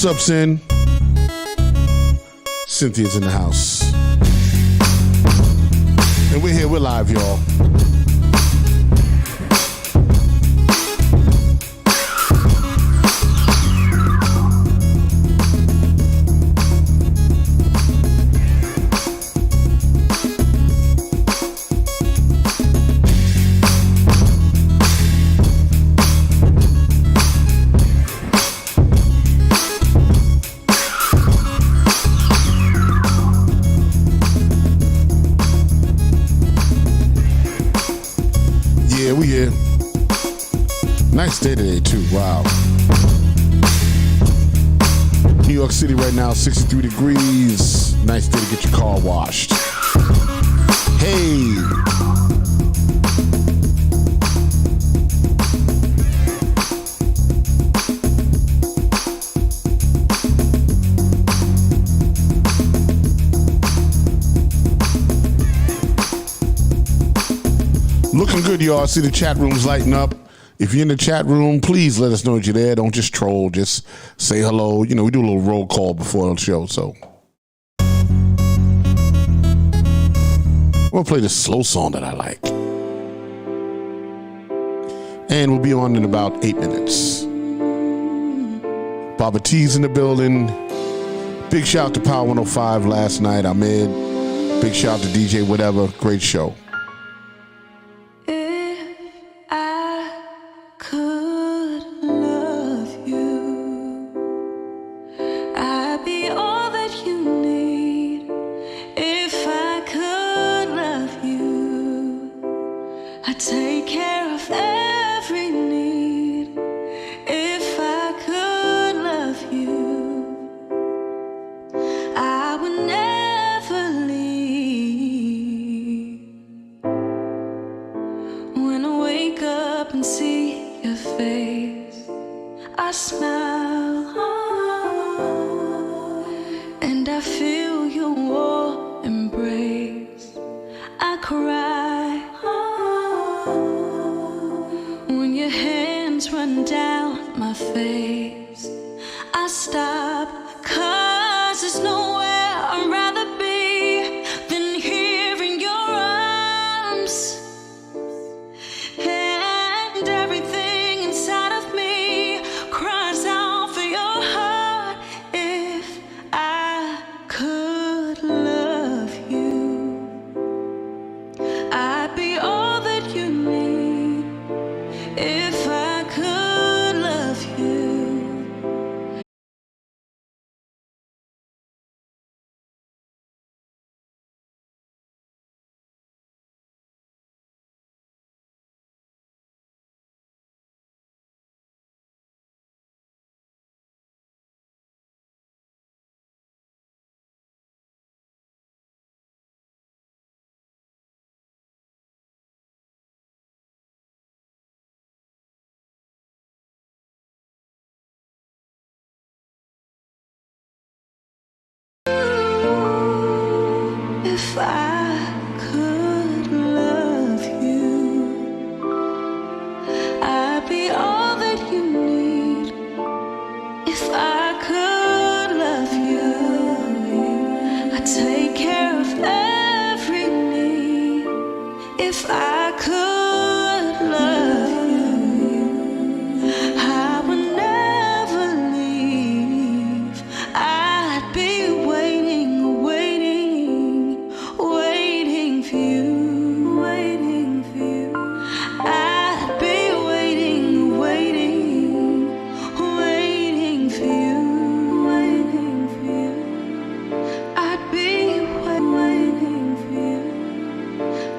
What's up, Sin? Cynthia's in the house. And we're here, we're live, y'all. We here. Nice day today too. Wow. New York City right now, 63 degrees. Nice day to get your car washed. Hey. Looking good, y'all. I see the chat room's lighting up. If you're in the chat room, please let us know that you're there. Don't just troll. Just say hello. You know, we do a little roll call before the show, so. We'll play this slow song that I like. And we'll be on in about 8 minutes. Baba T's in the building. Big shout out to Power 105 last night. Ahmed. Big shout out to DJ Whatever. Great show.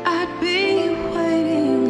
I'd be waiting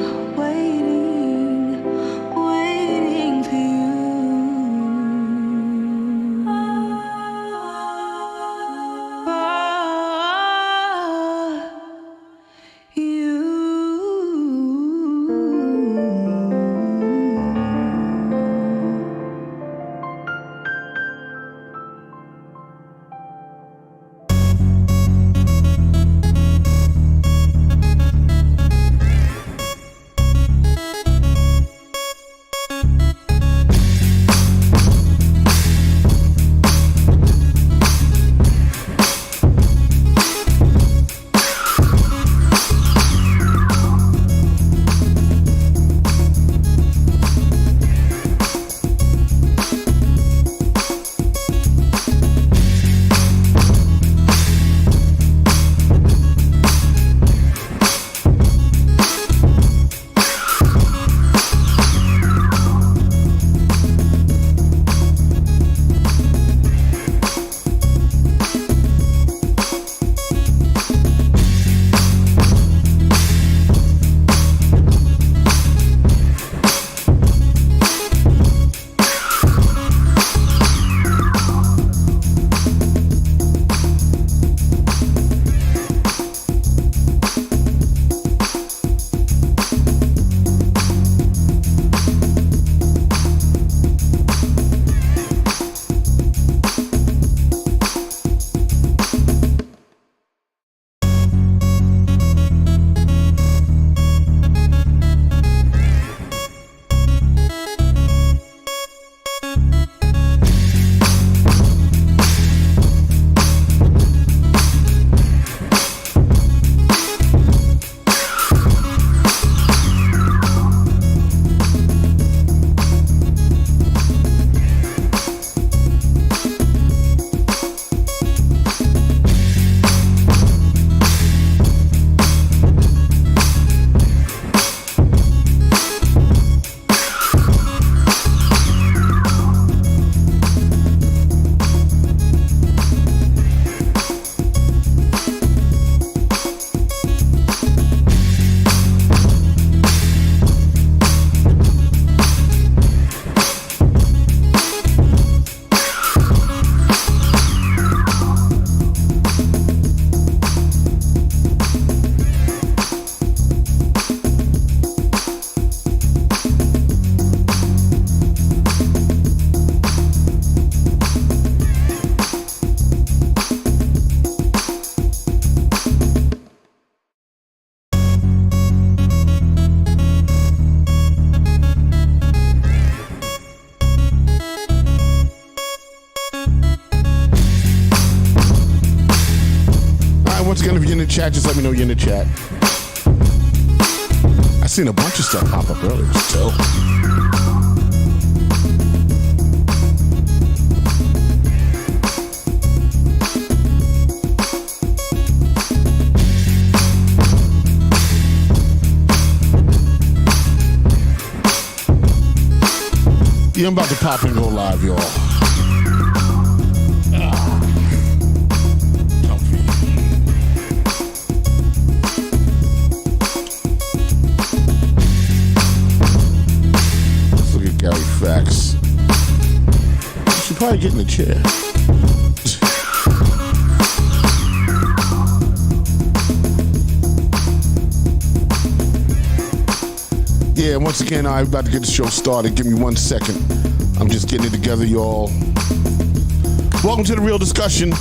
chat, just let me know you're in the chat. I seen a bunch of stuff pop up earlier still. Yeah, I'm about to pop and go live, y'all. Comfy. Let's look at Gary Fax. You should probably get in the chair. Yeah, once again, I'm about to get the show started. Give me 1 second. I'm just getting it together, y'all. Welcome to The Real Discussion.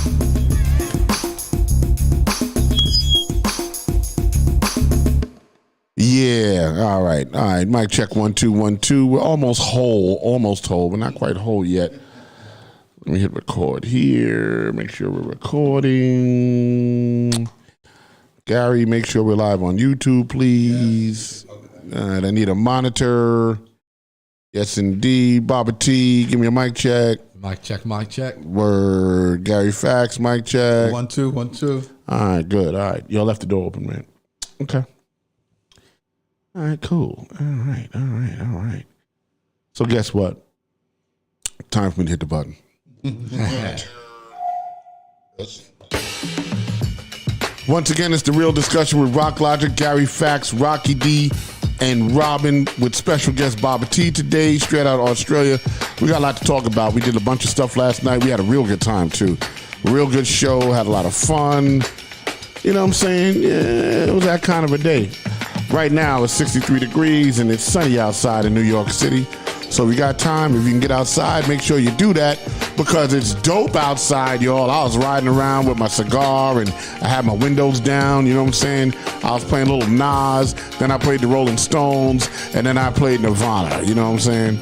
Yeah, all right. Mic check 1 2 1 2. We're almost whole. We're not quite whole yet. Let me hit record here. Make sure we're recording. Gary, make sure we're live on YouTube, please. I need a monitor. Yes, indeed. Baba T, give me a mic check. Mic check. Word. Gary Fax, mic check. 1 2 1 2. All right, good. All right. Y'all left the door open, man. Okay. All right, cool. All right. So guess what? Time for me to hit the button. Once again, it's The Real Discussion with Rock Logic, Gary Fax, Rocky D, and Robin, with special guest Baba T today, straight out of Australia. We got a lot to talk about. We did a bunch of stuff last night. We had a real good time, too. Real good show, had a lot of fun. You know what I'm saying? Yeah, it was that kind of a day. Right now, it's 63 degrees, and it's sunny outside in New York City. So if you got time, if you can get outside, make sure you do that, because it's dope outside, y'all. I was riding around with my cigar, and I had my windows down, you know what I'm saying? I was playing a little Nas, then I played the Rolling Stones, and then I played Nirvana, you know what I'm saying?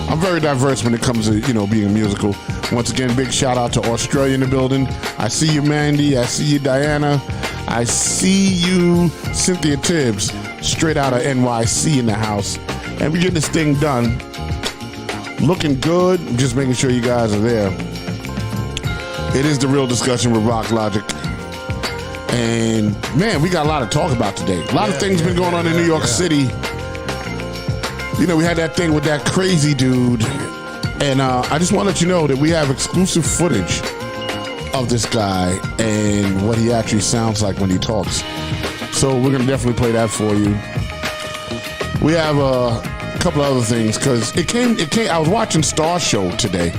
I'm very diverse when it comes to, being musical. Once again, big shout out to Australia in the building. I see you, Mandy. I see you, Diana. I see you, Cynthia Tibbs, straight out of NYC in the house. And we're getting this thing done. Looking good. Just making sure you guys are there. It is The Real Discussion with Rock Logic. And, man, we got a lot to talk about today. A lot of things been going on in New York City. We had that thing with that crazy dude. And I just want to let you know that we have exclusive footage of this guy and what he actually sounds like when he talks. So we're going to definitely play that for you. We have a couple of other things, because it came. I was watching Star Show today.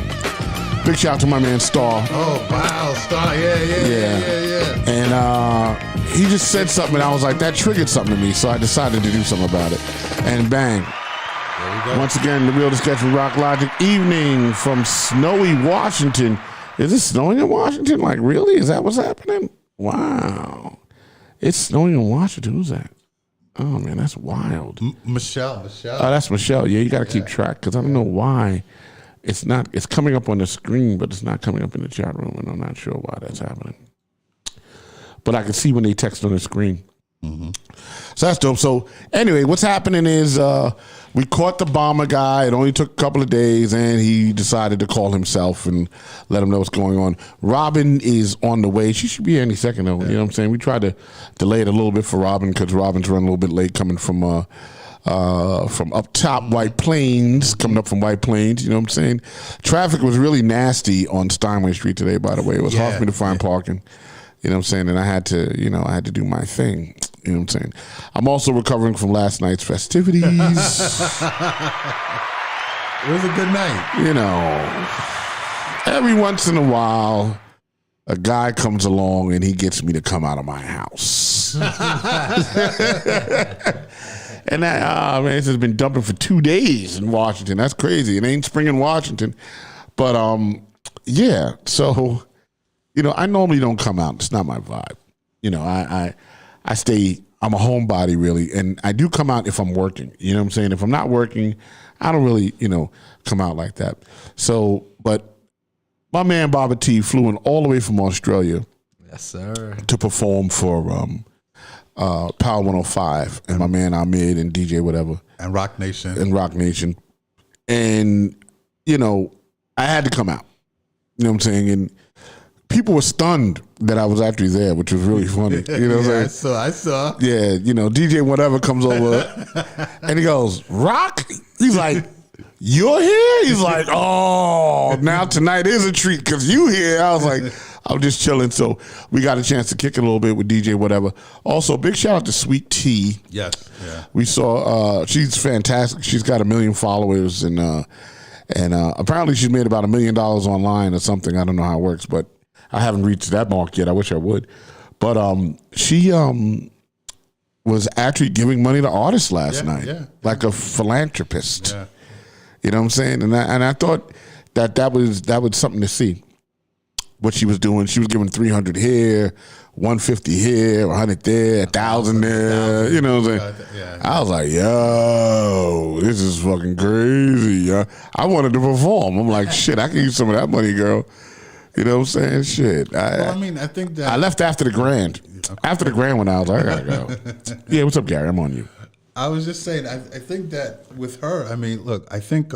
Big shout out to my man Star. Oh, wow, Star, yeah. And he just said something, and I was like, that triggered something to me, so I decided to do something about it. And bang. There we go. Once again, The Real Discussion with Rock Logic, evening from snowy Washington. Is it snowing in Washington? Like, really? Is that what's happening? Wow. It's snowing in Washington. Who's that? Oh, man, that's wild. Michelle. Oh, that's Michelle. Yeah, you got to keep track, because I don't know why it's not. It's coming up on the screen, but it's not coming up in the chat room, and I'm not sure why that's happening. But I can see when they text on the screen. Mm-hmm. So that's dope. So anyway, what's happening is we caught the bomber guy. It only took a couple of days, and he decided to call himself and let him know what's going on. Robin is on the way. She should be here any second, though. You know what I'm saying? We tried to delay it a little bit for Robin, because Robin's running a little bit late coming from up top White Plains, coming up from White Plains. You know what I'm saying? Traffic was really nasty on Steinway Street today, by the way. It was hard for me to find parking. You know what I'm saying? And I had to do my thing. You know what I'm saying? I'm also recovering from last night's festivities. It was a good night. Every once in a while, a guy comes along and he gets me to come out of my house. And that, man, this has been dumping for 2 days in Washington. That's crazy. It ain't spring in Washington. But, yeah, so, I normally don't come out. It's not my vibe. I stay, I'm a homebody, really, and I do come out if I'm working. You know what I'm saying? If I'm not working, I don't really, come out like that. So, but my man Baba T flew in all the way from Australia Yes, sir. to perform for Power 105 and my man Ahmed and DJ whatever And Rock Nation. and Rock Nation, and you know I had to come out. You know what I'm saying? And people were stunned that I was actually there, which was really funny. You know what I'm saying? I saw. Yeah, you know, DJ whatever comes over and he goes, Rock? He's like, you're here? He's like, oh, now tonight is a treat because you here. I was like, I'm just chilling. So we got a chance to kick it a little bit with DJ whatever. Also, big shout out to Sweet Tea. Yes. Yeah. We saw, she's fantastic. She's got 1 million followers and apparently she's made about $1 million online or something. I don't know how it works, but I haven't reached that mark yet. I wish I would. But she was actually giving money to artists last night, like a philanthropist. Yeah. You know what I'm saying? And I thought that was something to see. What she was doing, she was giving 300 here, 150 here, 100 there, 1,000 there. You know what I'm saying? Yeah. I was like, yo, this is fucking crazy. I wanted to perform. I'm like, shit, I can use some of that money, girl. You know what I'm saying? Shit. Well, I mean, I think that I left after the grand. After the grand when I was like, I gotta go. Yeah, what's up, Gary? I'm on you. I was just saying, I think that with her, I mean, look, I think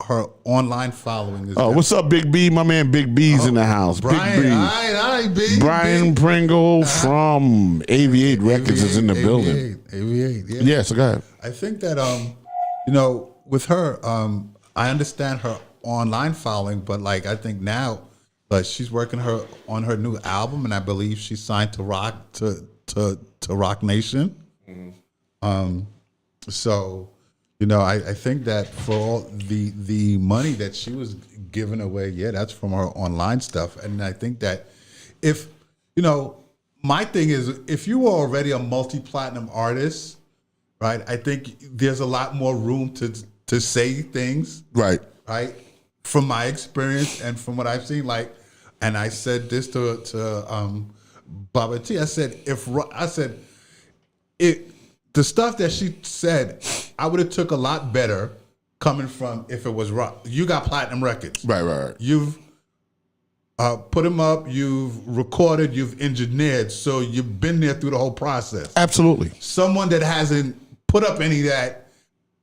her online following is. Oh, what's up, Big B? My man Big B's in the house. Brian, Big B. all right, B. Brian Pringle from AV8 Records is in the building. AV8, yeah. Yeah, so go ahead. I think that, you know, with her, I understand her online following, but like, I think now, but she's working on her new album, and I believe she's signed to Rock Nation. So, you know, I think that for all the money that she was giving away, yeah, that's from her online stuff. And I think that if, you know, my thing is, if you were already a multi-platinum artist, right, I think there's a lot more room to say things. Right. Right. From my experience and from what I've seen, like, and I said this to Baba T. I said, the stuff that she said, I would have took a lot better coming from if it was Rock. You got platinum records. Right. You've put them up, you've recorded, you've engineered, so you've been there through the whole process. Absolutely. Someone that hasn't put up any of that,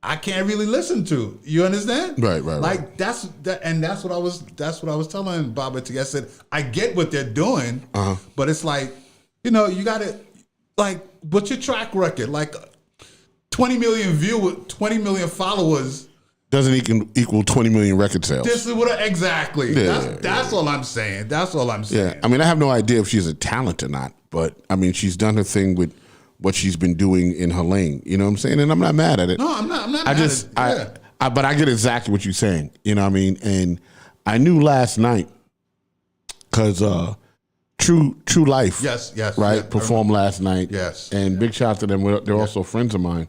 I can't really listen to. You understand? Right. Like that's what I was telling Baba T. I said, I get what they're doing, but it's like, you know, you gotta, like, what's your track record? Like 20 million followers doesn't equal 20 million record sales. This is what exactly. Yeah, that's all I'm saying. That's all I'm saying. Yeah. I mean, I have no idea if she's a talent or not, but I mean, she's done her thing with what she's been doing in her lane. You know what I'm saying? And I'm not mad at it. No, I'm not mad at it. But I get exactly what you're saying. You know what I mean? And I knew last night because True Life. Yes. Right? Yeah, performed last night. Yes. And big shout out to them. They're also friends of mine.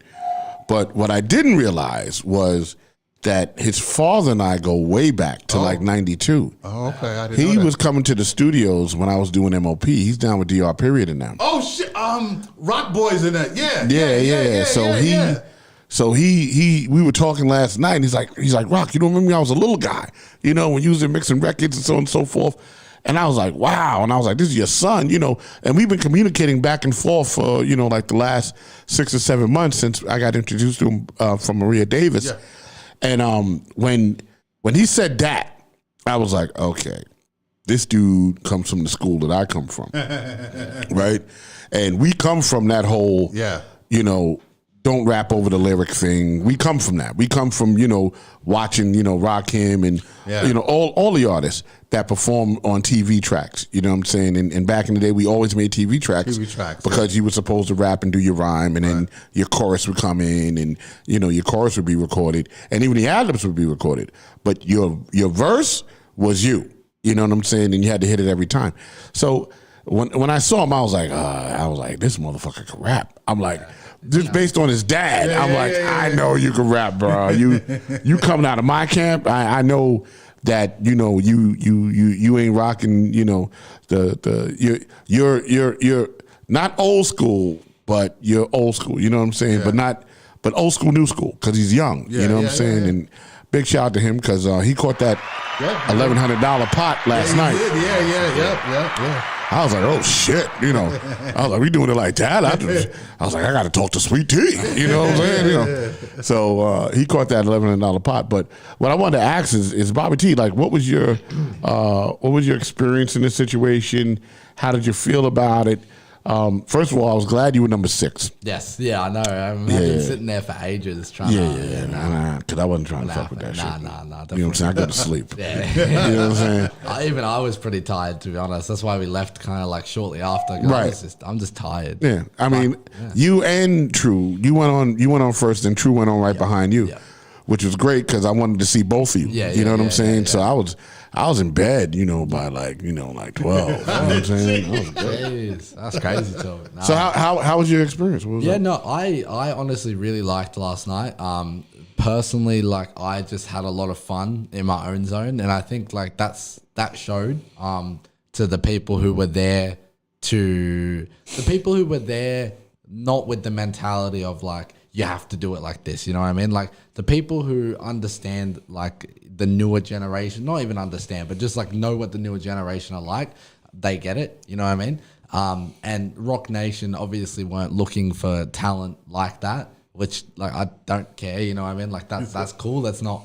But what I didn't realize was that his father and I go way back to like 92. Oh, okay. I didn't He know that. was coming to the studios when I was doing MOP. He's down with DR Period and them. Oh shit! Rock Boys in that. Yeah. So we were talking last night, and he's like, Rock, you don't remember me? I was a little guy, you know, when you was mixing records and so on and so forth. And I was like, wow. And I was like, this is your son, you know. And we've been communicating back and forth for, you know, like the last 6 or 7 months since I got introduced to him from Maria Davis. Yeah. And when he said that, I was like, okay, this dude comes from the school that I come from, right? And we come from that whole, you know, don't rap over the lyric thing. We come from that. We come from, you know, watching, you know, Rakim and, you know, all the artists that perform on TV tracks. You know what I'm saying? And back in the day, we always made TV tracks because you were supposed to rap and do your rhyme, and then your chorus would come in, and, you know, your chorus would be recorded, and even the ad-libs would be recorded. But your verse was you. You know what I'm saying? And you had to hit it every time. So when I saw him, I was like, this motherfucker can rap. I'm like, just based on his dad, I know you can rap, bro. You coming out of my camp. I know that, you know, you ain't rocking, you know, you're not old school, but you're old school. You know what I'm saying? But old school, new school, because he's young. You know what I'm saying? And big shout out to him because he caught that $1,100 pot last night. Yeah. I was like, oh shit, you know. I was like, we doing it like that? I was like, I got to talk to Sweet Tea, you know what I'm saying? You know. So he caught that $1,100 pot. But what I wanted to ask is Bobby T, like, what was your experience in this situation? How did you feel about it? First of all, I was glad you were number 6. Yes, yeah, I know. I've been sitting there for ages trying to... Because I wasn't trying to fuck with that shit. Nah. You know what I'm saying? I go to sleep. Yeah. You know what I'm saying? Even I was pretty tired, to be honest. That's why we left kind of like shortly after. Right. I'm just tired. Yeah. I mean, you and True, you went on first, and True went on right behind you, which was great because I wanted to see both of you. You know what I'm saying? So I was in bed, you know, by like 12. You know what I'm saying? That was good. Jeez, that's crazy talk. So how was your experience? What was that? No, I honestly really liked last night. Personally, like I just had a lot of fun in my own zone, and I think like that showed to the people who were there, not with the mentality of like you have to do it like this, you know what I mean? Like the people who understand like the newer generation, not even understand, but just like know what the newer generation are like, they get it, you know what I mean? And Rock Nation obviously weren't looking for talent like that, which like I don't care, you know what I mean? Like that's cool. That's not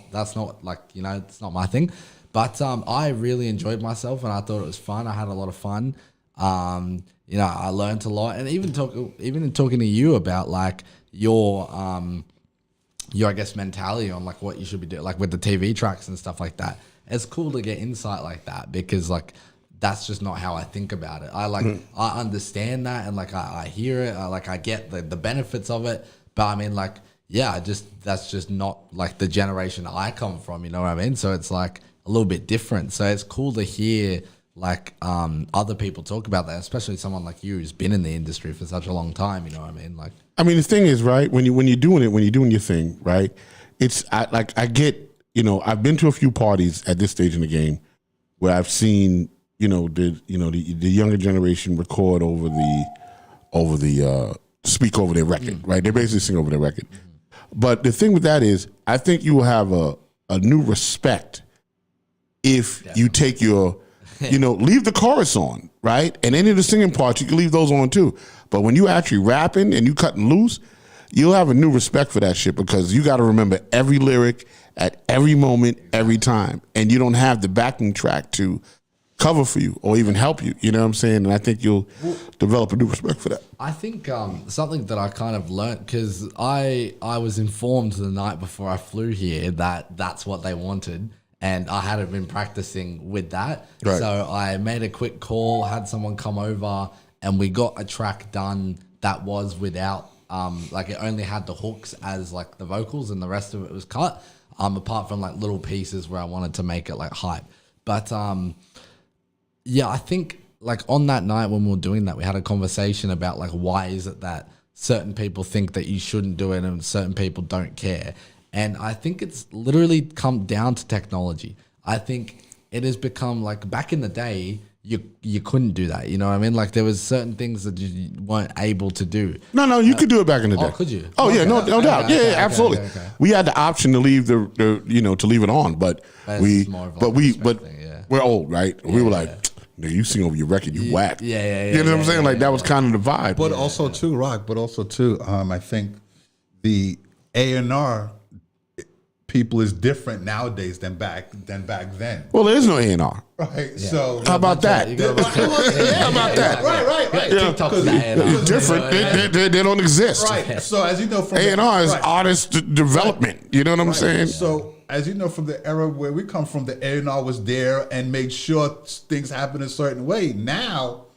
like, you know, it's not my thing. But I really enjoyed myself and I thought it was fun. I had a lot of fun. You know, I learned a lot, and even in talking to you about like your I guess mentality on like what you should be doing, like with the TV tracks and stuff like that. It's cool to get insight like that because like that's just not how I think about it. I understand that and like I hear it, I get the benefits of it, but I mean like that's just not like the generation I come from, you know what I mean? So it's like a little bit different. So it's cool to hear like other people talk about that, especially someone like you who's been in the industry for such a long time, you know what I mean? Like, I mean, the thing is, right, when you're doing your thing, right, I get, you know, I've been to a few parties at this stage in the game where I've seen, the younger generation record speak over their record, right? They basically sing over their record. But the thing with that is, I think you will have a new respect if you take your, leave the chorus on, right? And any of the singing parts, you can leave those on too. But when you actually rapping and you cutting loose, you'll have a new respect for that shit because you got to remember every lyric at every moment, every time. And you don't have the backing track to cover for you or even help you. You know what I'm saying? And I think you'll develop a new respect for that. I think something that I kind of learned, because I was informed the night before I flew here that that's what they wanted. And I hadn't been practicing with that. Right. So I made a quick call, had someone come over, and we got a track done that was without, like it only had the hooks as like the vocals and the rest of it was cut, apart from like little pieces where I wanted to make it like hype. But I think like on that night when we were doing that, we had a conversation about like why is it that certain people think that you shouldn't do it and certain people don't care. And I think it's literally come down to technology. I think it has become like back in the day, you couldn't do that. You know what I mean? Like there was certain things that you weren't able to do. No, you could do it back in the day. Oh, could you? Oh, okay. Yeah, no doubt. Okay, absolutely. Okay. We had the option to leave to leave it on, but we're old, right? We were like, nigga, you sing over your record, you whack. Yeah. You know what I'm saying? Like that was kind of the vibe. But also too, Rock. But also too, I think the A&R people is different nowadays than back then. Well, there is no A&R. Right. Yeah. So how about that? How about that? Right. Yeah. Different. They don't exist. Right. So as you know from A&R is artist development. You know what I'm saying? So as you know from the era where we come from, the A&R was there and made sure things happen a certain way. Now,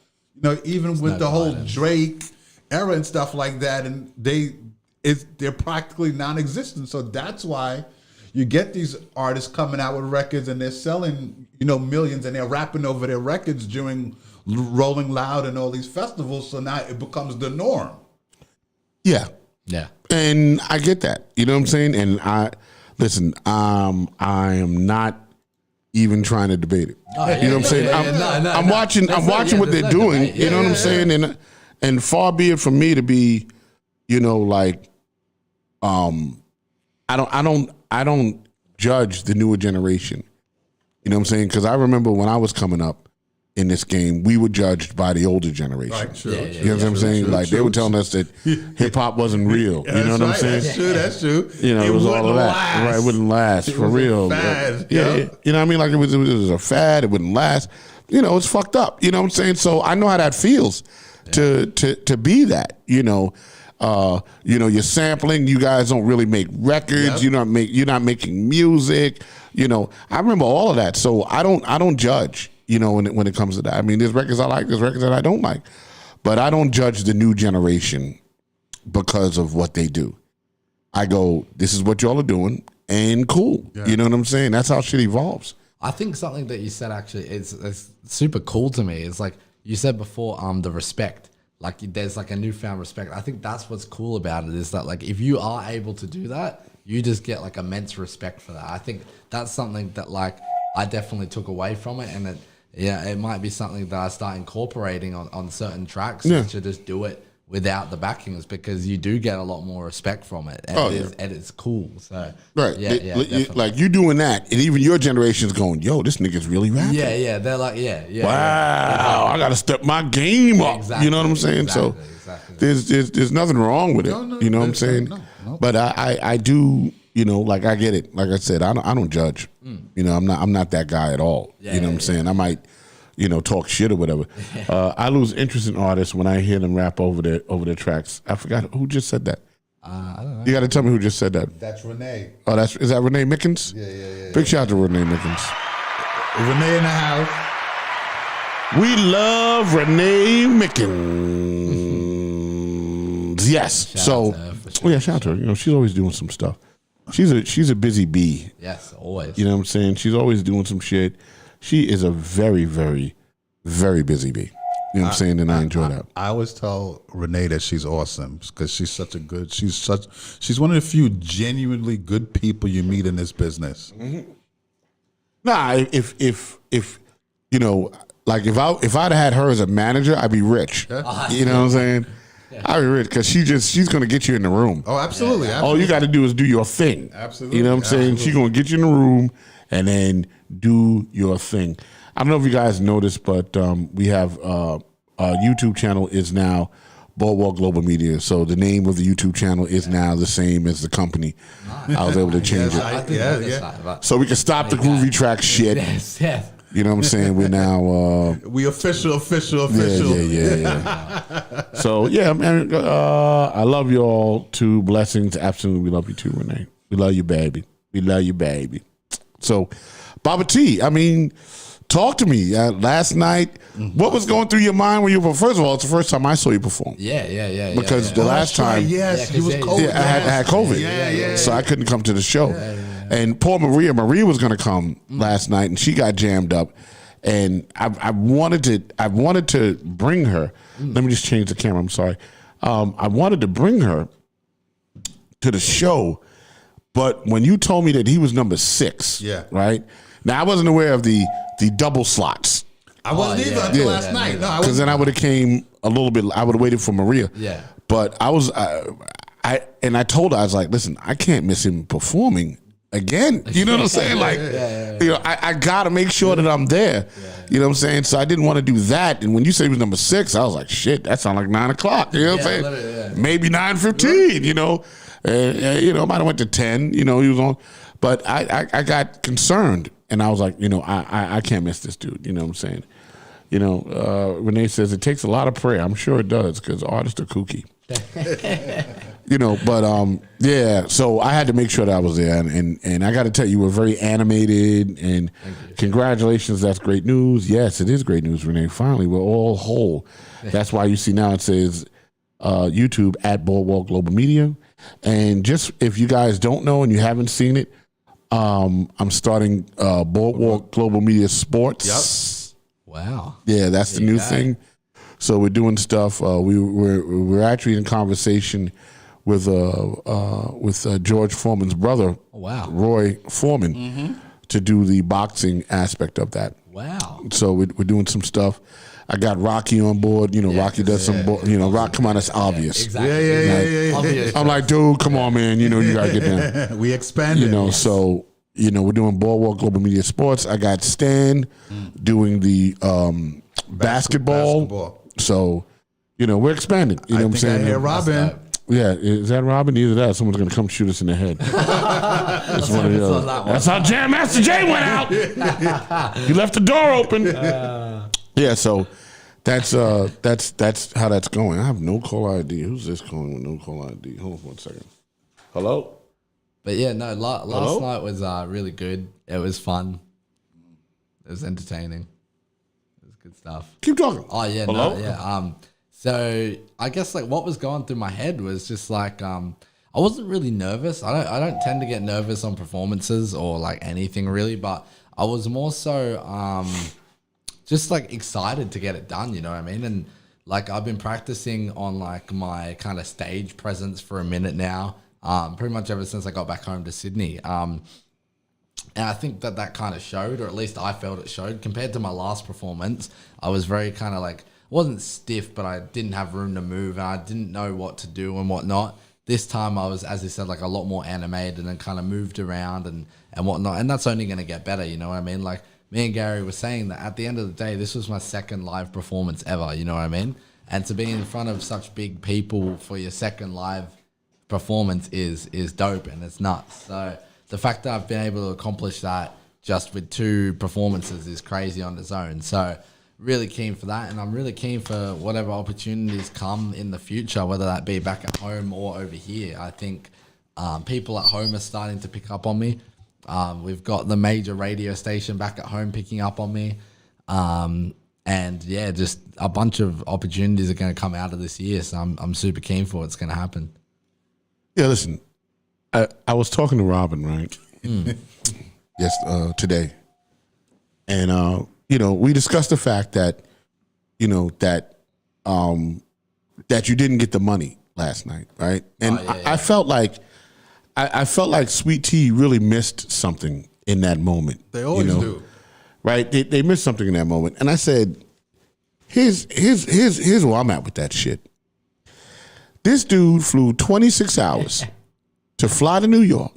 even with the whole Drake era and stuff like that, and they're practically non-existent. So that's why you get these artists coming out with records and they're selling, millions, and they're rapping over their records during Rolling Loud and all these festivals. So now it becomes the norm. Yeah. And I get that. You know what I'm saying? And I am not even trying to debate it. You know what I'm saying? I'm watching what they're doing. You know what I'm saying? And far be it from me to be, I don't judge the newer generation. You know what I'm saying? Because I remember when I was coming up, in this game, we were judged by the older generation. Right, true. You know what I'm saying? Like they were telling us that hip hop wasn't real. You know what I'm saying? That's true. That's true. You know, it was all of that. Right, it wouldn't last for real. Fad. Yeah, you know what I mean? Like it was a fad. It wouldn't last. You know, it's fucked up. You know what I'm saying? So I know how that feels to be that. You know, you're sampling. You guys don't really make records. You're not making music. You know, I remember all of that. So I don't judge. You know, when it comes to that. I mean, there's records I like. There's records that I don't like. But I don't judge the new generation because of what they do. I go, this is what y'all are doing, and cool. Yeah. You know what I'm saying? That's how shit evolves. I think something that you said actually is super cool to me. It's like you said before, the respect. Like there's like a newfound respect. I think that's what's cool about it is that like if you are able to do that, you just get like immense respect for that. I think that's something that like I definitely took away from it, and it might be something that I start incorporating on certain tracks to just do it without the backings, because you do get a lot more respect from it, and it's cool. So right, like you doing that, and even your generation's going, "Yo, this nigga's really rapping." Yeah, they're like, wow, I got to step my game up. Exactly, you know what I'm saying? Exactly. There's nothing wrong with it. You know what I'm saying? No. But I do. You know, like I get it. Like I said, I don't judge. You know, I'm not that guy at all. You know what I'm saying? I might, talk shit or whatever. I lose interest in artists when I hear them rap over their tracks. I forgot who just said that. I don't know. You got to tell me who just said that. That's Renee. Oh, is that Renee Mickens? Yeah. Big shout out to Renee Mickens. Renee in the house. We love Renee Mickens. Yes. Shout out to her. You know, she's always doing some stuff. She's a busy bee. Yes, always. You know what I'm saying? She's always doing some shit. She is a very, very, very busy bee. You know what I'm saying? And I enjoy that. I always tell Renee that she's awesome because she's she's one of the few genuinely good people you meet in this business. Mm-hmm. Nah, if like if I'd had her as a manager, I'd be rich. You know what I'm saying? I'd be rich because she's gonna get you in the room. Oh, absolutely. All you got to do is do your thing. Absolutely. You know what I'm saying? She's gonna get you in the room and then do your thing. I don't know if you guys noticed, but we have our YouTube channel is now Boardwalk Global Media. So the name of the YouTube channel is now the same as the company. I was able to change it. So we can stop the groovy track shit. Yes. You know what I'm saying? We're now we official. Yeah. So yeah, man, I love you all. Two blessings. Absolutely, we love you too, Renee. We love you, baby. So, Baba T, I mean, talk to me. Last night, what was going through your mind when you were? First of all, it's the first time I saw you perform. Yeah. Because the last time, he was COVID. I had COVID. Yeah. So I couldn't come to the show. And poor Maria was going to come last night, and she got jammed up. And I wanted to bring her. Let me just change the camera. I'm sorry. I wanted to bring her to the show, but when you told me that he was number 6, right? Now I wasn't aware of the double slots. I wasn't either until last night. No, because then I would have came a little bit. I would have waited for Maria. Yeah. But I was, I told her, I was like, listen, I can't miss him performing again. You know what I'm saying? Like, I got to make sure that I'm there. You know what I'm saying? So I didn't want to do that. And when you said he was number 6, I was like, shit, that sounds like 9 o'clock. You know what I'm saying? Maybe 9:15. You know, I might have went to 10. You know, he was on, but I got concerned. And I was like, I can't miss this dude. You know what I'm saying? Renee says it takes a lot of prayer. I'm sure it does because artists are kooky. So I had to make sure that I was there. And I got to tell you, we're very animated. And congratulations, that's great news. Yes, it is great news, Renee. Finally, we're all whole. That's why you see now it says YouTube at Boardwalk Global Media. And just if you guys don't know and you haven't seen it, I'm starting Boardwalk Global Media Sports. Yep. Wow. Yeah, that's the new thing. So we're doing stuff. We're actually in conversation with George Foreman's brother, Roy Foreman, to do the boxing aspect of that. Wow. So we're doing some stuff. I got Rocky on board. Rocky does some. Rock. Come on, that's obvious. Exactly. Yeah. I'm like, dude, come on, man. You got to get down. We expanded. So we're doing Boardwalk Global Media Sports. I got Stan doing the basketball. So, we're expanding. You know what I'm saying? I hear Robin. Yeah, is that Robin? Either that or someone's going to come shoot us in the head. It's one of the other. That's how Jam Master Jay went out. He left the door open. Yeah, so that's how that's going. I have no call ID. Who's this calling with no call ID? Hold on 1 second. Hello? But yeah, no, last night was really good. It was fun. It was entertaining. It was good stuff. Keep talking. Oh yeah, Hello? no, yeah. So I guess like what was going through my head was just like I wasn't really nervous. I don't tend to get nervous on performances or like anything really, but I was more so just like excited to get it done, you know what I mean? And like I've been practicing on like my kind of stage presence for a minute now, pretty much ever since I got back home to Sydney. And I think that kind of showed, or at least I felt it showed. Compared to my last performance, I was very kind of like, wasn't stiff, but I didn't have room to move and I didn't know what to do and whatnot. This time I was, as I said, like a lot more animated and kind of moved around and whatnot. And that's only going to get better, you know what I mean? Like me and Gary were saying that at the end of the day, this was my second live performance ever, you know what I mean? And to be in front of such big people for your second live performance is dope and it's nuts. So the fact that I've been able to accomplish that just with 2 performances is crazy on its own. So really keen for that, and I'm really keen for whatever opportunities come in the future, whether that be back at home or over here. I think people at home are starting to pick up on me. We've got the major radio station back at home picking up on me. And yeah, just a bunch of opportunities are going to come out of this year, so I'm super keen for what's going to happen. Yeah, listen, I was talking to Robin, right? Yes, today. And, we discussed the fact that, that you didn't get the money last night, right? And I felt like I felt like Sweet Tea really missed something in that moment. They always do. Right? They missed something in that moment. And I said, here's where I'm at with that shit. This dude flew 26 hours to fly to New York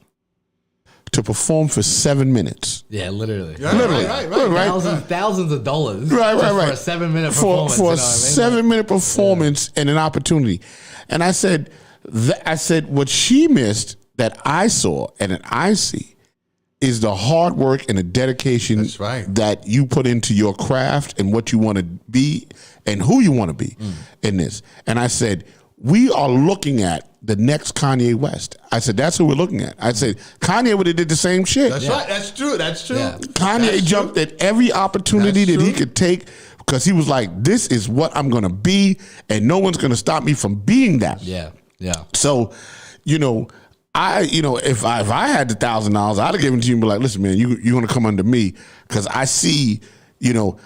to perform for 7 minutes. Yeah, literally. Yeah, literally. Right. Thousands of dollars. Right. For a 7-minute performance. For a 7-minute performance and an opportunity. And I said, what she missed that I saw and that I see is the hard work and the dedication that you put into your craft and what you want to be and who you want to be in this. And I said, we are looking at the next Kanye West. I said, that's who we're looking at. I said, Kanye would have did the same shit. That's right. That's true. Yeah. Kanye jumped at every opportunity that he could take because he was like, this is what I'm going to be, and no one's going to stop me from being that. Yeah. So, if I had the $1,000, I'd have given it to you and be like, listen, man, you're going to come under me because I see, you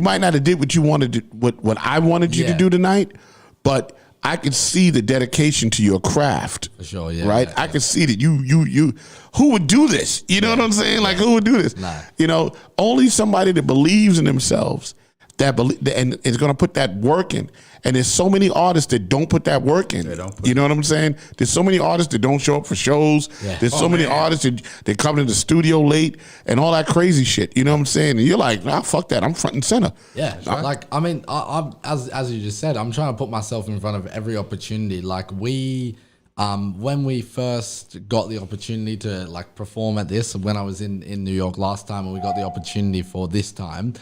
might not have did what you wanted, what I wanted you to do tonight, but I could see the dedication to your craft. For sure, yeah. Right? Yeah, I could see that you who would do this? You know what I'm saying? Like, who would do this? Nah. Only somebody that believes in themselves and is going to put that work in. And there's so many artists that don't put that work in. You know what I'm saying? There's so many artists that don't show up for shows. Yeah. There's so many artists that come into the studio late and all that crazy shit. You know what I'm saying? And you're like, nah, fuck that. I'm front and center. Yeah. Like, I mean, I'm as you just said, I'm trying to put myself in front of every opportunity. Like when we first got the opportunity to like perform at this, when I was in New York last time and we got the opportunity for this time,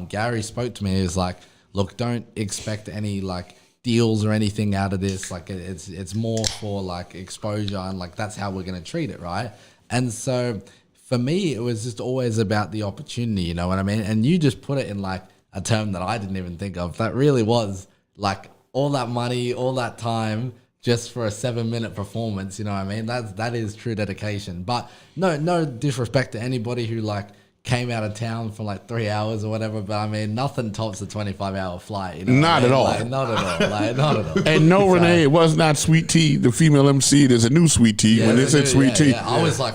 Gary spoke to me. He was like, look, don't expect any like deals or anything out of this. Like it's more for like exposure and like that's how we're going to treat it, right? And so for me, it was just always about the opportunity, you know what I mean? And you just put it in like a term that I didn't even think of. That really was like all that money, all that time just for a 7-minute performance, you know what I mean? That is true dedication. But no disrespect to anybody who like came out of town for like 3 hours or whatever, but I mean, nothing tops a 25-hour flight. You know not at all. Like, not at all. And no, Renee, it was not Sweet Tea, the female MC. There's a new Sweet Tea. When they said Sweet Tea, I was like,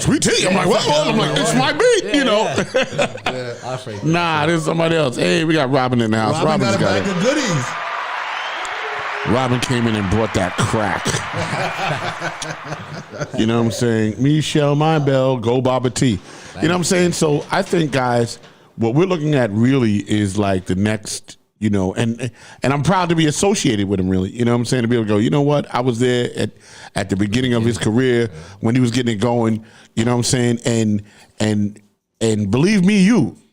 Sweet Tea. I'm like, well, I'm like, it's my beat, you know. I freaked nah, there's somebody else. Hey, we got Robin in the house. Robin Robin's got a bag of goodies. Robin came in and brought that crack. You know what I'm saying? Michelle Mybell, go Baba T. You know what I'm saying? So I think, guys, what we're looking at really is like the next, you know, and I'm proud to be associated with him, really. You know what I'm saying? To be able to go, you know what? I was there at the beginning of his career when he was getting it going. You know what I'm saying? And believe me,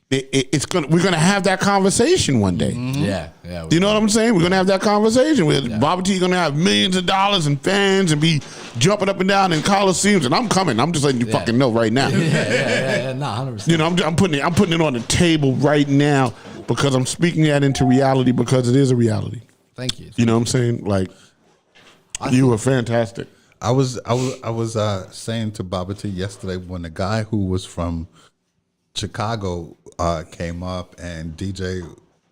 we're gonna have that conversation one day. Yeah. You know what I'm saying? We're gonna have that conversation with Baba T. Gonna have millions of dollars and fans and be jumping up and down in coliseums. And I'm coming. I'm just letting you fucking know right now. Yeah. No, 100%. You know, I'm putting it on the table right now because I'm speaking that into reality because it is a reality. Thank you. You know what I'm saying? Like, you were fantastic. I was saying to Baba T yesterday when the guy who was from Chicago came up and DJ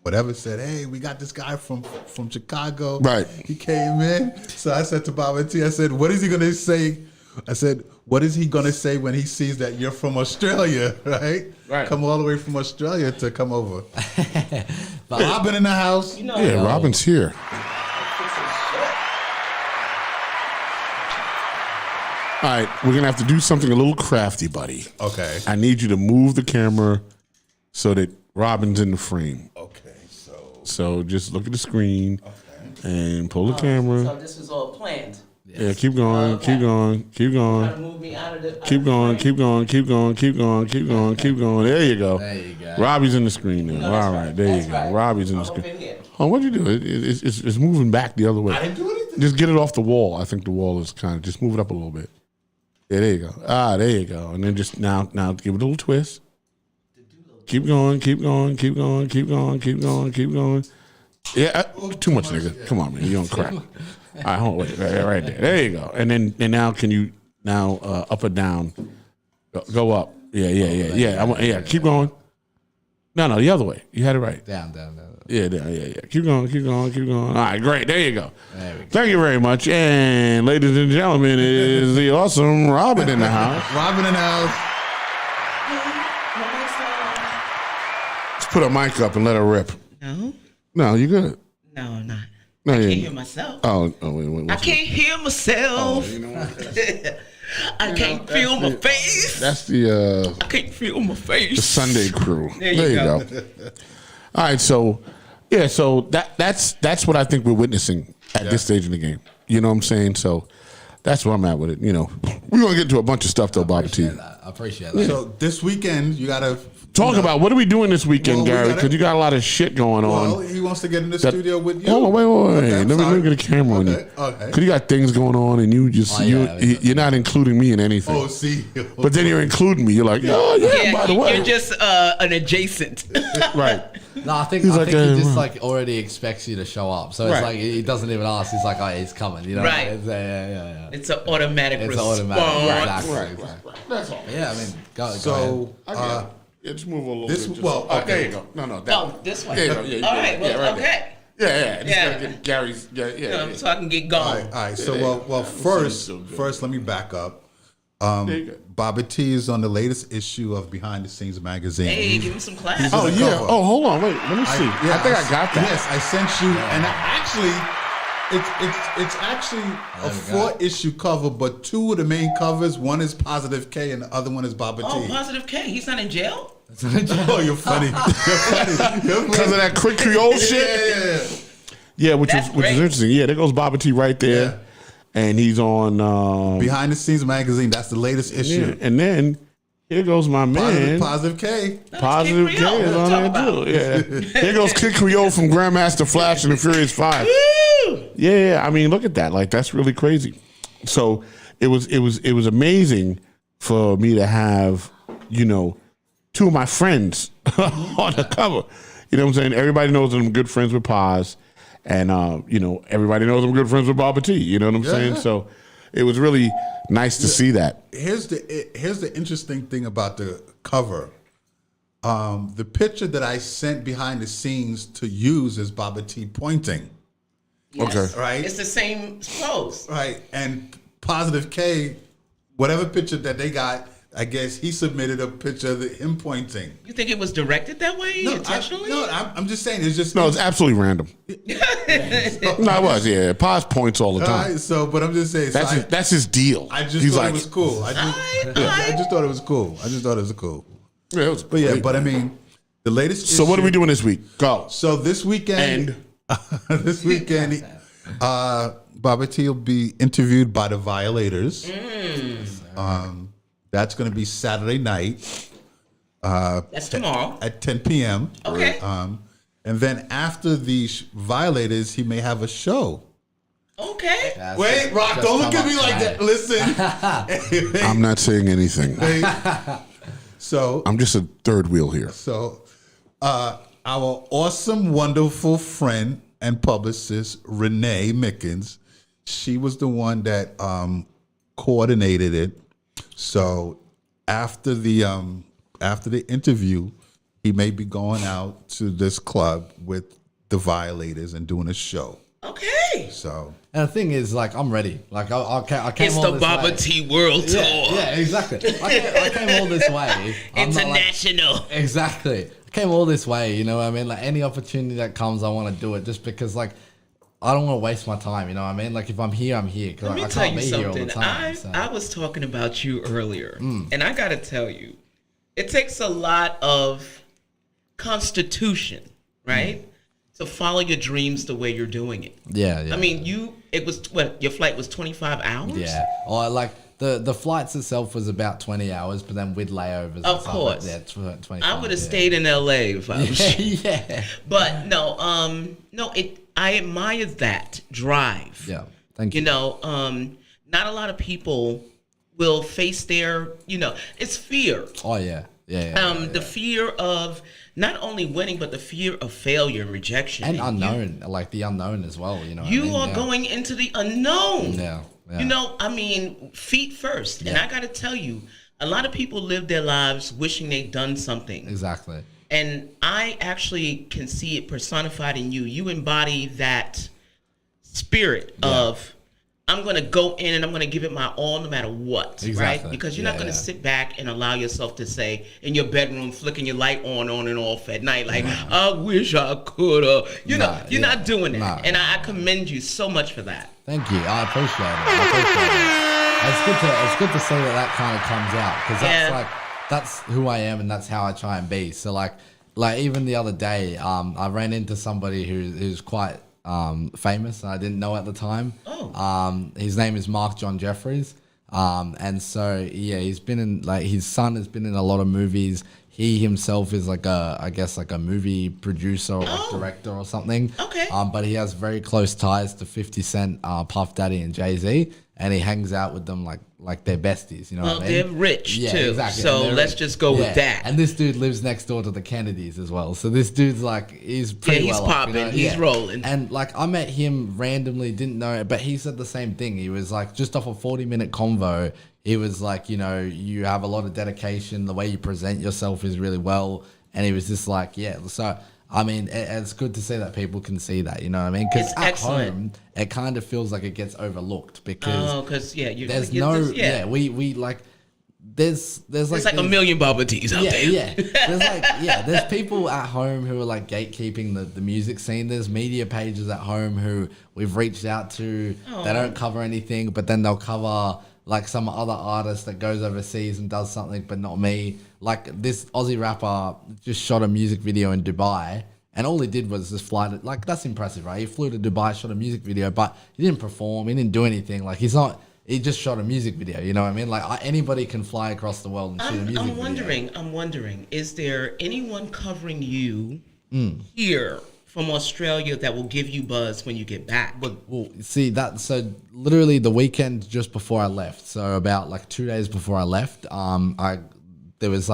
whatever said, "Hey, we got this guy from Chicago." Right. He came in. So I said to Baba T, I said, "What is he gonna say?" I said, "What is he gonna say when he sees that you're from Australia, right? Right. Come all the way from Australia to come over." Robin in the house. You know, Yeah, Robin's here. All right, we're gonna have to do something a little crafty, buddy. Okay. I need you to move the camera so that Robin's in the frame. Okay. So just look at the screen and pull the camera. So this was all planned. Yeah, keep going, Okay. keep going, keep going. Try to move me out of the. Keep going, keep going, keep going, keep going, keep going, keep going. There you go. There you go. Robbie's in the screen now. No, that's All right. right, there you That's go. right. Robbie's in the I'm screen. up in here. Oh, what'd you do? It's moving back the other way. I didn't do anything. Just get it off the wall. I think the wall is kind of, just move it up a little bit. Yeah, there you go. There you go. And then just now give it a little twist. Keep going, keep going, keep going, keep going, keep going, keep going. Yeah, too much, nigga. Come on, man. You on crack. All right, hold on. Wait, right there. There you go. And now can you up or down? Go up. Yeah. Yeah. Keep going. No, the other way. You had it right. Down. Yeah. Keep going. All right, great. There you go. There we go. Thank you very much. And ladies and gentlemen, it is the awesome Robin in the house. Robin in the house. Let's put a mic up and let her rip. No, No, you good. no, I'm not. No, I you can't hear myself. wait. I can't hear myself. You know what? I can't feel my face. That's the I can't feel my face. Sunday crew. There you go. All right, so that's what I think we're witnessing at this stage in the game. You know what I'm saying? So that's where I'm at with it. You know, we're gonna get into a bunch of stuff though, Bobby T. I appreciate that. So this weekend you gotta Talk about what are we doing this weekend, Well, we Gary? gotta- Because you got a lot of shit going Well, on. he wants to get in the That- studio with you. Hold on, wait. Okay, Let I'm me sorry. get a camera on you. Okay. Because you got things going on, and you just Oh, yeah, you're not including me in anything. Oh, see. But then you're including me. You're like, oh yeah, by the way, You're just an adjacent. right. No, I think He's he like, just like already expects you to show up. So it's Right. like he doesn't even ask. He's like, oh, he's coming. You know, Right. It's, yeah. It's an automatic It's response. automatic. Right. Exactly. That's all. Yeah, I mean, go ahead. So Yeah, just move a little this- bit. Just, well, there okay. you go. No, that No, one. this one. There you go. Yeah, you All got right. it. Well, Yeah, right there. okay. Yeah. Just Yeah. gotta get Gary's. Yeah. So I can get going. all right. So Yeah. well, first, let me back up. There you go. Bobby T is on the latest issue of Behind the Scenes magazine. Hey, give him some class. he's- Oh the yeah. cover. Oh, hold on. Wait. Let me see. I think I got that. Yes, I sent you, and it's actually a 4-issue cover, but 2 of the main covers. One is Positive K, and the other one is Bobby Oh, T. Positive K. He's not in jail? Oh, you're funny. Because of that quick Creole shit. Yeah, which That's is great. interesting. Yeah, there goes Bobby T right there, Yeah. and he's on. Behind the Scenes magazine. That's the latest issue. And then here goes my man. Positive K. Positive Kid K Creole. is What on you there talking too. Yeah. Here goes Kid Creole from Grandmaster Flash and the Furious 5. Woo! Yeah, I mean, look at that. Like that's really crazy. So it was amazing for me to have, 2 of my friends on the cover. You know what I'm saying? Everybody knows that I'm good friends with Paz, and everybody knows I'm good friends with Baba T. You know what I'm saying? Yeah. So it was really nice to see that. Here's the interesting thing about the cover. The picture that I sent behind the scenes to use is Baba T pointing. Yes. Okay. Right. It's the same pose. Right. And Positive K, whatever picture that they got, I guess he submitted a picture of him pointing. You think it was directed that way intentionally? I'm just saying it's just No, it's absolutely random. No, it was. Yeah, Paz points all the time. But I'm just saying That's his deal. I just He's thought like, it was cool. I just thought it was cool. Yeah, it was But yeah, great. but I mean, the latest. So what are we issue- doing this week? Go. So this weekend, Baba T will be interviewed by the Violators. That's going to be Saturday night That's tomorrow. at 10 p.m. Okay. And then after the Violators, he may have a show. Okay. That's Wait, Rock, just don't look come at me up like tonight. that. Listen. I'm not saying anything. So, I'm just a third wheel here. our awesome, wonderful friend and publicist, Renee Mickens, she was the one that coordinated it. So after the interview, he may be going out to this club with the Violators and doing a show. Okay. So And the thing is, like, I'm ready. Like, I came It's all the this Baba way. T World Tour. Yeah, exactly. I came all this way. I'm not like- International. exactly. I came all this way, you know what I mean? Like, any opportunity that comes, I want to do it just because, like, I don't want to waste my time, you know what I mean? Like, if I'm here, I'm here. Because Let me I tell can't you be here all the something. time. so. I was talking about you earlier, and I got to tell you, it takes a lot of constitution, right, to follow your dreams the way you're doing it. Yeah. I mean, it was what your flight was 25 hours. Yeah. Or, like, the flights itself was about 20 hours, but then with layovers. and Of stuff, course. Yeah, 25. I would have yeah. stayed in LA if I was. yeah. But no, I admire that drive. Yeah. Thank you. You know, not a lot of people will face their, it's fear. Oh, yeah. The fear of not only winning, but the fear of failure and rejection. And unknown, like the unknown as well, you know. what I You mean? are Yeah. going into the unknown. Yeah. Feet first. And I got to tell you, a lot of people live their lives wishing they'd done something. Exactly. And I actually can see it personified in you. You embody that spirit of, I'm going to go in and I'm going to give it my all no matter what, Exactly. right? Because you're not going to sit back and allow yourself to say in your bedroom, flicking your light on and off at night, like, I wish I could have. You're not doing that. Nah. And I commend you so much for that. Thank you. I appreciate it. It's good to see that kind of comes out because that's who I am and that's how I try and be. So like even the other day, I ran into somebody who's quite famous and I didn't know at the time. His name is Mark John Jeffries. And so he's been in his son has been in a lot of movies. He himself is like a movie producer or director or something. Okay. But he has very close ties to 50 Cent, Puff Daddy, and Jay-Z, and he hangs out with them like they're besties. You know what I mean? They're rich too. Exactly. So And they're let's rich. just go with that. And this dude lives next door to the Kennedys as well. So this dude's he's pretty he's well off, popping. He's rolling. And I met him randomly, didn't know, but he said the same thing. He was just off a 40-minute convo. He was you have a lot of dedication. The way you present yourself is really well. And he was just so, I mean, it's good to see that people can see that, you know what I mean? Because It's at excellent. home, it kind of feels like it gets overlooked because Because there's there's it's like a million Baba T's out there. There's people at home who are gatekeeping the music scene. There's media pages at home who we've reached out to. They don't cover anything, but then they'll cover some other artist that goes overseas and does something, but not me. Like this Aussie rapper just shot a music video in Dubai, and all he did was just fly to, that's impressive, right? He flew to Dubai, shot a music video, but he didn't perform, he didn't do anything. He just shot a music video, you know what I mean? Anybody can fly across the world and shoot a music video. I'm wondering, is there anyone covering you here from Australia that will give you buzz when you get back? Well, see that. So literally the weekend just before I left. So about 2 days before I left, there was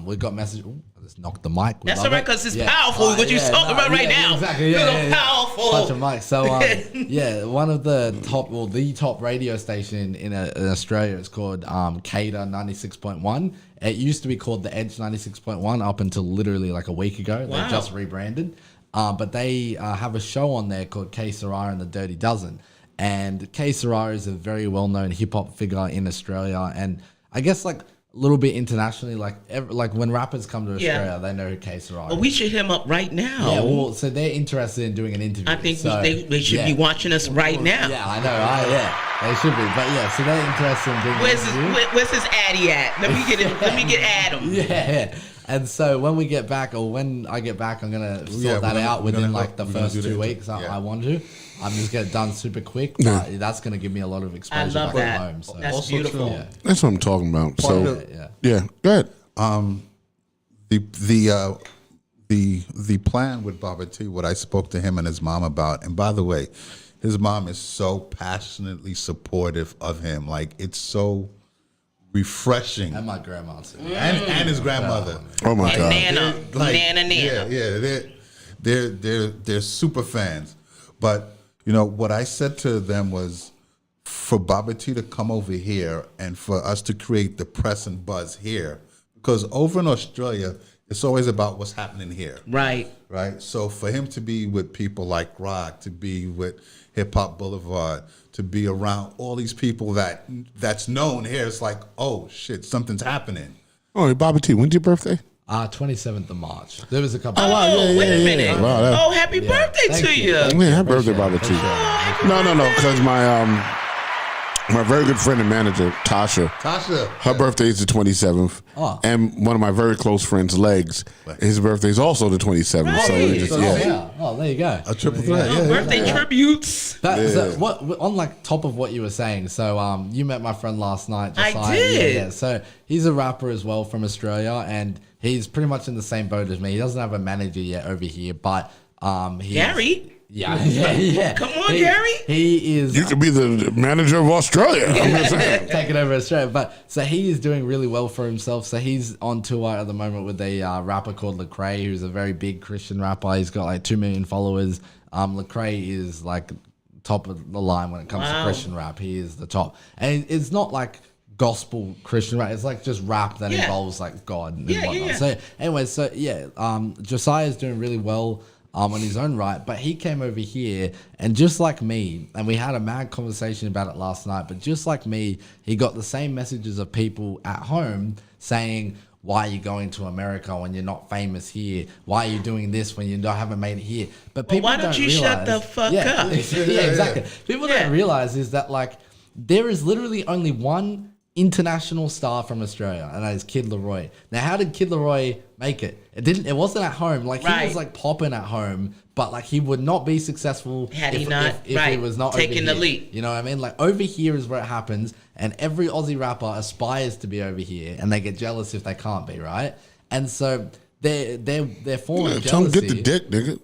we got message. Ooh, I just knocked the mic. That's all right, because it's powerful what you're talking about right now. Exactly. Powerful. Bunch of mics. So one of the top radio station in Australia is called Cater 96.1. It used to be called the Edge 96.1 up until literally a week ago. Wow. They just rebranded. But they have a show on there called K Sarah and the Dirty Dozen. And K Sarah is a very well-known hip-hop figure in Australia. And I guess little bit internationally. Like like when rappers come to Yeah. Australia, they know who K Sarah Well, is. we should hit him up right now. Yeah, well, so they're interested in doing an interview. I think so, they should be watching us right now. Yeah, I know. Yeah, they should be. But yeah, so they're interested in doing Where's an his, interview. where's his Addy at? Let me get him. Let me get Adam. Yeah. And so when we get back, or when I get back, I'm gonna sort Yeah, that we're gonna- out we're within gonna like the we're gonna first do 2 that. weeks. Yeah. I want to. I'm just get it done super quick, but that's gonna give me a lot of exposure I love back that. at home. So That's Also beautiful. true. yeah, That's what I'm talking about. Part So, of yeah. go ahead. The plan with Baba T, what I spoke to him and his mom about, and by the way, his mom is so passionately supportive of him. Like, it's so refreshing. And my grandma too. And his grandmother. Oh my And God. Nana, Like, Nana. Yeah, they're super fans. But you know what I said to them was, for Baba T to come over here and for us to create the press and buzz here, because over in Australia, it's always about what's happening here, Right. right? So for him to be with people like Rock, to be with Hip Hop Boulevard, to be around all these people that's known here, it's like, oh shit, something's happening. Oh, hey, Bobby T, when's your birthday? 27th of March. There was a couple. Oh, wait a minute. Wow, that- Oh, happy birthday Thank to you. you. Thank Man, happy birthday, Bobby T. happy No, because my very good friend and manager, Tasha, her birthday is the 27th. Oh. And one of my very close friends, Legs, his birthday is also the 27th. So we Right. just, Oh, yeah. yeah. Oh, there you go. A triple threat, Oh, yeah. birthday tributes. So what on like top of what you were saying? So you met my friend last night. I Josiah. did. Yeah. So he's a rapper as well from Australia, and he's pretty much in the same boat as me. He doesn't have a manager yet over here, but he's, Gary. Yeah. Come on, Gary. He is. You could be the manager of Australia. I'm just saying. taking over Australia. But so he is doing really well for himself. So he's on tour at the moment with a rapper called Lecrae, who's a very big Christian rapper. He's got like 2 million followers. Lecrae is like top of the line when it comes to Wow. Christian rap. He is the top, and it's not like gospel Christian rap. It's like just rap that Yeah. involves like God and Yeah, whatnot. yeah. So anyway, Josiah's doing really well on his own right, but he came over here and just like me, and we had a mad conversation about it last night, but just like me, he got the same messages of people at home saying, why are you going to America when you're not famous here? Why are you doing this when you haven't made it here? But people why don't you shut the fuck yeah, up? Yeah, exactly. People Yeah. don't realize is that like there is literally only one international star from Australia, and that is Kid Laroi. Now, how did Kid Laroi make it? It wasn't at home. Like he Right. was like popping at home, but like he would not be successful Had he if not, he right, was not taking over the here. leap. You know what I mean? Like over here is where it happens, and every Aussie rapper aspires to be over here, and they get jealous if they can't be, right? And so they're forming Tell him jealousy. get the dick, nigga.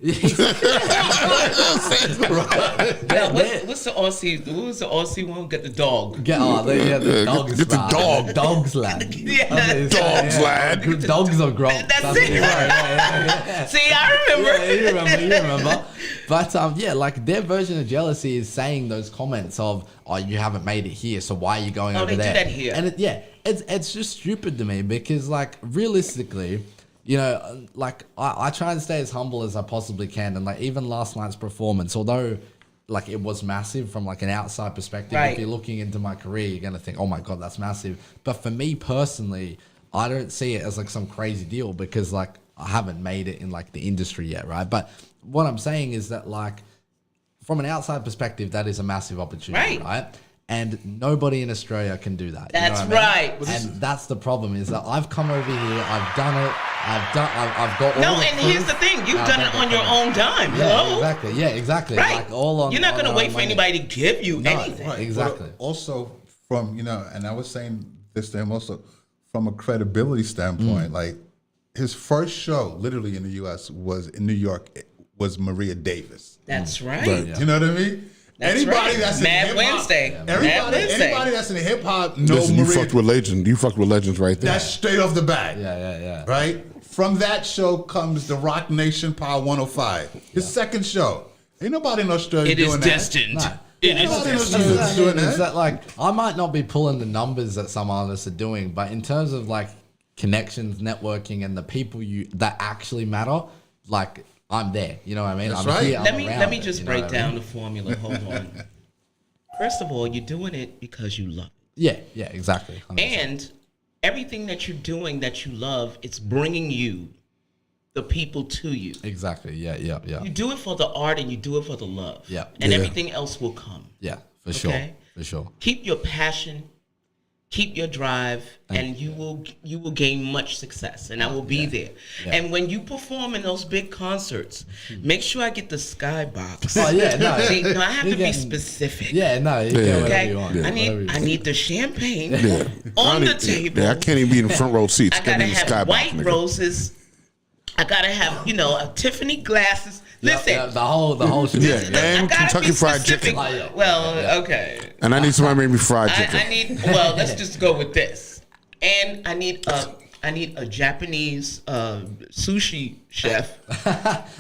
Now, what's the Aussie? Who's the Aussie one? Get the dog. Get the dogs. get the lad. dog. Dogs, lad. Yeah. Dogs, lad. Dogs of Gronk. That's what it. he wrote. Yeah. See, I remember. Yeah, you remember. But like their version of jealousy is saying those comments of, "Oh, you haven't made it here, so why are you going over they do there?" that here. And it's just stupid to me because like realistically, you know, like I try and stay as humble as I possibly can, and like even last night's performance, although like it was massive from like an outside perspective. Right. If you're looking into my career, you're gonna think, "Oh my god, that's massive." But for me personally, I don't see it as like some crazy deal because like I haven't made it in like the industry yet, right? But what I'm saying is that like from an outside perspective, that is a massive opportunity, Right. right? And nobody in Australia can do that. That's what I mean? right. And that's the problem is that I've come over here, I've done it, I've got all No, the and here's proof. the thing: you've I've done got it the on your proof. own dime. Yeah, Hello? exactly. Yeah, exactly. Right. Like all on. You're not on gonna our wait own for money. anybody to give you No, anything. right. Exactly. But also from, you know, and I was saying this to him also from a credibility standpoint, like his first show literally in the US was in New York, it was Maria Davis. That's right. Right. You know what I mean? That's anybody right. that's Mad in hip-hop, Wednesday. Mad Wednesday. anybody that's in hip hop knows Listen, you Maria. fucked with legends. You fucked with legends right there. That's straight off the bat. Yeah. Right? From that show comes the Rock Nation Power 105. His second show. Ain't nobody in Australia It is doing destined. Nah. It Ain't is nobody in destined. Australia doing Is that. that like I might not be pulling the numbers that some artists are doing, but in terms of like connections, networking, and the people that actually matter, like I'm there. You know what I mean? That's I'm right. here, I'm Let around me it, just you know break what I down mean? the formula. Hold on. First of all, you're doing it because you love it. Yeah, exactly. 100%. And everything that you're doing that you love, it's bringing you the people to you. Exactly. Yeah. You do it for the art and you do it for the love. Yeah. And Yeah. everything else will come. Yeah. For sure. Okay? For sure. Keep your passion, keep your drive, and you will gain much success. And I will be there. Yeah. And when you perform in those big concerts, make sure I get the skybox. Oh yeah. No. See, no, I have You're to be getting- specific. Yeah. No. You Yeah. get whatever Okay, you want. I Whatever you need want. the champagne Yeah. on I the need- table. Yeah, I can't even be in the front row seats. I gotta be in the have skybox, white nigga. roses. I gotta have a Tiffany glasses. Listen, Yeah, the whole shit. Yeah. look, and I gotta Kentucky be Fried specific. Chicken. Well, okay. And I need somebody to make me fried chicken. I need. Well, let's just go with this. And I need a Japanese sushi chef.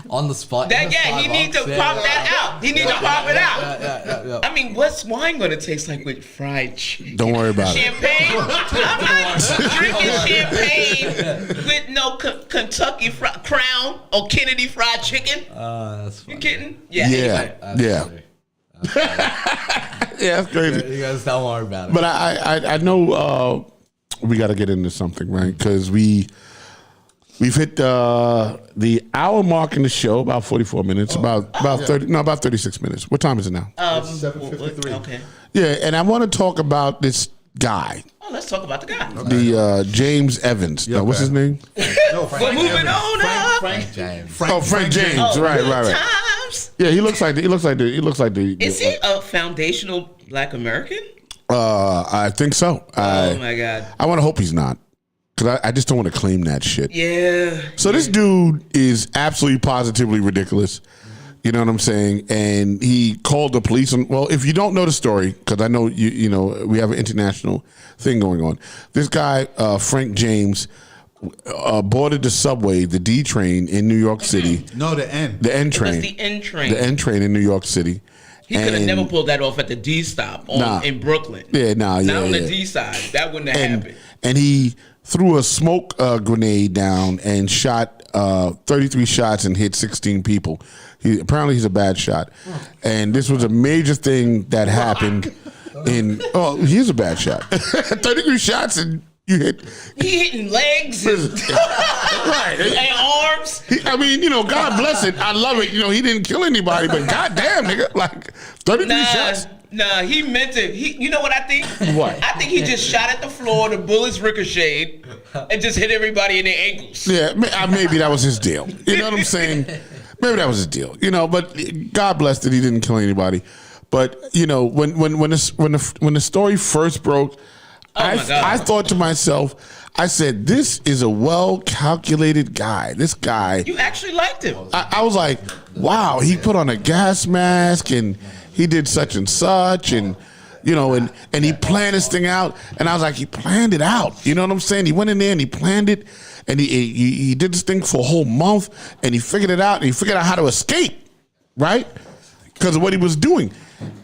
On the spot. That in the yeah, he needs to Starbucks, pop that out. He needs to pop it out. Yeah. I mean, what's wine gonna taste like with fried chicken? Don't worry about it. Champagne? I'm not drinking champagne with no Kentucky Crown or Kennedy Fried Chicken. That's You funny. kidding? Yeah. Yeah, That's yeah, funny. yeah. That's crazy. You guys don't worry about it. But I know we got to get into something, right? Because we've hit the hour mark in the show, about 44 minutes, about 36 minutes. What time is it now? 7:53. Okay. Yeah, and I want to talk about this guy, Oh, let's talk about the guy. the James Evans. No, what's his name? No, Frank We're moving Evans. on up. Frank James. Frank James. Oh, Right. good times. Yeah, he looks like the. Is he a foundational Black American? I think so. Oh my God. I want to hope he's not, because I just don't want to claim that shit. Yeah. So this dude is absolutely positively ridiculous. You know what I'm saying? And he called the police. Well, if you don't know the story, because I know you know we have an international thing going on. This guy, Frank James, boarded the subway, the D train in New York City, No, the end. the N It was train, the N train. the N train in New York City. He could have And- never pulled that off at the D stop in Brooklyn. Yeah, nah, Not yeah, on the yeah. D side. That wouldn't have happened. And he threw a smoke grenade down and shot 33 shots and hit 16 people. Apparently he's a bad shot. And this was a major thing that happened he's a bad shot. 33 shots and you hit. He hitting legs and, Right. and arms. I mean, God bless it. I love it. He didn't kill anybody, but goddamn, nigga, like 33 shots. Nah, he meant it. You know what I think? What? I think he just shot at the floor, the bullets ricocheted, and just hit everybody in their ankles. Yeah, maybe that was his deal. You know what I'm saying? Maybe that was his deal. But God bless that he didn't kill anybody. But when the story first broke, my God. I thought to myself, I said, this is a well calculated guy. This guy, You actually liked him. I was like, wow, he put on a gas mask and he did such and such and he planned this thing out. And I was like, he planned it out. You know what I'm saying? He went in there and he planned it and he did this thing for a whole month and he figured it out and he figured out how to escape, right? Because of what he was doing.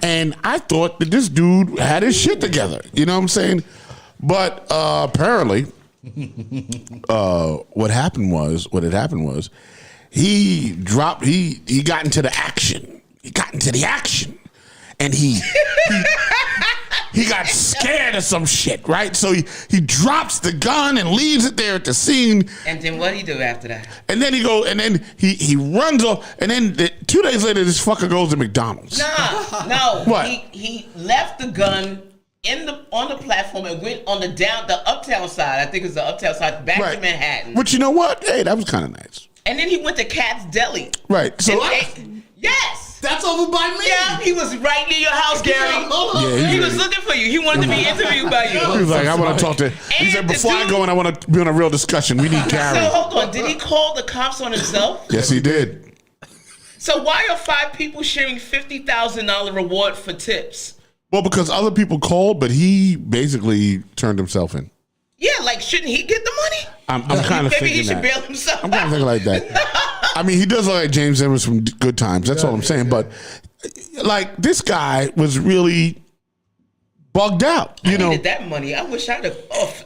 And I thought that this dude had his shit together. You know what I'm saying? But apparently, what had happened was he got into the action. He got into the action. And he got scared of some shit, right? So he drops the gun and leaves it there at the scene. And then what did he do after that? And then he runs off. And then 2 days later, this fucker goes to McDonald's. No. What? He left the gun on the platform and went on the uptown side. I think it's the uptown side back to Manhattan. But you know what? Hey, that was kind of nice. And then he went to Cat's Deli. Right. So Yes. That's over by me. Yeah, he was right near your house, Gary. Yeah, He was looking for you. He wanted to be interviewed by you. he was like, I want to talk to. He said, And the before I dude- go in, I want to be on a real discussion. We need So Gary. hold on. Did he call the cops on himself? Yes, he did. So why are 5 people sharing $50,000 reward for tips? Well, because other people called, but he basically turned himself in. Yeah, like shouldn't he get the money? I'm kind of Maybe he thinking should that. bail himself I'm kind of out. thinking like that. I mean, he does look like James Evans from Good Times. That's all I'm saying. But like this guy was really bugged out. I needed that money. I wish I'd have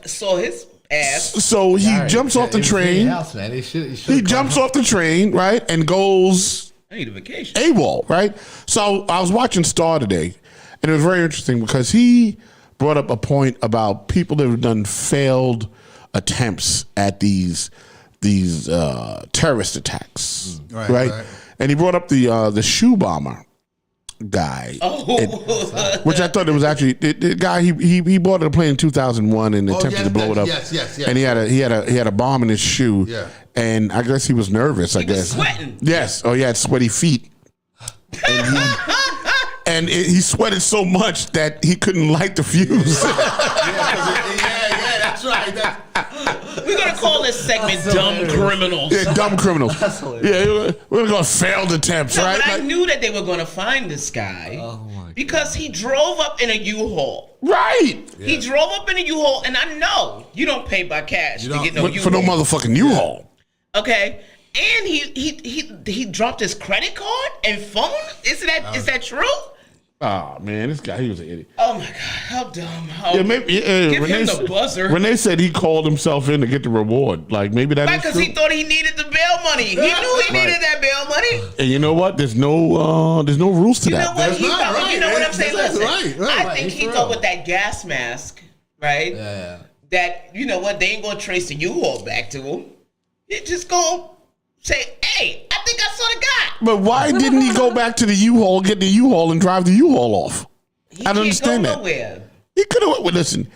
saw his ass. So he jumps off the It was in train. the house, man. He jumps off the train, right, and goes I need a vacation. AWOL, right? So I was watching Star today, and it was very interesting because he brought up a point about people that have done failed attempts at these terrorist attacks, right? And he brought up the shoe bomber guy, which I thought it was actually the guy. He bought a plane in 2001 and attempted to blow it up. Yes. And he had a bomb in his shoe. Yeah. And I guess he was nervous. I guess sweating. Yes. Oh, he had sweaty feet. And he sweated so much that he couldn't light the fuse. That's right. We're gonna call this segment "Dumb Criminals." Yeah, dumb criminals. Yeah, we're gonna go failed attempts, No, right? but I Like- knew that they were gonna find this guy because he drove up in a U-Haul. right. He drove up in a U-Haul, and I know you don't pay by cash to get no But U-Haul. for no motherfucking U-Haul. Okay, and he dropped his credit card and phone. Is that true? Oh man, this guy, he was an idiot. Oh my god, how dumb! Yeah, maybe Give him the buzzer. Renee said he called himself in to get the reward. Like maybe that is Because true. he thought he needed the bail money. He knew he needed that bail money. And you know what? There's no rules to You know that. what? There's He not, thought, right. you know what I'm saying? That's Listen, right. I think he For thought real. with that gas mask, right? Yeah. That you know what? They ain't gonna trace the U-Haul back to him. They just gonna say, "Hey, I think I saw the guy." But why didn't he go back to the U-Haul, get the U-Haul, and drive the U-Haul off? He I don't can't understand go that. nowhere. He could have. Well, listen,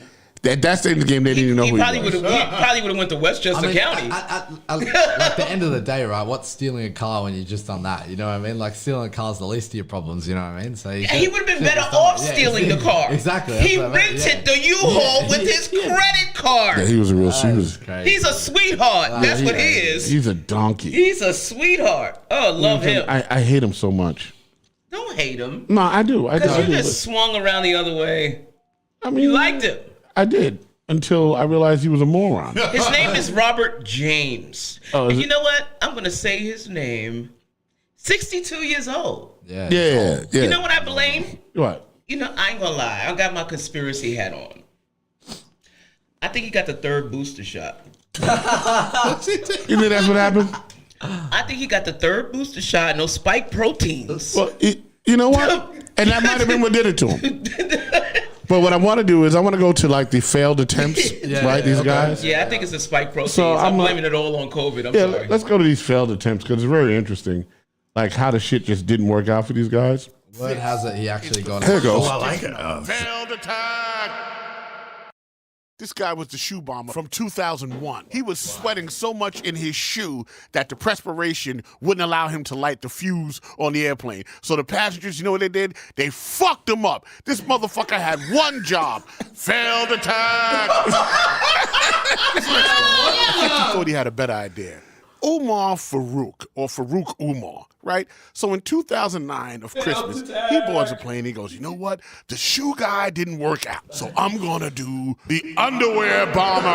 that stage of the game, they didn't even know He who probably he would was. have went to Westchester County. Like the end of the day, right? What's stealing a car when you just done that? You know what I mean? Like stealing a car's the least of your problems. You know what I mean? So And he would have been better off stealing the car. Exactly. He that's what I mean, rented the U-Haul with his credit card. Yeah, he was a real. He was. Crazy. He's a sweetheart. That's what he is. He's a donkey. He's a sweetheart. Oh, love him. I hate him so much. Don't hate him. No, I do. I do. Because I you do. just swung around the other way. I mean, You liked him. I did until I realized he was a moron. His name is Robert James. Oh, is And it? you know what? I'm going to say his name. 62 years old. Yeah. Yeah. You know what I blame? What? You know, I ain't going to lie. I got my conspiracy hat on. I think he got the third booster shot. You think that's what happened? I think he got the third booster shot. No spike proteins. Well, you know what? And that might have been what did it to him. But what I want to do is I want to go to like the failed attempts, right? These guys. Yeah, I think it's the spike proteins. So I'm I'm blaming it all on COVID. I'm Yeah, sorry. let's go to these failed attempts because it's very interesting, like how the shit just didn't work out for these guys. Word has it he actually got Here it goes. I like it. Failed attack. This guy was the shoe bomber from 2001. He was sweating so much in his shoe that the perspiration wouldn't allow him to light the fuse on the airplane. So the passengers, you know what they did? They fucked him up. This motherfucker had one job. Failed attack. He thought he had a better idea. Umar Farouk, or Farouk Umar, right? So in 2009 of Christmas, he boards a plane. He goes, you know what? The shoe guy didn't work out. So I'm going to do the underwear bomber,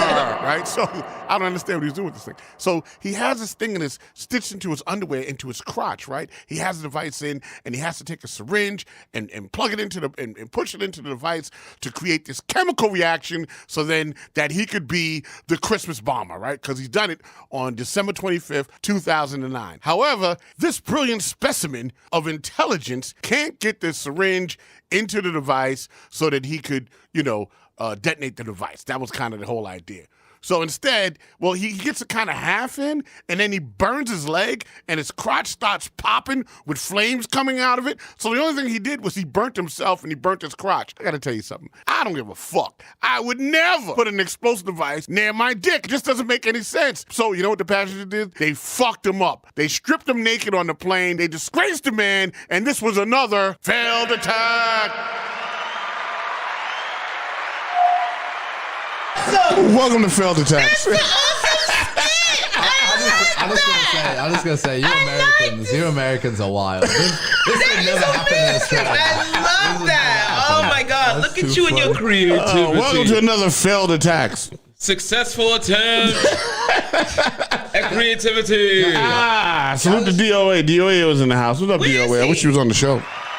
right? So I don't understand what he's doing with this thing. So he has this thing stitched into his underwear, into his crotch, right? He has the device in, and he has to take a syringe and plug it into and push it into the device to create this chemical reaction so then that he could be the Christmas bomber, right? Because he's done it on December 25th, 2009. However, this brilliant specimen of intelligence can't get the syringe into the device so that he could, detonate the device. That was kind of the whole idea. So instead, well, he gets it kind of half in, and then he burns his leg, and his crotch starts popping with flames coming out of it. So the only thing he did was he burnt himself and he burnt his crotch. I gotta tell you something. I don't give a fuck. I would never put an explosive device near my dick. It just doesn't make any sense. So you know what the passengers did? They fucked him up. They stripped him naked on the plane. They disgraced the man, and this was another failed attack. Welcome to Failed Attacks. I'm just gonna say, you Americans are wild. This would never happen in Australia. I love that. Oh my God. That's Look at too you and your funny. creativity. Welcome to another Failed Attacks. Successful attempt at creativity. Salute the DOA. DOA was in the house. What's up, Where is DOA? I he? wish he was on the show.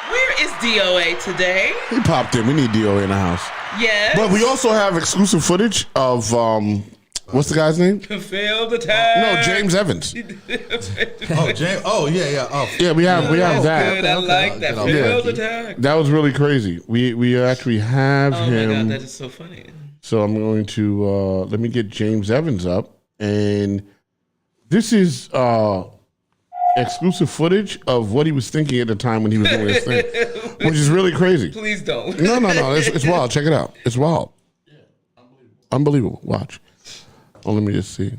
Where is DOA today? He popped in. We need DOA in the house. Yes. But we also have exclusive footage of What's the guy's name? Failed attack. No, James Evans. Oh, James. Oh, yeah. Oh, Yeah, we have that. Good, I like that. Okay. Failed Yeah. attack. That was really crazy. We actually have Oh my god, him. that is so funny. So I'm going to let me get James Evans up, and this is exclusive footage of what he was thinking at the time when he was doing this thing, which is really crazy. Please don't. No, it's wild. Check it out. It's wild. Unbelievable. Watch. Oh, let me just see.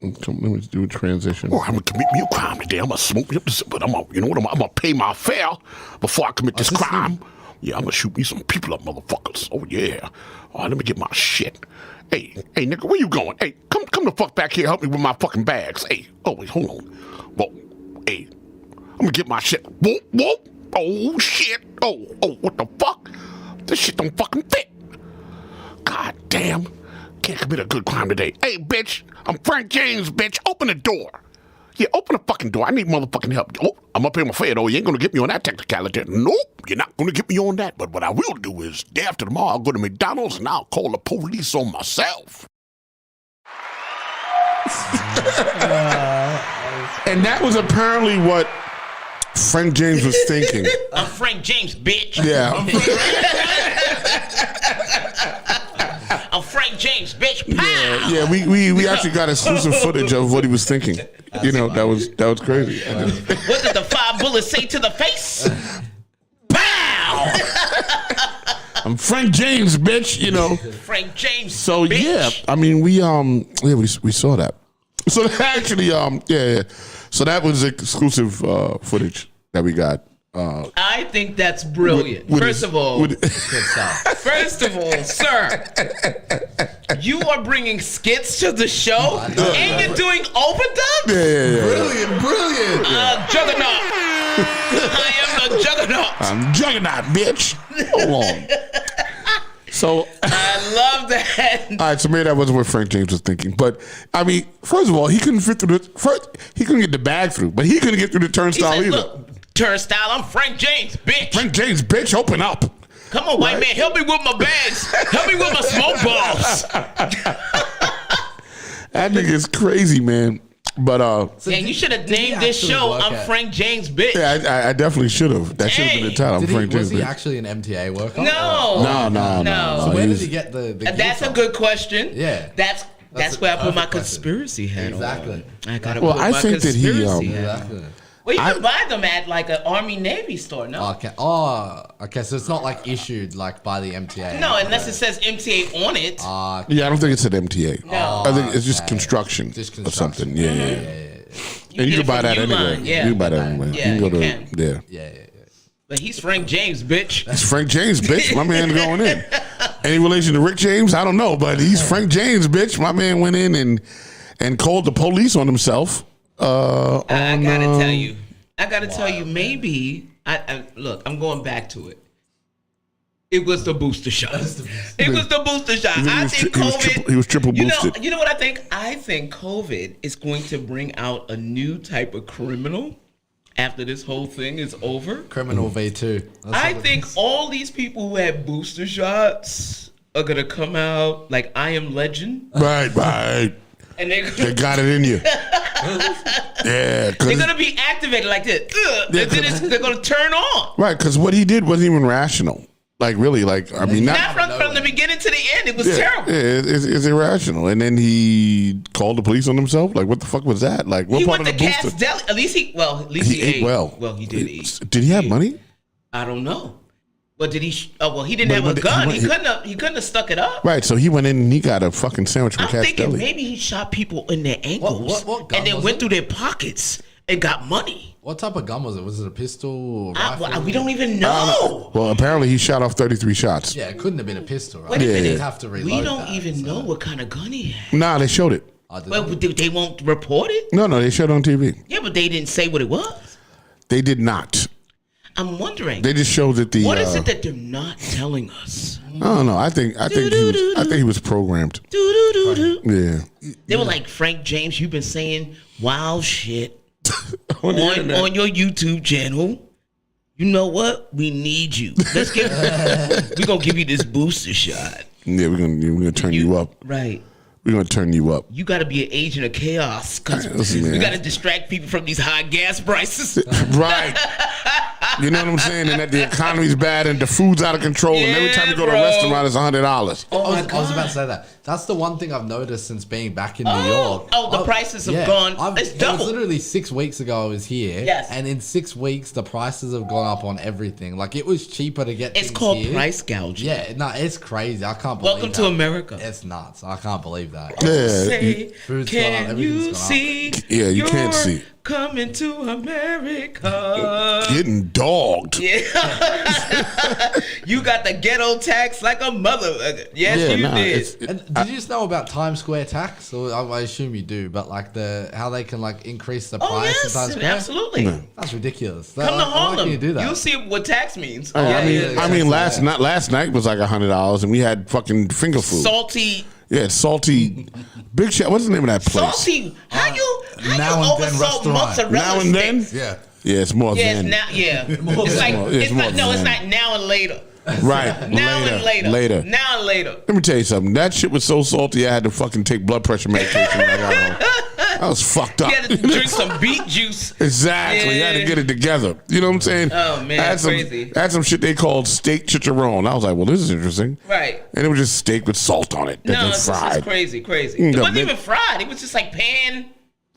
Let me do a transition. Oh, I'm gonna commit me a crime today. I'm gonna smoke me up this, but I'm gonna pay my fare before I commit this crime. Yeah, I'm gonna shoot me some people up, motherfuckers. Oh yeah. All right, let me get my shit. Hey, nigga, where you going? Hey, come the fuck back here. Help me with my fucking bags. Hey, oh wait, hold on. Whoa, hey, I'm gonna get my shit. Whoa. Oh shit. Oh, what the fuck? This shit don't fucking fit. God damn. Can't commit a good crime today. Hey, bitch, I'm Frank James, bitch. Open the door. Yeah, open the fucking door. I need motherfucking help. Oh, I'm up here in my fare, though. You ain't gonna get me on that technicality. Nope, you're not gonna get me on that. But what I will do is, day after tomorrow, I'll go to McDonald's and I'll call the police on myself. And that was apparently what Frank James was thinking. I'm Frank James, bitch. Yeah. I'm Frank James, bitch. Pow! Yeah, we actually got exclusive footage of what he was thinking. You know, that was crazy. What did the 5 bullets say to the face? Pow! I'm Frank James, bitch. You know. Frank James. So bitch. yeah, I mean we saw that. So actually yeah. So that was exclusive footage that we got. I think that's brilliant. First of all, sir, you are bringing skits to the show and you're doing overdubs? Yeah. brilliant. Juggernaut. I am the Juggernaut. I'm Juggernaut, bitch. Hold on. So I love that. all right, so maybe that wasn't what Frank James was thinking. But I mean, first of all, he couldn't fit through he couldn't get the bag through, but he couldn't get through the He turnstile said, either. look, turnstile, I'm Frank James, bitch. Frank James, bitch, open up. Come on, white man, help me with my bags. Help me with my smoke balls. That nigga is crazy, man. But Man, you should have named this actually show work I'm at- Frank James, bitch. yeah, I definitely should have. That should have been the title. I'm Frank was James, he bitch. actually an MTA worker? No. No. So where he did was- he get the gig That's a from? good question. Yeah. That's where I put my perfect question. conspiracy hat Exactly. on. I gotta Well, put I my think that he, conspiracy hat on. Exactly. Well, you can buy them at like an Army Navy store, no? Okay. Okay. So it's not like issued like by the MTA. No, unless it says MTA on it. Yeah, I don't think it's an MTA. No. I think it's just construction, Just or construction. something. Yeah. And you get can it buy from that anywhere. Uline, yeah. You can buy that anywhere. Yeah, you can go you to can. there. Yeah. But he's Frank James, bitch. It's Frank James, bitch. My man going in. Any relation to Rick James? I don't know, but he's Frank James, bitch. My man went in and called the police on himself. I gotta tell you, maybe I look, I'm going back to it. It was the booster shot. It was the booster shot. You think I he was think he was COVID. he was triple boosted? You know what I think? I think COVID is going to bring out a new type of criminal after this whole thing is over. Criminal V2. I think all these people who had booster shots are gonna come out like I Am Legend, Right. and They got it in you. Yeah, they're gonna be activated like this, Yeah, and then they're gonna turn on. right, because what he did wasn't even rational. Like really, like I mean, Not from the beginning to the end. It was terrible. it's irrational. And then he called the police on himself. Like, what the fuck was that? Like, what He part went of to the Cat's booster? Deli. At least he He ate well. Well, he did eat. Did he have money? I don't know. But did he? He didn't But have what a did- gun. he He went- couldn't have stuck it up. Right. So he went in and he got a fucking sandwich from I'm Cat's thinking Deli. maybe he shot people in their ankles what gun and then was went it? through their pockets and got money. What type of gun was it? Was it a pistol or rifle? We don't even know. Well, apparently he shot off 33 shots. Yeah, it couldn't have been a pistol, right? Wait a They'd minute. have to reload We don't that, even so- know what kind of gun he had. Nah, they showed it. Well, they won't report it. No, they showed it on TV. Yeah, but they didn't say what it was. They did not. I'm wondering. They just showed that the. What is it that they're not telling us? I don't know. I think he was programmed. Doo-doo-doo-doo. Yeah. They were like, Frank James, you've been saying wild shit On the internet. on your YouTube channel. You know what? We need you. We're gonna give you this booster shot. Yeah, we're gonna turn you up. Right. We're gonna turn you up. You got to be an agent of chaos because Listen, we man. got to distract people from these high gas prices. Right. You know what I'm saying? And that the economy's bad and the food's out of control. And every time you go to a bro. restaurant, it's $100. I was about to say that. That's the one thing I've noticed since being back in New York. The prices have gone. It's It double. was literally 6 weeks ago I was here. Yes. And in 6 weeks, the prices have gone up on everything. Like, it was cheaper to get It's things called here. price gouging. Yeah, no, it's crazy. I can't believe Welcome that. to America. It's nuts. I can't believe that. Yeah. Say, Food's gone up, can everything's you gone up. see? Yeah, you can't you're see. Coming to America. Getting dogged. Yeah. You got the ghetto tax like a mother. Yes, Yeah, you nah, did. it's- And did you just know about Times Square tax? Or I assume you do, but like how they can like increase the Oh price in yes, Times Square? absolutely. That's ridiculous. Come to Why Harlem. can you do that? You'll see what tax means. I mean, exactly, last night was like $100, and we had fucking finger food. Salty. Yeah, salty. Big shot. What's the name of that place? Salty. How you Now and Then oversalt restaurant. mozzarella Now and then. sticks? Yeah. Yeah, it's more Yeah, than it's now. Yeah, it's More like than- it's it's more not. No, it's than. not now and later. right. Now and later. Later. Now and later. Let me tell you something. That shit was so salty. I had to fucking take blood pressure medication. when I got home. I was fucked up. You had to drink some beet juice. Exactly. You had to Yeah. get it together. You know what I'm saying? Oh, man, I had some, crazy. I had some shit they called steak chicharron. I was like, well, this is interesting. Right. And it was just steak with salt on it. That No, they this is fried. crazy. Mm, It no, wasn't man. even fried. It was just like pan.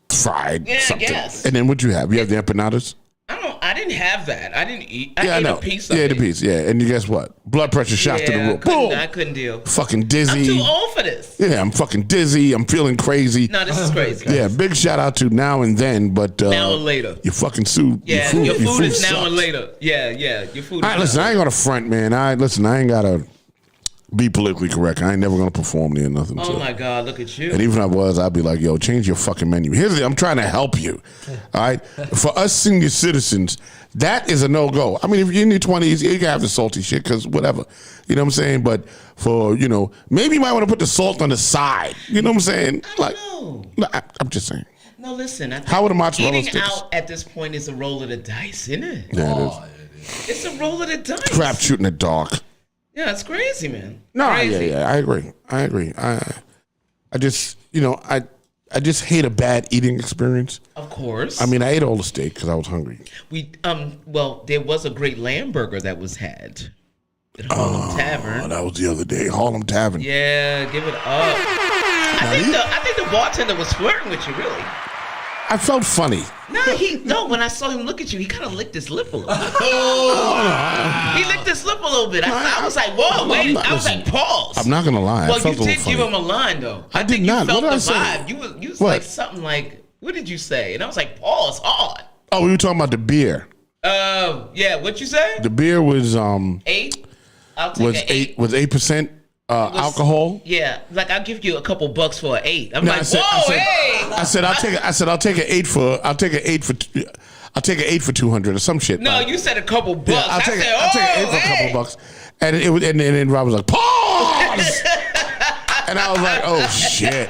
Fried. Yeah, I something. guess. And then what'd you have? You have the empanadas? I didn't have that. I didn't eat. I Yeah, I ate know. a piece of yeah, it. the piece. Yeah. And you guess what? Blood pressure shot to the Yeah, roof. Boom. I couldn't deal. Fucking I'm dizzy. too old for this. Yeah, I'm fucking dizzy. I'm feeling crazy. No, this is crazy. Yeah, big shout out to Now and Then, but Now and later. Your fucking food. Yeah, your food is now sucks. and later. Yeah, your food. All right, listen, I ain't gonna front, man. I ain't gotta be politically correct. I ain't never gonna perform there or nothing. Oh so. my God, look at you. And even if I was, I'd be like, yo, change your fucking menu. Here's the I'm trying to help you. All right? For us senior citizens, that is a no-go. I mean, if you're in your 20s, you can have the salty shit because whatever. You know what I'm saying? But for, maybe you might want to put the salt on the side. You know what I'm saying? Like, know. no, I'm just saying. No, listen. I think How are the mozzarella eating sticks? out at this point is a roll of the dice, isn't it? Yeah, it is. It's a roll of the dice. Crap shooting the dark. Yeah, it's crazy, man. No, crazy. yeah, I agree. I just, I just hate a bad eating experience. Of course. I mean, I ate all the steak because I was hungry. Well, there was a great lamb burger that was had at Harlem Oh, Tavern. that was the other day. Harlem Tavern. Yeah, give it up. I think the bartender was flirting with you, really. I felt funny. No, when I saw him look at you, he kind of licked his lip a little bit. He licked his lip a little bit. I was like, whoa, wait. I was like, pause. I'm not gonna lie. Well, I felt you a did little give funny. him a line, though. I did think not. You felt What did I the say? vibe. You was What? like something like, what did you say? And I was like, pause, hard. Oh, we were talking about the beer. Yeah, what you say? The beer was 8? I'll take an 8. 8% alcohol. Yeah, like I'll give you a couple bucks for an 8. I'm No, like, I said, hey. I'll take an 8 for 200 or some shit. No, like- you said a couple bucks. Yeah, I'll take an 8 for a couple bucks. And it was, and then Rob was like, pause. And I was like, oh shit.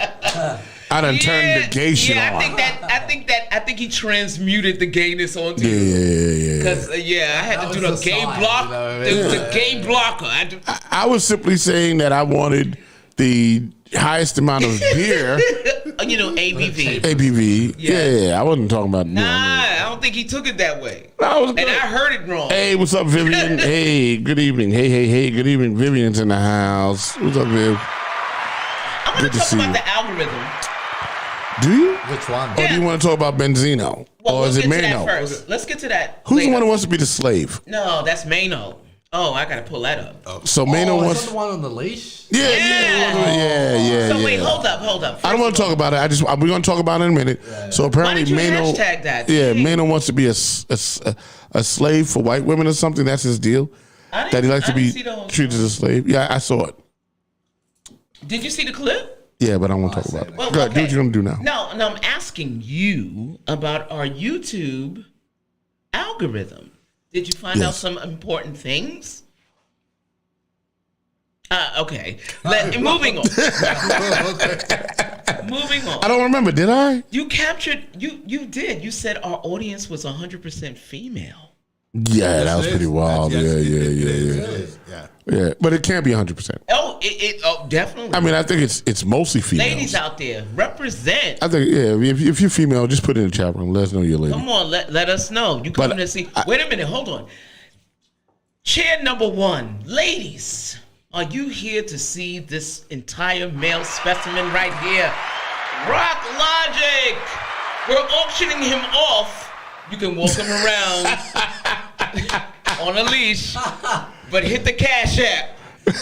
I done turned the gay shit on. I think he transmuted the gayness onto you. Yeah. Because I had That to do was the the gay sign, block, you know, the gay blocker. I was simply saying that I wanted the highest amount of beer, ABV. ABV. Yeah. Yeah. I wasn't talking about. Nah, I don't think he took it that way. No, I was good. And I heard it wrong. Hey, what's up, Vivian? Hey, good evening. Hey, good evening. Vivian's in the house. What's up, Viv? I'm going good to to talk see about you. the algorithm. Do you? Which one? Or do you want to talk about Benzino? Well, or is let's it get to Mano? that first. Let's get to that. Who's later. the one who wants to be the slave? No, that's Mano. Oh, I got to pull that up. So Mano Oh, is wants. that the one on the leash? Yeah. So wait, hold up. I don't want to talk about it. We're going to talk about it in a minute. So Why apparently did you Mano. hashtag that? Yeah, Mano wants to be a slave for white women or something. That's his deal. That he likes to I be didn't see the whole treated as a slave. Yeah, I saw it. Did you see the clip? Yeah, but I don't want to talk about it. Well, Go ahead, do what okay. you're going to do now. No, I'm asking you about our YouTube algorithm. Did you find out Yes. some important things? Okay. Moving on. Moving on. I don't remember, did I? You captured. You did. You said our audience was 100% female. Yeah, that was pretty wild. Yes, Yeah. it is. Yeah. Yeah, but it can't be 100%. Oh, oh, definitely. I mean, I think it's mostly females. Ladies out there, represent. I think, yeah, if you're female, just put it in the chat room. Let us know you're a lady. Come on, let us know. You come But to see. Wait a minute, hold on. Chair number 1, ladies, are you here to see this entire male specimen right here? Rock Logic. We're auctioning him off. You can walk him around on a leash, but hit the Cash App. Then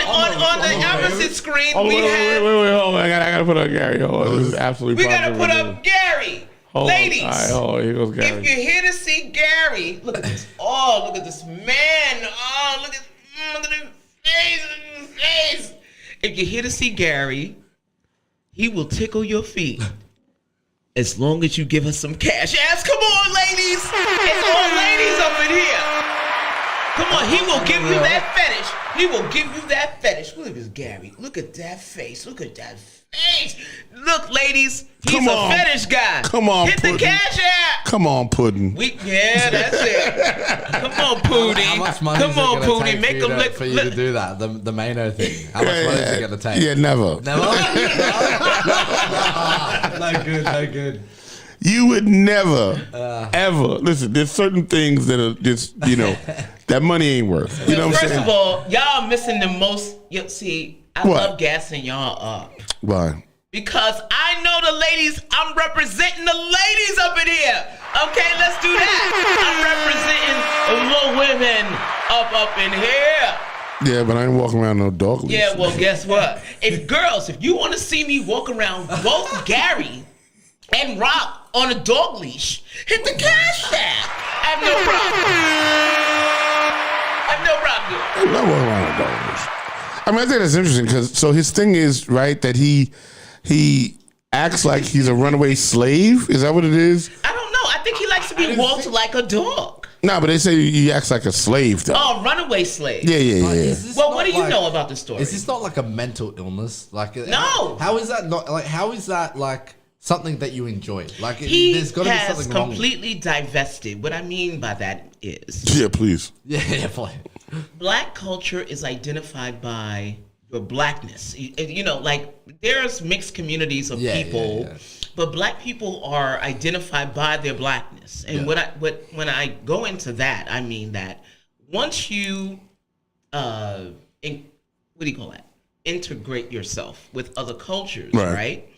on the opposite screen, we have. Wait, hold on. I gotta put up Gary. Hold on. This is absolutely We gotta put up Gary. Hold Ladies, on. All right, hold on. Here goes Gary. if you're here to see Gary, look at this. Oh, look at this man. Oh, look at his face. If you're here to see Gary, he will tickle your feet. As long as you give us some cash. Yes, come on, ladies. It's all ladies up in here. Come on, he will give you that fetish. He will give you that fetish. Look at this, Gary. Look at that face. Look at that face. Look, ladies, he's Come a on. fetish guy. Come on, Hit the Puddin'. Cash App. Come on, Puddin'. Yeah, that's it. Come on, Pootie. How much money Come is it on, gonna Pootie. take Make him look. for you to do that? The Mano thing. How much money is it gonna take? Yeah, never. Never. No good. You would never, ever listen. There's certain things that are just, that money ain't worth. You know what I'm First saying? of all, y'all missing the most. See, I What? love gassing y'all up. Why? Because I know the ladies, I'm representing the ladies up in here. Okay, let's do that. I'm representing the women up in here. Yeah, but I ain't walking around no dog leash. Yeah, well, guess what? If you want to see me walk around both Gary and Rock on a dog leash, hit the Cash App. I have no problem doing it. I'm not walking around no dog leash. I mean, I think that's interesting because his thing is right that he acts like he's a runaway slave. Is that what it is? I don't know. I think he likes to be walked like a dog. No, but they say he acts like a slave though. Oh, runaway slave. Yeah. Well, what do you know about the story? Is this not like a mental illness? Like No. How is that not like? How is that like something that you enjoy? Like He there's got to be has something wrong. completely divested. What I mean by that is Yeah, please. Yeah, play. black culture is identified by your blackness. Like there's mixed communities of people, but black people are identified by their blackness. And when I go into that, I mean that once you integrate yourself with other cultures, right?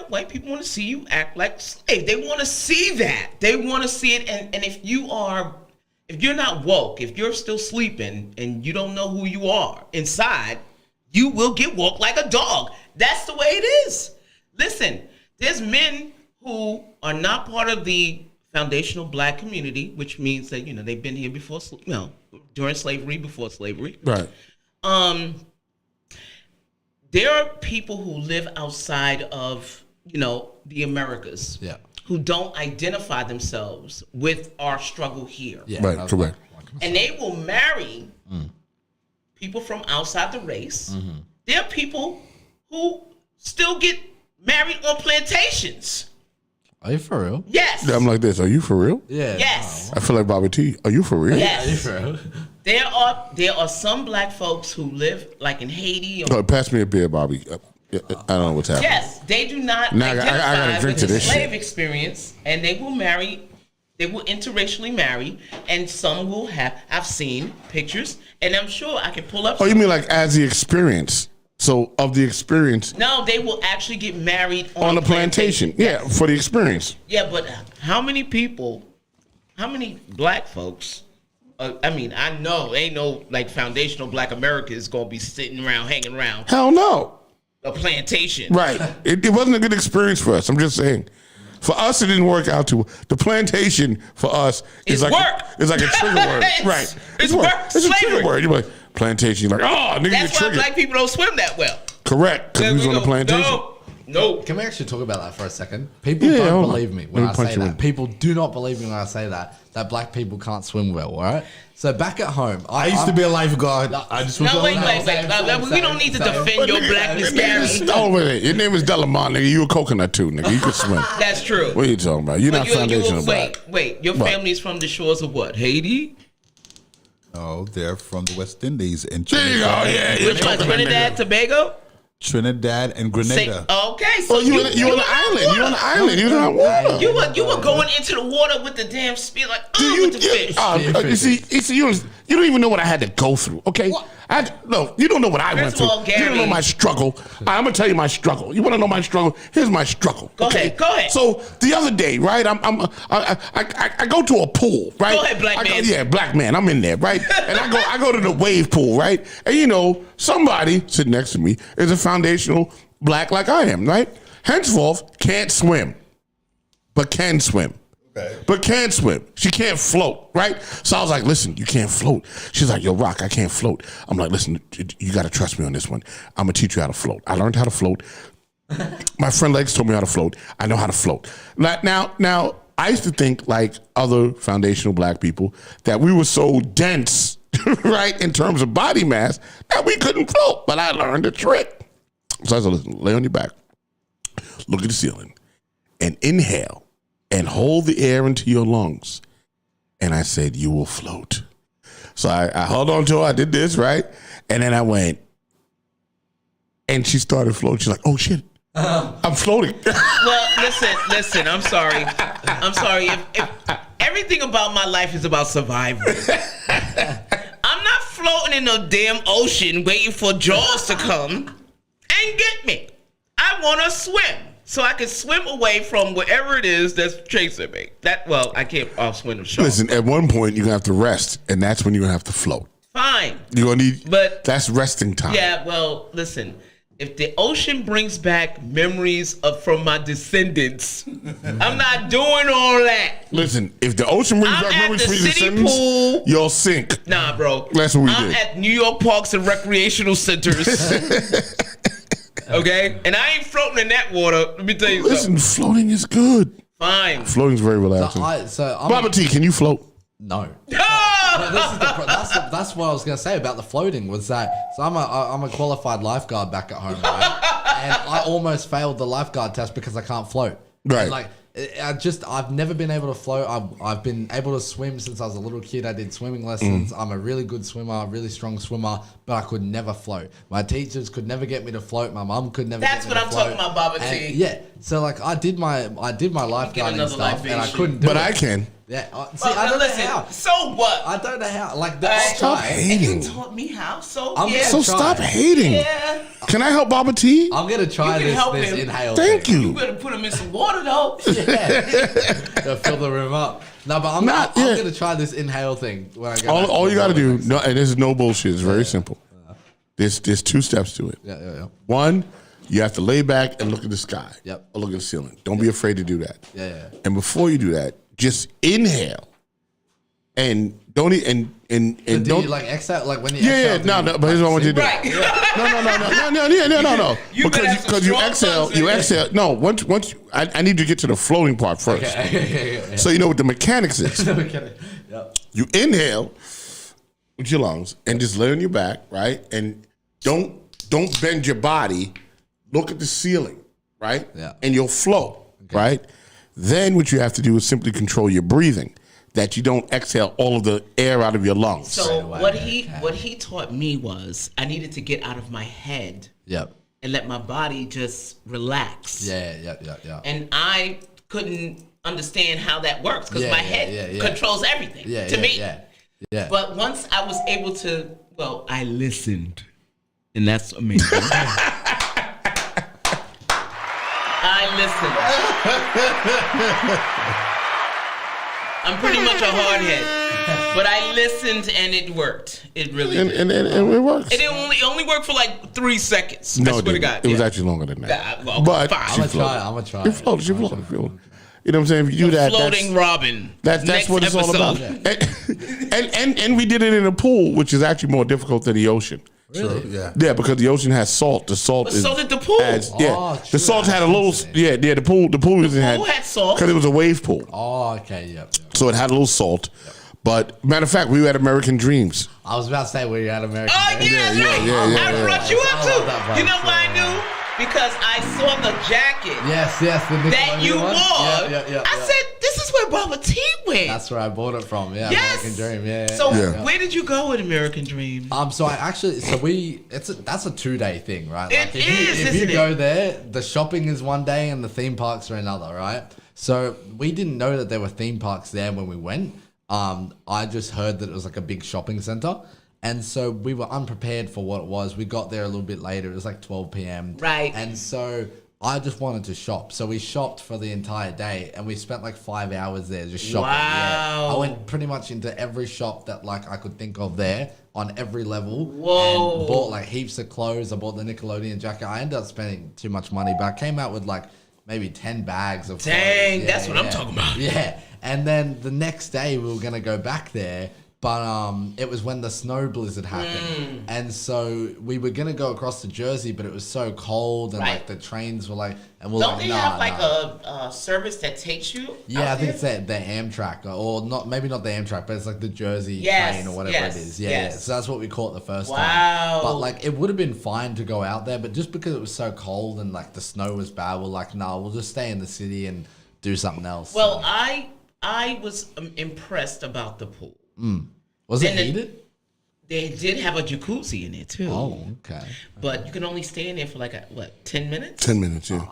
White people want to see you act like slave. They want to see that. They want to see it. And if you're not woke, if you're still sleeping and you don't know who you are inside, you will get walked like a dog. That's the way it is. Listen, there's men who are not part of the foundational black community, which means that, they've been here before, during slavery, before slavery. Right. There are people who live outside of, the Americas. Yeah. Who don't identify themselves with our struggle here. Yeah, Right, correct. And they will marry people from outside the race. Mm-hmm. There are people who still get married on plantations. Are you for real? Yes. I'm like this. Are you for real? Yeah. Yes. I feel like Bobby T. Are you for real? Are you Yes. for real? There are some black folks who live like in Haiti. Or, Pass me a beer, Bobby. I don't know what's happening. yes, they do not Now I gotta identify drink with to the this slave shit. experience, and they will marry. They will interracially marry, and some will have. I've seen pictures, and I'm sure I can pull up. Oh, you mean like as the experience? So of the experience No, they will actually get married on the plantation. Yeah, for the experience. Yeah, but how many black folks? I know ain't no like foundational black America is gonna be sitting around, hanging around Hell no. a plantation. Right. It wasn't a good experience for us. I'm just saying. For us, it didn't work out too. The plantation for us is It's like work. It's like a trigger word. Right. It's work. It's a trigger Slavery. word. You're like plantation. You're like, oh, nigga, That's you're why triggered. black people don't swim that well. Correct. Because we was on the plantation. No, No. Can we actually talk about that for a second? People Yeah, don't hold on. believe me when Let me I punch say you that. in. People do not believe me when I say that black people can't swim well, all right? So back at home, I used to be a lifeguard. I just was No, wait. same, We don't need to defend your blackness, Gary. Stop with it. Your name is Delamont, nigga. You a coconut too, nigga. You can swim. That's true. What are you talking about? You're not foundational black. Wait. Your What? family's from the shores of what? Haiti? No, they're from the West Indies and There you go. Yeah, you're Which one? coconut, Trinidad, nigga. Tobago? Trinidad and Grenada. Okay, so Oh, you on the island. You on the island. You're not water. You were going into the water with the damn spear like with the fish. You see, you don't even know what I had to go through. Okay, no, you don't know what I went First through. of all, You don't know Gary- my struggle. I'm gonna tell you my struggle. You want to know my struggle? Here's my struggle. Go okay? ahead, go ahead. So the other day, right? I go to a pool, right? Go ahead, black man. Yeah, black man. I'm in there, right? And I go to the wave pool, right? And you know, somebody sitting next to me is a foundational black like I am, right? Henceforth, can't swim, but can swim. Okay. But can't swim. She can't float, right? So I was like, listen, you can't float. She's like, yo, Rock, I can't float. I'm like, listen, you got to trust me on this one. I'm going to teach you how to float. I learned how to float. My friend Lex told me how to float. I know how to float. Now, I used to think like other foundational black people that we were so dense, right, in terms of body mass that we couldn't float. But I learned a trick. So I said, listen, lay on your back, look at the ceiling, and inhale and hold the air into your lungs. And I said, you will float. So I held on to her. I did this, right? And then I went, and she started floating. She's like, oh, shit, I'm floating. Well, listen. I'm sorry. If everything about my life is about survival. I'm not floating in no damn ocean waiting for Jaws to come and get me. I want to swim so I can swim away from wherever it is that's chasing me. I can't swim with sharks. Listen, at one point, you're going to have to rest, and that's when you're going to have to float. Fine. You're going to need, But- that's resting time. Yeah, well, listen. If the ocean brings back memories from my descendants, I'm not doing all that. Listen, if the ocean brings I'm back at memories the for your city descendants, pool. you'll sink. Nah, bro. That's what we I'm did. at New York parks and recreational centers. Okay? And I ain't floating in that water. Let me tell you Listen, something. floating is good. Fine. Floating's very relaxing. I'm Baba T, can you float? no. Ah! That's what I was gonna say about the floating was that. So I'm a qualified lifeguard back at home, right? And I almost failed the lifeguard test because I can't float. Right. And like I've never been able to float. I've been able to swim since I was a little kid. I did swimming lessons. I'm a really good swimmer, really strong swimmer, but I could never float. My teachers could never get me to float. My mum could never. That's get me what to I'm float. talking about, Baba And T. yeah. So like I did my lifeguarding another stuff, and I libation. couldn't do But it. I can. Yeah. See, Well, I don't listen, know how. so what? I don't know how. Like Hey, Stop try. hating. You taught me how, so I'm yeah. So Try. stop hating. Yeah. Can I help Baba T? I'm gonna try You can help this him. inhale. Thank thing. You you. better put him in some water, though. Yeah. Gotta fill the room up. No, but I'm yeah. gonna try this inhale thing when I go. back All to you the got to water do, next. no, and this is no bullshit. It's very simple. There's 2 steps to it. Yeah. One, you have to lay back and look at the sky. Yep. Or look at the ceiling. Don't be afraid to do that. Yeah. And before you do that, just inhale. And don't and So do don't you like exhale? Like when you yeah, exhale, no, but here's what I want you to do. Right. No. You better have some Because you strong exhale, lungs, you nigga. exhale. No, once I need to get to the floating part first. Yeah. So you know what the mechanics is. Okay. Yep. You inhale with your lungs and just lay on your back, right? And don't bend your body. Look at the ceiling, right? Yeah. And you'll float, right? Then what you have to do is simply control your breathing, that you don't exhale all of the air out of your lungs. So away. what he taught me was I needed to get out of my head Yep. and let my body just relax. Yeah. And I couldn't understand how that works because Yeah, my yeah, head yeah. controls everything Yeah. to me. Yeah. But once I was able to, I listened, and that's amazing. I listened. I'm pretty much a hardhead, but I listened and it worked. It really and did. it works. It only worked for like 3 seconds. No, I it swear to didn't. God. It was yeah. actually longer than that. Yeah, well, but fine. she I'm floated. gonna try. She floated. She floated. You know what I'm saying? If you do that, Floating Robin. that's Next what it's all about. episode. And we did it in a pool, which is actually more difficult than the ocean. True. Yeah. Yeah, because the ocean has salt. The salt But is so did the pool. Oh, the salt had a little. Yeah, the pool had salt. because it was a wave pool, Oh, okay, yep. so it had a little salt. But matter of fact, we were at American Dreams. I was about to say where you had American. Oh, Dream. yeah, that's right. I brought you up I love that too. vibe. You know why I knew? Because I saw the jacket Yes, the that you Nickelodeon wore. one. Yeah. I said, this is where Baba T went. That's where I bought it from. Yeah, yes. American Dream. Yeah. So Yeah. where did you go with American Dream? So I actually, that's a 2-day thing, right? It is, if you isn't go it? there, the shopping is one day and the theme parks are another, right? So we didn't know that there were theme parks there when we went. I just heard that it was like a big shopping center. And so we were unprepared for what it was. We got there a little bit later. It was like 12 p.m. Right. And so I just wanted to shop. So we shopped for the entire day and we spent like 5 hours there just shopping. Wow. Yeah. I went pretty much into every shop that like I could think of there on every level. Whoa. And bought like heaps of clothes. I bought the Nickelodeon jacket. I ended up spending too much money, but I came out with like maybe 10 bags of clothes. Dang, that's what I'm talking about. Yeah. And then the next day we were going to go back there. But it was when the snow blizzard happened. And so we were going to go across to Jersey, but it was so cold and Right. like the trains were like, and we're Don't like, they nah, have like nah. a service that takes you? Yeah, I out think there? it's the Amtrak or not, maybe not the Amtrak, but it's like the Jersey Yes, train or whatever yes, it is. Yeah, yes. yeah. So that's what we caught the first Wow. time. But like it would have been fine to go out there, but just because it was so cold and like the snow was bad, we're like, nah, we'll just stay in the city and do something else. Well, I was impressed about the pool. was it and the- heated? They did have a jacuzzi in there too. Oh, okay. But you can only stay in there for like 10 minutes? 10 minutes, yeah.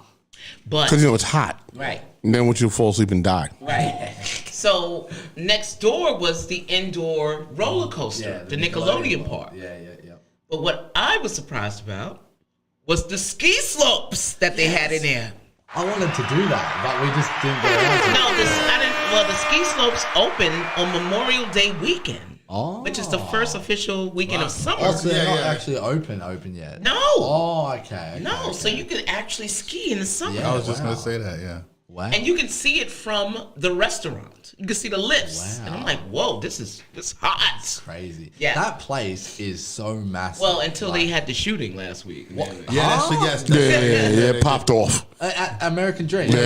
But Because it's hot. right. And then once you fall asleep and die. Right. So next door was the indoor roller coaster, the Nickelodeon park. Yeah. But what I was surprised about was the ski slopes that they had in there. I wanted to do that, but we just didn't get around to it. No, the ski slopes open on Memorial Day weekend, Oh. which is the first official weekend of summer. Oh, so they're Yeah, not yeah. actually open yet. No. Oh, okay. No, so you can actually ski in the summer. Yeah. I was just Wow. gonna say that. Yeah. Wow. And you can see it from the restaurant. You can see the lifts. Wow. And I'm like, whoa, this is hot. Crazy. Yeah. That place is so massive. Well, until they Like, had the shooting last week. Yeah. Yes. Yeah, it popped off. American Dream. Yeah.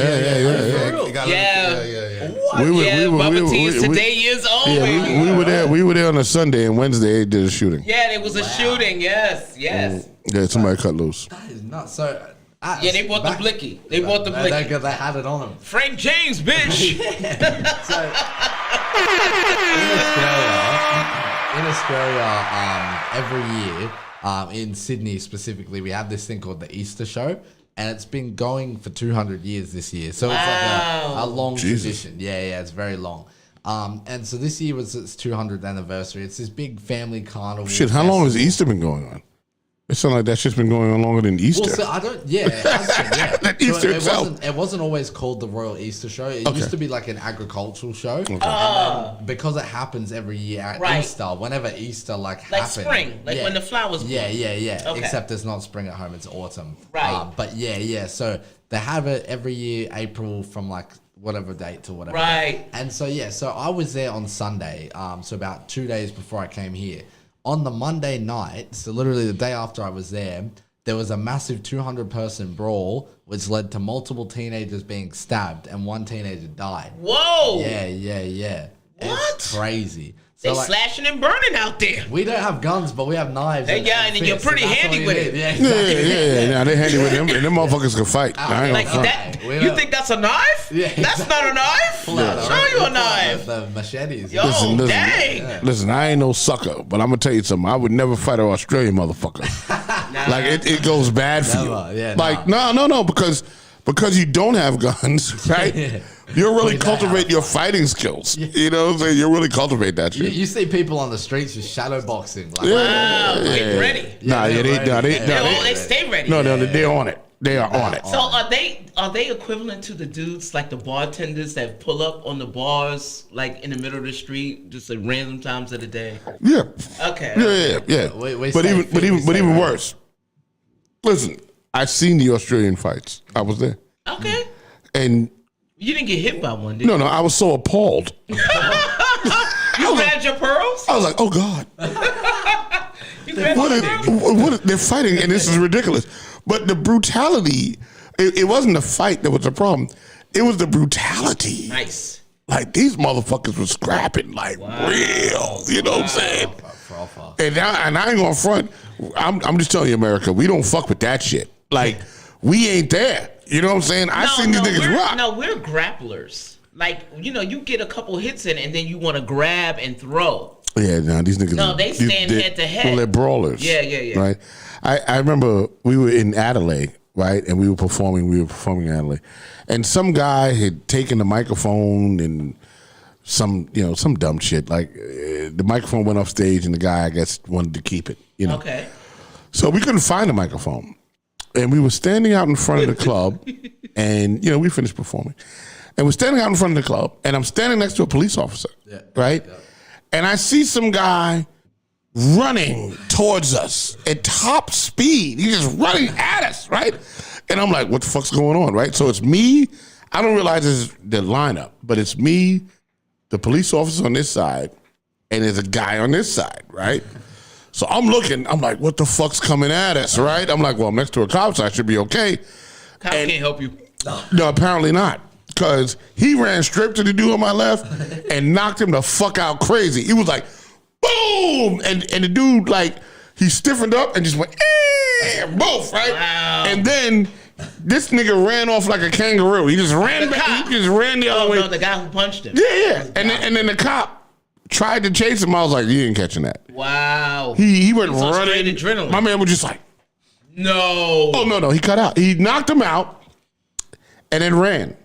Yeah. We were- Yeah, we were- Bubba we T is were- today years old. Yeah, baby. we were there. We were there on a Sunday, and Wednesday they did a shooting. Yeah, there was a shooting. Yes. Yeah, somebody cut loose. That is nuts. So, Yeah, they bought the blicky. They bought the blicky. They had it on them. Frank James, bitch. So, in Australia, every year, in Sydney specifically, we have this thing called the Easter Show, and it's been going for 200 years this year. So it's like a long Jesus. tradition. Yeah, it's very long. And so this year was its 200th anniversary. It's this big family carnival. Shit, how long has festival. Easter been going on? It sounds like that shit's been going on longer than Easter. Well, so I don't. Yeah, it has been, yeah. That Easter it itself. wasn't always called the Royal Easter Show. It Okay. used to be like an agricultural show. And then because it happens every year at Right. Easter, whenever Easter Like happens, spring, like when the flowers bloom. Yeah. Okay. Except it's not spring at home; it's autumn. Right. But yeah. So they have it every year, April from like whatever date to whatever. Right. And so so I was there on Sunday. So about 2 days before I came here. On the Monday night, so literally the day after I was there was a massive 200-person brawl, which led to multiple teenagers being stabbed, and one teenager died. Whoa. Yeah. What? It's crazy. They So like, slashing and burning out there. we don't have guns, but we have knives. Hey, yeah, and you're fists, pretty that's handy all you with need. it. Yeah, Yeah, exactly. Now they handy with them, and them motherfuckers can fight. I ain't Like gonna front. that. We You don't- think that's a knife? Yeah, That's not a knife. Pull out Show you a pull out knife. The machetes. Yo, Listen, dang. Listen, I ain't no sucker, but I'm gonna tell you something. I would never fight an Australian motherfucker. Like it goes bad for Never, you. yeah, Like no, because you don't have guns, right? You're really cultivate your fighting skills. You know what I'm saying? You really cultivate that You, shit. you see people on the streets just shadow boxing. Like, Wow, get ready. They stay ready. No, they're on it. They are on it. So are they equivalent to the dudes like the bartenders that pull up on the bars like in the middle of the street just at random times of the day? Yeah. Okay. Yeah. We But say even 50 worse. Listen, I've seen the Australian fights. I was there, Okay. and You didn't get hit by one, did you? no, I was so appalled. You grabbed your pearls? I was like, oh God. They're fighting, and this is ridiculous. But the brutality, it wasn't the fight that was the problem. It was the brutality. Nice. Like, these motherfuckers was scrapping like real. You know what I'm saying? And I ain't gonna front. I'm just telling you, America, we don't fuck with that shit. Like, we ain't there. You know what I'm saying? I seen these niggas rock. No, we're grapplers. Like, you get a couple hits in and then you want to grab and throw. Yeah, no, these niggas. No, they stand head to head. Well, they're brawlers. Yeah. Right. I remember we were in Adelaide, right, and we were performing in Adelaide, and some guy had taken the microphone and some dumb shit. Like, the microphone went off stage, and the guy, I guess, wanted to keep it. Okay. So we couldn't find the microphone, and we were standing out in front of the club, and we finished performing, and we're standing out in front of the club, and I'm standing next to a police officer, right, and I see some guy running towards us at top speed. He's just running at us, right? And I'm like, what the fuck's going on, right? So it's me. I don't realize it's the lineup, but it's me, the police officer on this side, and there's a guy on this side, right? So I'm looking. I'm like, what the fuck's coming at us, right? I'm like, well, I'm next to a cop, so I should be okay. Cop can't help you. No, apparently not. Because he ran straight to the dude on my left and knocked him the fuck out crazy. He was like, boom! And the dude, like, he stiffened up and just went, both, right? Wow. And then this nigga ran off like a kangaroo. He just ran back. He just ran the other way. No, the guy who punched him. Yeah. And then the cop tried to chase him. I was like, you ain't catching that. Wow. He went It's on running. straight adrenaline. My man was just like, no. oh, no, he cut out. He knocked him out and then ran.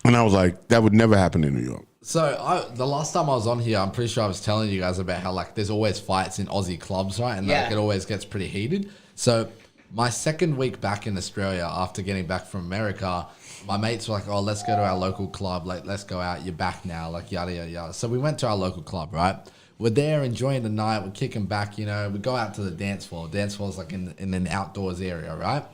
And I was like, that would never happen in New York. So the last time I was on here, I'm pretty sure I was telling you guys about how like there's always fights in Aussie clubs, right? And like it always gets pretty heated. So my second week back in Australia after getting back from America, my mates were like, oh, let's go to our local club. Like, let's go out. You're back now. Like, yada, yada, yada. So we went to our local club, right? We're there enjoying the night. We're kicking back, We go out to the dance floor. Dance floor is like in an outdoors area, right?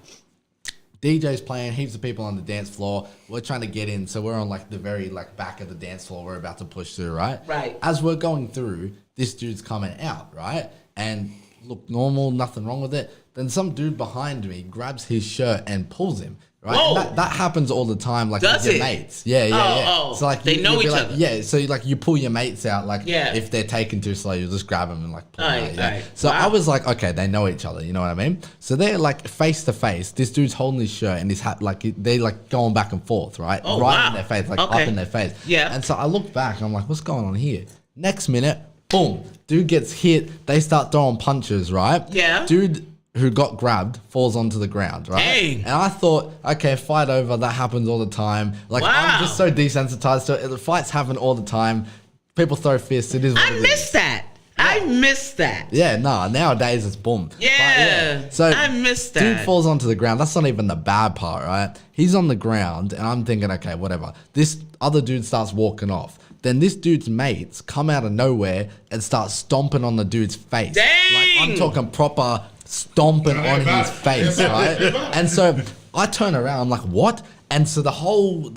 DJ's playing, heaps of people on the dance floor. We're trying to get in, so we're on like the very like back of the dance floor. We're about to push through, right? Right. As we're going through, this dude's coming out, right? And look normal, nothing wrong with it. Then some dude behind me grabs his shirt and pulls him. Right, Whoa. that happens all the time, like Does with your it? mates. Yeah. Oh. So like They know you'll be each like, other. Yeah, so like you pull your mates out, like Yeah. if they're taking too slow, you just grab them and like pull them Aye, out. Yeah. aye. So Wow. I was like, okay, they know each other. You know what I mean? So they're like face to face. This dude's holding his shirt and his hat, like they like going back and forth, right? Oh, right wow. in their face, like Okay. up in their face. Yeah. And so I look back and I'm like, what's going on here? Next minute, boom, dude gets hit. They start throwing punches, right? Yeah. Dude who got grabbed falls onto the ground, right? Dang. And I thought, okay, fight over. That happens all the time. Like, Wow. I'm just so desensitized to it. The fights happen all the time. People throw fists. It is what I it is. missed that. I missed that. Yeah, nah, nowadays it's boom. Yeah, So I missed Dude that. falls onto the ground. That's not even the bad part, right? He's on the ground, and I'm thinking, okay, whatever. This other dude starts walking off. Then this dude's mates come out of nowhere and start stomping on the dude's face. Dang! Like, I'm talking proper stomping on his face, right? And so I turn around, I'm like, what? And so the whole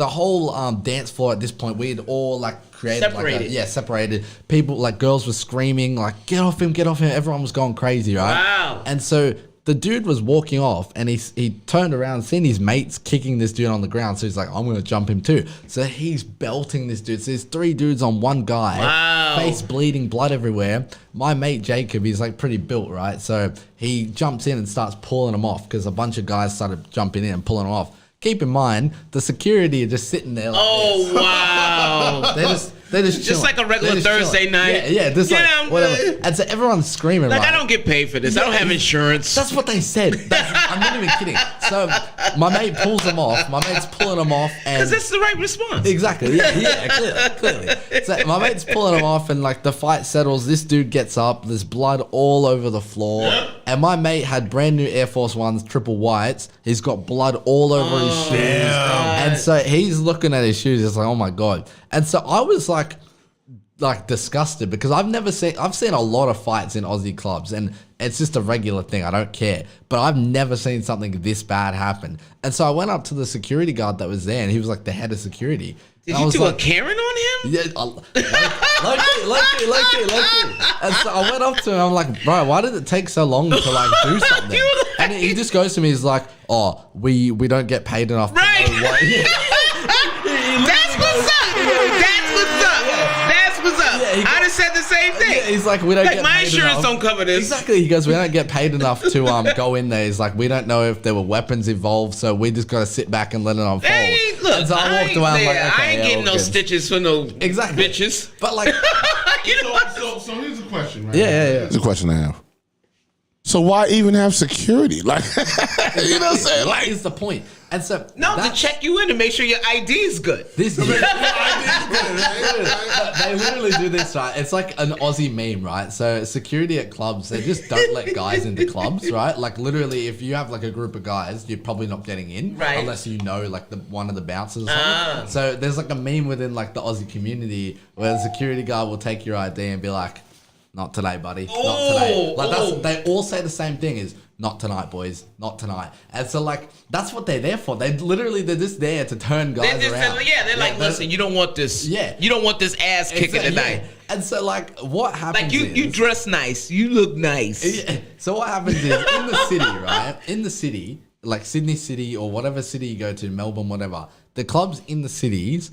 dance floor at this point, we had all like created Separated. separated. People, like girls were screaming, like, get off him. Everyone was going crazy, right? Wow. And so the dude was walking off and he turned around, seen his mates kicking this dude on the ground. So he's like, I'm going to jump him too. So he's belting this dude. So there's 3 dudes on one guy. Wow. Face bleeding, blood everywhere. My mate Jacob, he's like pretty built, right? So he jumps in and starts pulling him off because a bunch of guys started jumping in and pulling him off. Keep in mind, the security are just sitting there like Oh, this. wow. They're just Just chilling. like a regular They're just Thursday chilling. night. Yeah, just Yeah, like I'm whatever. good. And so everyone's screaming. Like, right? I don't get paid for this. I don't have insurance. That's what they said. I'm not even kidding. So my mate pulls him off. My mate's pulling him off, and Because that's the right response. exactly, clearly. So my mate's pulling him off, and like the fight settles. This dude gets up. There's blood all over the floor, and my mate had brand new Air Force Ones, triple whites. He's got blood all over his shoes, and so he's looking at his shoes. It's like, oh my god. And so I was like disgusted because I've seen a lot of fights in Aussie clubs and it's just a regular thing. I don't care, but I've never seen something this bad happen. And so I went up to the security guard that was there and he was like the head of security Did I you was do a like- Karen on him? Yeah, lucky. And so I went up to him. I'm like, bro, why did it take so long to like do something? You like- And he just goes to me. He's like, oh, we don't get paid enough. Right. To know what. That's what's up. That's what's up. That's what's up. Yeah, he I'd have said the same thing. He's like, we don't Like, get my paid insurance enough. don't cover this. Exactly. He goes, we don't get paid enough to go in there. He's like, we don't know if there were weapons involved, so we just got to sit back and let it unfold. Hey, look, And so I ain't, I'm there. like, okay, I ain't yeah, getting all no good. stitches for no Exactly. bitches. But like, You know what? So here's a question, right? yeah. Here's a question I have. So why even have security? Like, you know what I'm saying? Like, Like, is the point. And so No, to that's- check you in to make sure your ID is good. This they literally do this, right? It's like an Aussie meme, right? So security at clubs, they just don't let guys into clubs, right? Like literally, if you have like a group of guys, you're probably not getting in, Right. Unless you know like one of the bouncers or something. So there's like a meme within like the Aussie community where the security guard will take your ID and be like, "Not today, buddy. Not today." Like oh. they all say the same thing: is "Not tonight, boys. Not tonight." And so like that's what they're there for. They're just there to turn guys They're around. they're like, listen, you don't want this. Yeah. You don't want this ass kicking Exactly, tonight. yeah. And so like what happens Like you is, dress nice. You look nice. Yeah. So what happens is in the city, right? In the city, like Sydney City or whatever city you go to, Melbourne, whatever, the clubs in the cities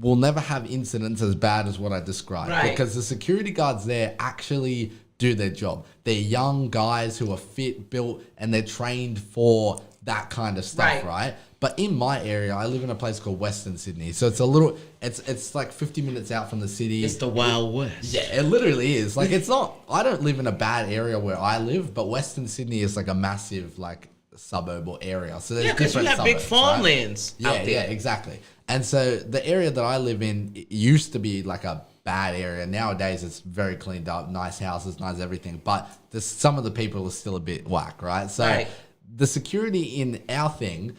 will never have incidents as bad as what I described. Right. Because the security guards there actually do their job. They're young guys who are fit, built, and they're trained for that kind of stuff, Right. right? But in my area, I live in a place called Western Sydney. So it's like 50 minutes out from the city. It's the Wild West. Yeah, it literally is. Like, it's not. I don't live in a bad area where I live, but Western Sydney is like a massive like suburb or area. So there's Yeah, because you different have big suburbs, right? farmlands Yeah, out there. yeah, exactly. And so the area that I live in it used to be like a bad area. Nowadays, it's very cleaned up, nice houses, nice everything. But some of the people are still a bit whack, right? So Right. the security in our thing,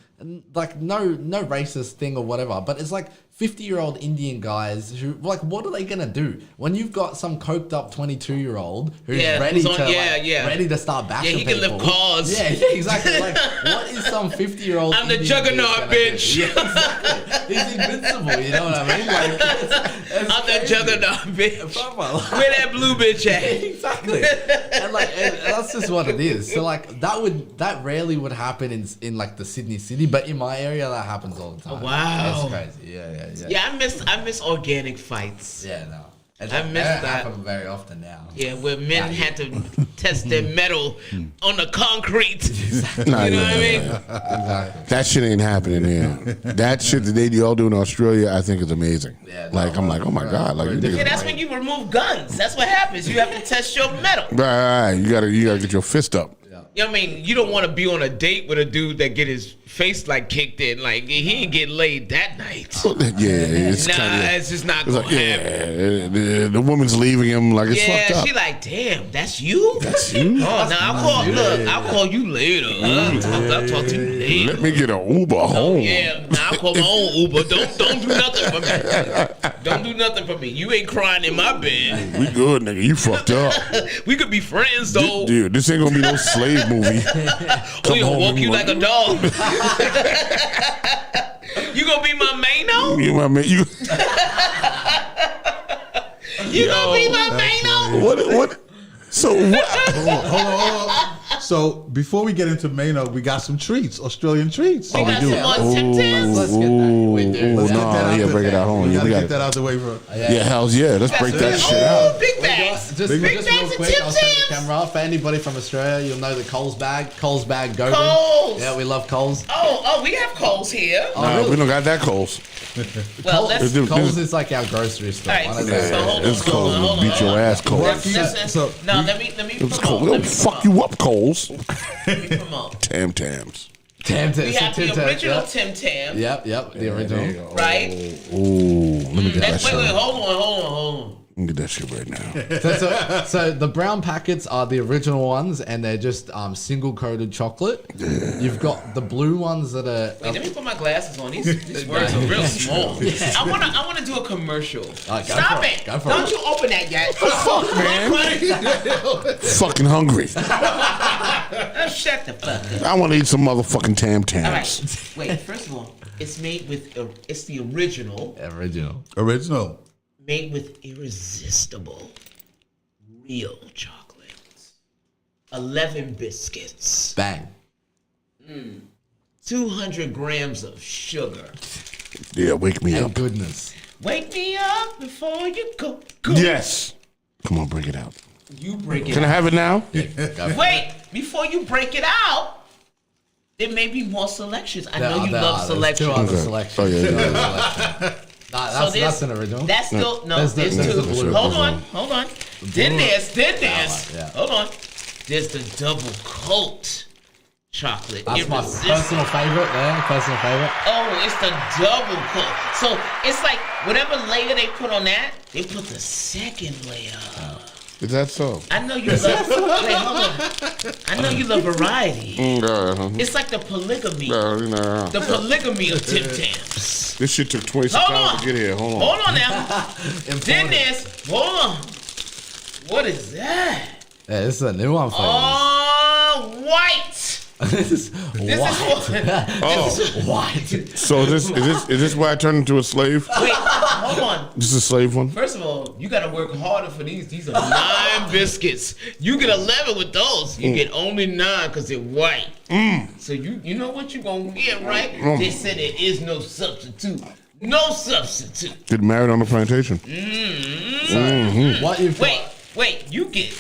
like no racist thing or whatever, but it's like 50-year-old Indian guys who, like, what are they gonna do when you've got some coked up 22-year-old who's Yeah, ready who's on- to yeah, like, yeah. ready to start bashing Yeah, he can people? lift cars. Yeah, exactly. Like, what is some 50-year-old? I'm the Indian juggernaut, dude gonna bitch. do? Yeah, exactly. He's invincible. You know what I mean? Like, it's I'm the crazy. juggernaut, bitch. Proper, like- Where that blue bitch at? Exactly, and like and that's just what it is. So like that rarely would happen in like the Sydney city, but in my area that happens all the time. Wow. It's crazy. Yeah. Yeah, I miss organic fights. Yeah, no. And I that miss don't that. happen very often now. Yeah, where men had to test their metal on the concrete. Nah, You know yeah, what I mean? Exactly. that shit ain't happening here. That shit that they all do in Australia, I think is amazing. Yeah, Like, no, I'm like, oh my right, God. Like, right. you Yeah, niggas- Yeah, that's when you remove guns. That's what happens. You have to test your metal. Right. You gotta get your fist up. You know what I mean? You don't want to be on a date with a dude that get his face like kicked in. Like he ain't get laid that night. Yeah, it's Nah, kind of. it's just not It's gonna like, happen. yeah, the woman's leaving him. Like, it's fucked Yeah, up. she like, damn, that's you? That's you? Oh, now I'll call you later. I'll talk to you later. Let me get an Uber home. Yeah, now I'll call my own Uber. Don't do nothing for me. Don't do nothing for me. You ain't crying in my bed. We good, nigga. You fucked up. We could be friends though. Dude, this ain't gonna be no slave movie. We gonna home walk and you work. like a dog. You gonna be my maino? You know what I mean? You gonna be my maino? What? So what? Hold on. So before we get into Mano, we got some treats, Australian treats. We got do. some on Tim Tams. Let's get that. We do. Ooh, Let's get no, that. yeah, break it out home. We Yeah, gotta we get got that out the way for. Yeah, hells yeah. Let's break that shit Oh, out. big bags. Just Big real bags of quick, Tim I'll show the Tams. camera. For anybody from Australia, you'll know the Coles bag. Coles bag, go. Coles. Yeah, we love Coles. Oh, we have Coles here. Nah, we don't got that Coles. Well, let's. Dude, Coles this- is like our grocery store. All right, One of so those. hold on, It's hold on, Coles. hold on, Beat your hold on. ass, Coles. No, let me It's promote. Coles. Let They'll me fuck promote. you up, Coles. Let me promote. Tam Tams. Tim We have Tim the Tam, original yep. Tim Tam, Yep, the original. right? Ooh, let me get that That's, wait, shit. hold on. Let me get that shit right now. So the brown packets are the original ones, and they're just single coated chocolate. You've got the blue ones that are. Wait, let me put my glasses on. These words are real small. I wanna do a commercial. Go Stop for it! it. Go for Don't it. you open that yet? Fuck, man. Fucking hungry. Shut the fuck up. I want to eat some motherfucking Tam All Tams. right. Wait. First of all, It's made with. It's the original. Original. Made with irresistible, real chocolate. 11 biscuits. Bang. 200 grams of sugar. Yeah, wake me And up. goodness. Wake me up before you go. Yes. Come on, break it out. You break it Can I have it now? Wait, before you break it out, there may be more selections. I know you love There's selections. 2 other Okay. selections. Oh, yeah, yeah. Nah, that's an original. That's still no. There's the- There's there's two. the blue Hold one. on, hold on. Then there's yeah. hold on. There's the double coat chocolate. That's my Irresistible. personal favorite there. Personal favorite. Oh, it's the double coat. So it's like whatever layer they put on that, they put the second layer. Is that so? I know you love. Wait, hold on. I know you love variety. It's like the polygamy. The polygamy of Tim Tams. This shit took 26 Hold hours on. to get here. Hold on. Hold on now. Then there's. Hold on. What is that? Yeah, this is a new one for Oh, white. you. This is This white. is what. White. So is this why I turned into a slave? Wait, hold on. This is a slave one? First of all, you gotta work harder for these. These are 9 biscuits. You get 11 with those. You get only 9 because they're white. So you know what you gonna get, right? They said there is no substitute. No substitute. Get married on the plantation. What you've got? Wait. You get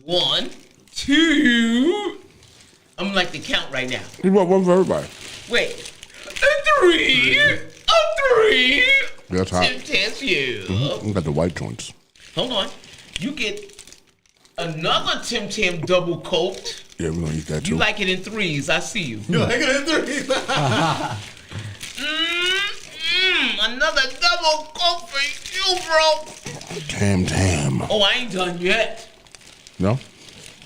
1, 2. I'm like the count right now. You bought one for everybody. Wait. 3. 3. That's hot. Tim Tams, you. You got the white joints. Hold on. You get another Tim Tam double coat. Yeah, we're gonna eat that You too. like it in 3s. I see you. You like it in 3? Another double coat for you, bro. Tam. Oh, I ain't done yet. No?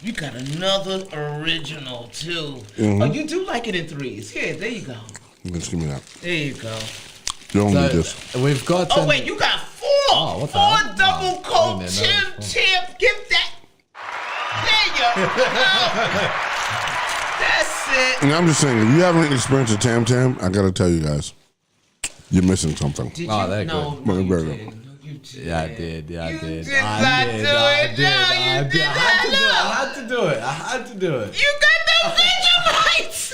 You got another original too. Mm-hmm. Oh, you do like it in 3s. Here, there you go. Just give me that. There you go. You don't need this. So we've got. Oh wait, you got 4. Oh, what the 4 hell? double Oh, coat I didn't Tim know. Tam. Give that. There you go. That's it. And I'm just saying, if you haven't experienced a Tam Tam, I gotta tell you guys, you're missing something. Did Oh, you? they're No, good. no, you Burger. didn't. No, you did. Yeah, I did. Yeah, I You did. did I not did. do I it. did. No, I you did. did I had to do it. not. I had to do it. I had to do it. You got the Vegemite.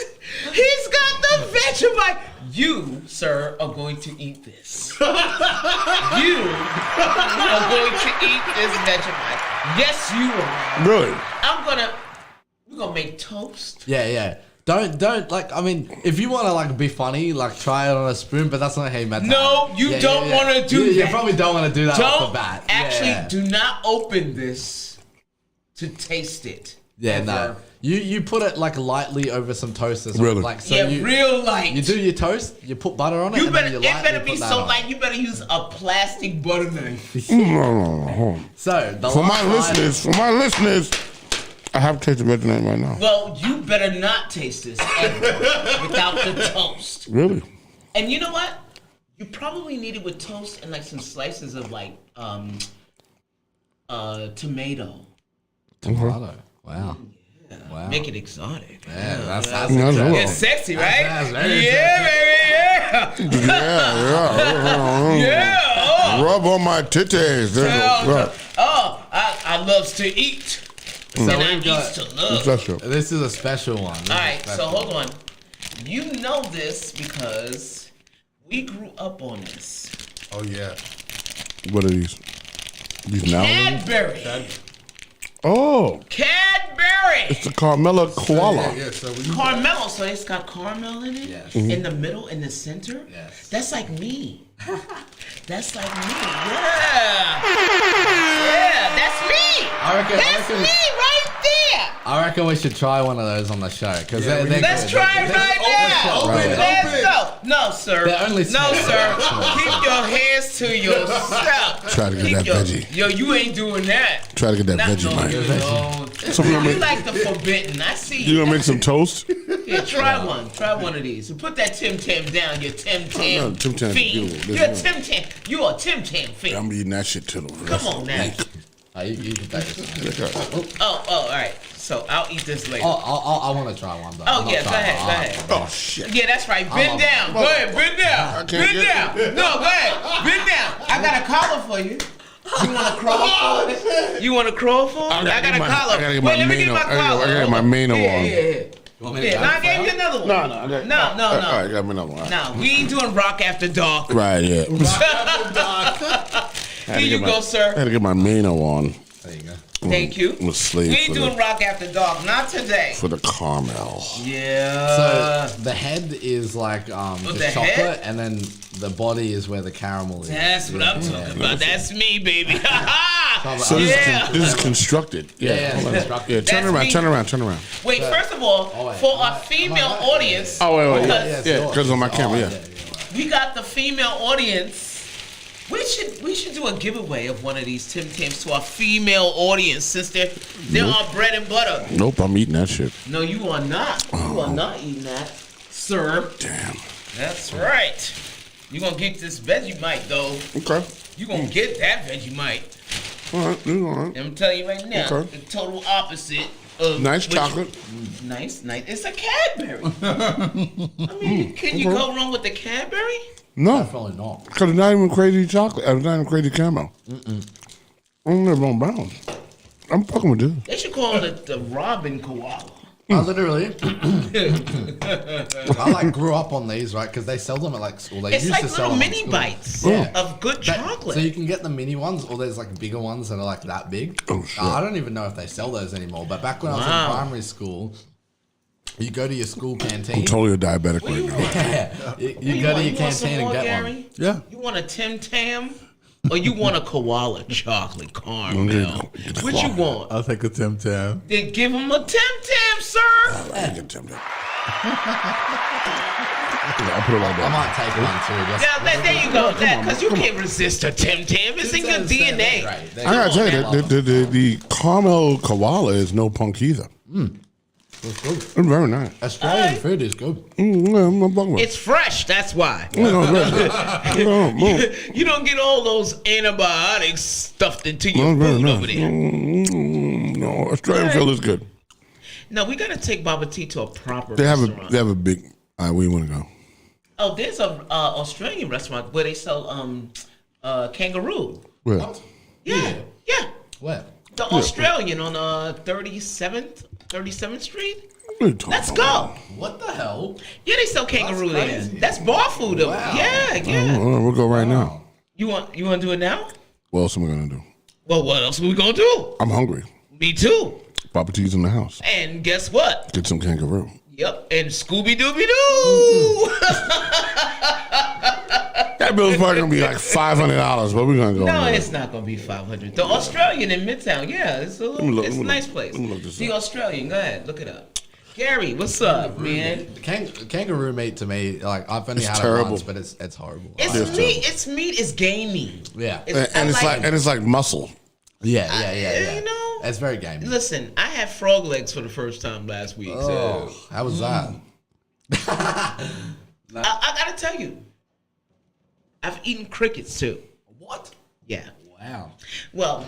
He's got the Vegemite. You, sir, are going to eat this. You are going to eat this Vegemite. Yes, you are. Really? We're gonna make toast. Yeah. Don't like. I mean, if you want to like be funny, like try it on a spoon, but that's not how you meant. No, you don't wanna do You that. probably don't want to do that off the Don't bat. actually Yeah. do not open this to taste it. Yeah, no. Ever. You put it like lightly over some toast as Really? like so Yeah, you real light. you do your toast, you put butter on it, You and better. then you It lightly better be put that so on. light. You better use a plastic butter knife. No. Hold on. So the For my last item- listeners, I have tasted Vegemite right now. Well, you better not taste this ever without the toast. Really? And you know what? You probably need it with toast and like some slices of like tomato. Tomato. Wow. Wow. Make it exotic. Yeah, that's That's interesting. all. It's sexy, right? That's very Yeah, baby, yeah. Yeah. Rub on my titties. There you go. I loves to eat. So And I we've got- eats to love. Special. This is a special one. This is All right, special. so hold on. You know this because we grew up on this. Oh yeah. What are these? These now? Cadbury. Oh, Cadbury. it's the Carmela Koala. Yeah. So we Caramel. So it's got caramel in it. Yes. In the middle, in the center. Yes. That's like me. That's like me. Yeah. Yeah, that's me. That's me right there. I reckon we should try one of those on the show because they're Let's good. try it right now. Open it, Let's go. No, sir. They're only No, small. sir. Keep your hands to yourself. Try to get Keep that your- veggie. Yo, you ain't doing that. Try to get that No, Vegemite. So we you gonna make, like the forbidden. I see you you. gonna make some toast? Yeah, try one. Try one of these. So put that Tim Tam down. Your Tim Tam no, Tim Tam's fiend. beautiful. You're a Listen. Tim Tam. You're a Tim Tam fiend. I'm eating that shit too. Come on now. You can take this. Oh, all right. So I'll eat this later. I want to try one though. Oh I'm not yeah, go trying ahead, one. go ahead. Oh shit. Yeah, that's right. Bend down. Go ahead, bend down. can't Bend get down. No, go ahead. Bend down. I got a collar for you. You want to crawl for it? You want to crawl for it? I got a collar. I gotta get Wait, my let me get Mano. my collar. I gotta get my Mano Yeah, on. yeah, yeah. You want me to Yeah, try now I it gave you first? another one. No, no, I got, No. All right, got me another one. No, we ain't doing rock after dark. Right, yeah. Here you go, I sir. had to get my Mano on. There you go. Thank you. I'm a slave We ain't for doing the, rock after dark. Not today. for the caramel. Yeah. So the head is like just the chocolate, head? and then the body is where the caramel is. That's what I'm talking about. That's me, baby. So Yeah. this is constructed. Yeah, hold on. constructed. Yeah, turn That's around, me. turn around. Wait, first of all, wait. for our Am I female right? audience, Oh, wait, yeah, yeah, because on my camera, yeah. we got the female audience. We should do a giveaway of one of these Tim Tams to our female audience, sister. They're our bread and butter. Nope, I'm eating that shit. No, you are not. You are not eating that, sir. Damn. That's right. You gonna get this Vegemite though. Okay. You gonna get that Vegemite. All right, all right. I'm telling you right now, Okay. the total opposite of Nice which- chocolate. Nice. It's a Cadbury. I mean, can you go wrong with the Cadbury? No, Definitely not. because it's not even crazy chocolate. It's not even crazy caramel. I'm never on bounds. I'm fucking with this. They should call it the Robin Koala. I literally, I like grew up on these, right? Because they sell them at like school. They It's used like to sell little them at mini school. bites Yeah. of good chocolate. So you can get the mini ones, or there's like bigger ones that are like that big. Oh, shit. I don't even know if they sell those anymore. But back when I was Wow. in primary school, you go to your school canteen. I'm totally a diabetic What do you right now. want? Yeah, you go to your You want some canteen and more, get Gary? one. Yeah. You want a Tim Tam? Or you want a koala chocolate caramel? Okay. What you want? I'll take a Tim Tam. Then give him a Tim Tam, sir. All right, I get tempted. I'll put it like I that. might take one too. Just Now, there you go. Because you can't resist a Tim Tam. It's in your DNA. Right, I gotta tell you, the caramel koala is no punk either. It's good. It's very nice. Australian food is good. Yeah, I'm not fucking with it. It's fresh. That's why. You know, it's very nice. You don't get all those antibiotics stuffed into No, your it's very food nice. over there. No, Australian food is good. No, we gotta take Baba T to a proper They have restaurant. a big. All right, where you want to go? Oh, there's a Australian restaurant where they sell kangaroo. Where? Yeah. Where? The Australian on 37th Street. What are you talking Let's about? go. What the hell? Yeah, they sell kangaroo That's there. crazy. That's bar food. Though. Wow. Yeah. All right, we'll go right now. You want to do it now? What else am I gonna do? Well, what else are we gonna do? I'm hungry. Me too. Papa T's in the house. And guess what? Get some kangaroo. Yep. And Scooby Dooby Doo. That bill's probably gonna be like $500, but we're gonna go. No, on it's not gonna be 500. The Australian in Midtown, yeah, it's a little, look, it's a let me nice look. place. Let me look this The up. Australian, go ahead, look it up. Gary, what's up, man? Kangaroo meat to me, like I've only It's had terrible. it once, but it's horrible. It's It's meat. It's meat. It's gamey. Yeah. And it's like muscle. Yeah. You know, It's very gamey. listen, I had frog legs for the first time last week. Oh, So how was that? I gotta tell you, I've eaten crickets too. What? Yeah. Wow. Well,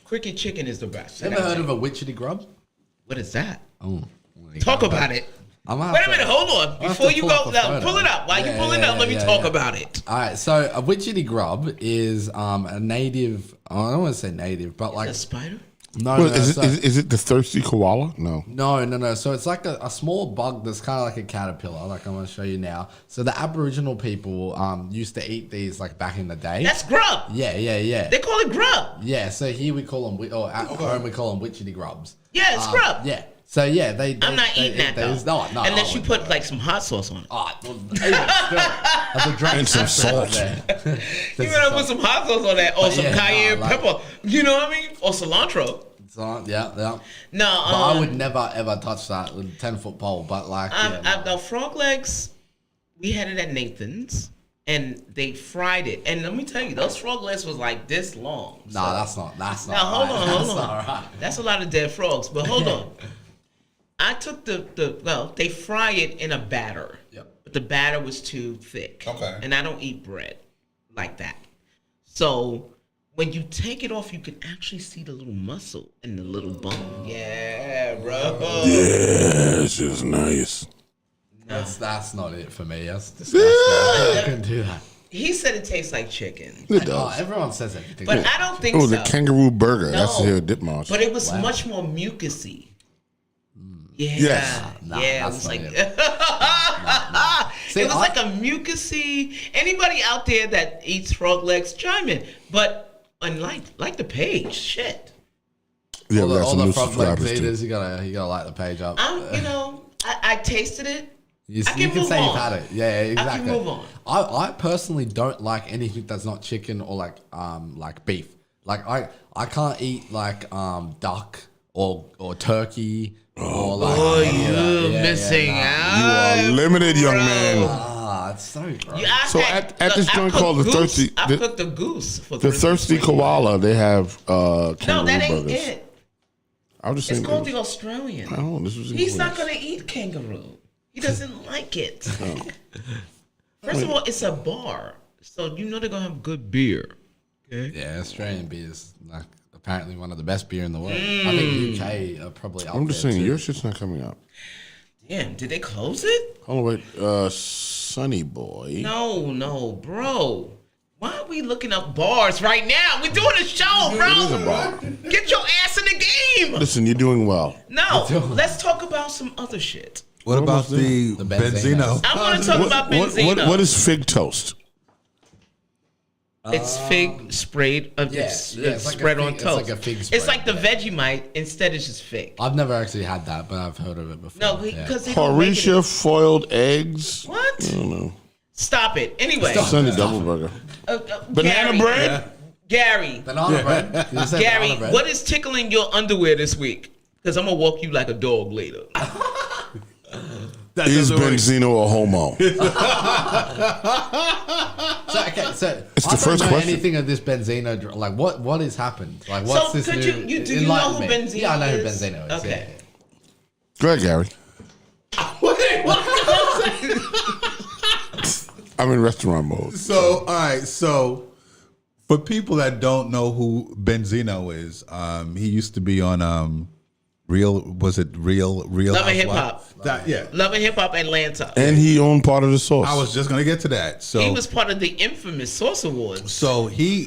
cricket chicken is the best. I Ever gotta heard tell of a witchetty grub? you. What is that? Oh. Talk about it. I'm gonna Wait a have minute, to- hold on. I'll have Before to you pull go, up a now, photo. pull it up. While you Yeah, pull it yeah, up, let me yeah, talk yeah. about it. All right, so a witchetty grub is a native. I don't want to say native, but like A spider? no, Well, no, is so- it the thirsty koala? No. No. So it's like a small bug that's kind of like a caterpillar. Like I'm going to show you now. So the Aboriginal people used to eat these like back in the day. That's grub. Yeah. They call it grub. Yeah. So here we call them, or at home we call them witchetty grubs. Yeah, it's grub. Yeah. So yeah, they. I'm not they eating that eat though. those. No, Unless you I put like some hot sauce on it. Oh, well, even still, have to drink And some separate salt. there. You better put some hot sauce on that, or some yeah, cayenne nah, like- pepper. You know what I mean? Or cilantro. So, yeah. No, But I would never ever touch that with a 10-foot pole. But like, yeah, the frog legs, we had it at Nathan's, and they fried it. And let me tell you, those frog legs was like this long. no, that's not. Now hold right. on, That's hold not on. right. That's a lot of dead frogs. But hold on. I took they fry it in a batter. Yep. But the batter was too thick. Okay. And I don't eat bread like that. So when you take it off, you can actually see the little muscle and the little bone. Yeah, bro. Yeah, it's just nice. That's not it for me. That's disgusting. I couldn't do that. He said it tastes like chicken, It Oh, does. everyone says everything. but I don't think It was so. a kangaroo burger. That's No. here at Ditmars. But it was much more mucusy. Yeah, Yes. Nah, yeah. It that's was not like it. See, it was I- like a mucusy. Anybody out there that eats frog legs, chime in. But like the page, shit. Yeah, all we the, got all some the new frog leg subscribers too. eaters, you gotta like the page up. I tasted it. You I can can move say you've on. had it. Yeah, exactly. move on. I personally don't like anything that's not chicken or like beef. Like I can't eat like duck or turkey or like. Oh, any of that. you Yeah, missing nah. out. You are limited, young man. Ah, it's so gross. Yeah, I So had- at this I joint cooked called the goose. Thirsty- I the- cooked a goose for The Christmas. Thirsty Koala, they have kangaroo No, that ain't burgers. it. I was just It's saying. called the Australian. I don't know. This was in He's not Queens. gonna eat kangaroo. He doesn't like it. Oh. First of all, it's a bar, so you know they're gonna have good beer. Yeah, Australian beer is like apparently one of the best beer in the world. I think UK are probably up I'm just there saying, too. your shit's not coming up. Damn, did they close it? Hold on, wait. Sunny Boy. No, bro. Why are we looking up bars right now? We're doing a show, It is bro. a bar. Get your ass in the game. Listen, you're doing well. No, let's talk about some other shit. What about almost the The Benzino? Benzino. I want to talk about Benzino. What is fig toast? It's fig sprayed. It's it's like a spread fig- on it's toast. like a fig It's spread, like the Vegemite. Instead, it's just fig. I've never actually had that, but I've heard of it before. No, yeah. because they don't make Horatio it. foiled eggs. What? I don't know. Stop it. Anyway, Sunny double burger. Banana Gary, bread? Gary, Banana bread. Did you say Gary, banana bread? what is tickling your underwear this week? Because I'm gonna walk you like a dog later. Is Benzino a homo? So, okay, so It's I the don't first know question. anything of this Benzino. Like, what has happened? Like, what's So, this could new? you do you know enlighten who me. Benzino Yeah, I know who is? Benzino is. Okay. Yeah. Go ahead, Gary. I'm in restaurant mode. So, all right. So, for people that don't know who Benzino is, he used to be on Real Love and Hip Hop. Yeah. Love and Hip Hop Atlanta. And he owned part of the sauce. I was just gonna get to that. So He was part of the infamous Source Awards. So he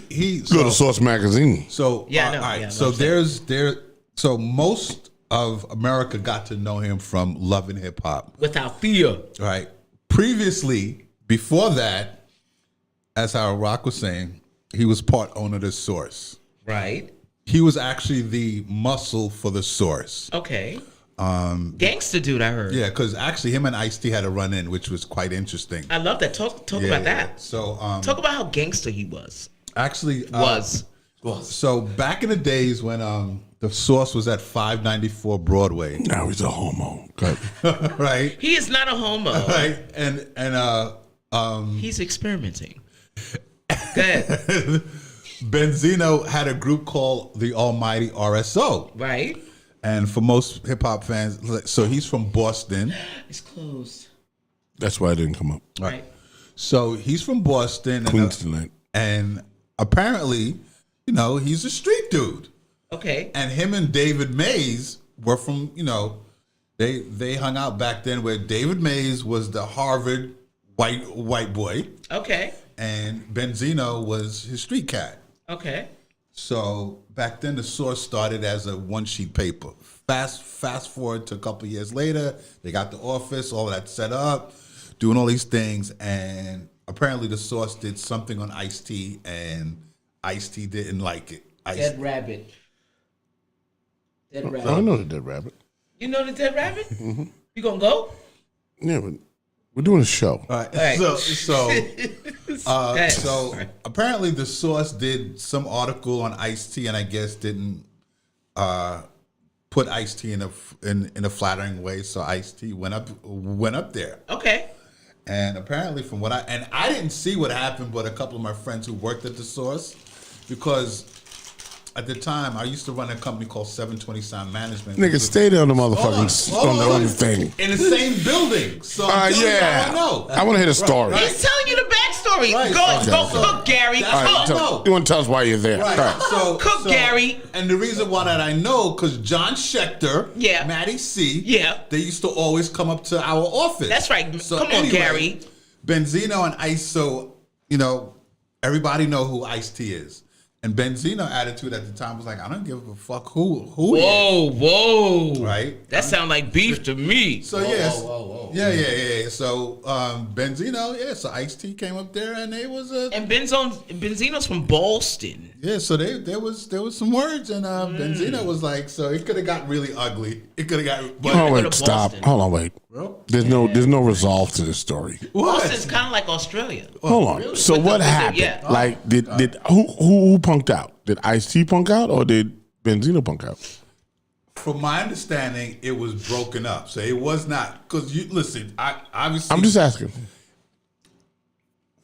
Go to Sauce Magazine. So Yeah, I know. all right. Yeah, so I'm saying. so most of America got to know him from Love and Hip Hop. Without fear. Right. Previously, before that, as how Rock was saying, he was part owner of the Source. Right. He was actually the muscle for the Source. Okay. Gangster dude, I heard. Yeah, because actually him and Ice-T had a run in, which was quite interesting. I love that. Talk Yeah, about yeah. that. So Talk about how gangster he was. actually Was. so back in the days when the Source was at 594 Broadway, Now he's a homo. Go ahead. right? He is not a homo. Right. And He's experimenting. Go ahead. Benzino had a group called the Almighty RSO. Right? And for most hip hop fans, so he's from Boston. It's closed. That's why I didn't come up. Right. So he's from Boston. Queens tonight. And apparently, you know, he's a street dude. Okay. And him and David Mays were from, you know, they hung out back then where David Mays was the Harvard white boy Okay. and Benzino was his street cat. Okay. So back then the Source started as a one sheet paper. Fast forward to a couple of years later, they got the office, all of that set up, doing all these things, and apparently the Source did something on Ice-T and Ice-T didn't like it. Dead rabbit. Dead I rabbit. know the dead rabbit. You know the dead rabbit? You gonna go? Yeah, but we're doing a show. All right. Right. So apparently the Source did some article on Ice-T and I guess didn't put Ice-T in a flattering way, so Ice-T went up there. Okay. And apparently from what I didn't see what happened, but a couple of my friends who worked at the Source, because at the time I used to run a company called 720 Sound Management. Nigga, stay there on the Hold motherfucking on. on the other thing. In the same building. So I'm telling you Yeah. how I know. I want to hear the story. He's telling you the backstory. story. Right. Go So- cook, Gary. That's All right, Cook. all you want to tell us why you're there? Right. All right. Cook, Gary. And the reason why that I know, because John Schechter, Yeah. Matty C, Yeah. they used to always come up to our office. That's right. Come on, Gary. Benzino and Ice. So everybody know who Ice-T is. And Benzino attitude at the time was like, I don't give a fuck who he is. Whoa. Right? That sound like beef to me. So yeah. So Benzino, so Ice-T came up there and they was And Benzino's from Boston. so there was some words and Benzino was like, so it could have got really ugly. It could have got but Oh go wait, to stop. Boston. Hold on, wait. Bro. There's no resolve to this story. Boston's kind of like Australia. Hold on. So With what the- happened? yeah. Like, did who punked out? Did Ice-T punk out or did Benzino punk out? From my understanding, it was broken up. So it was not because you listen. I obviously I'm just asking.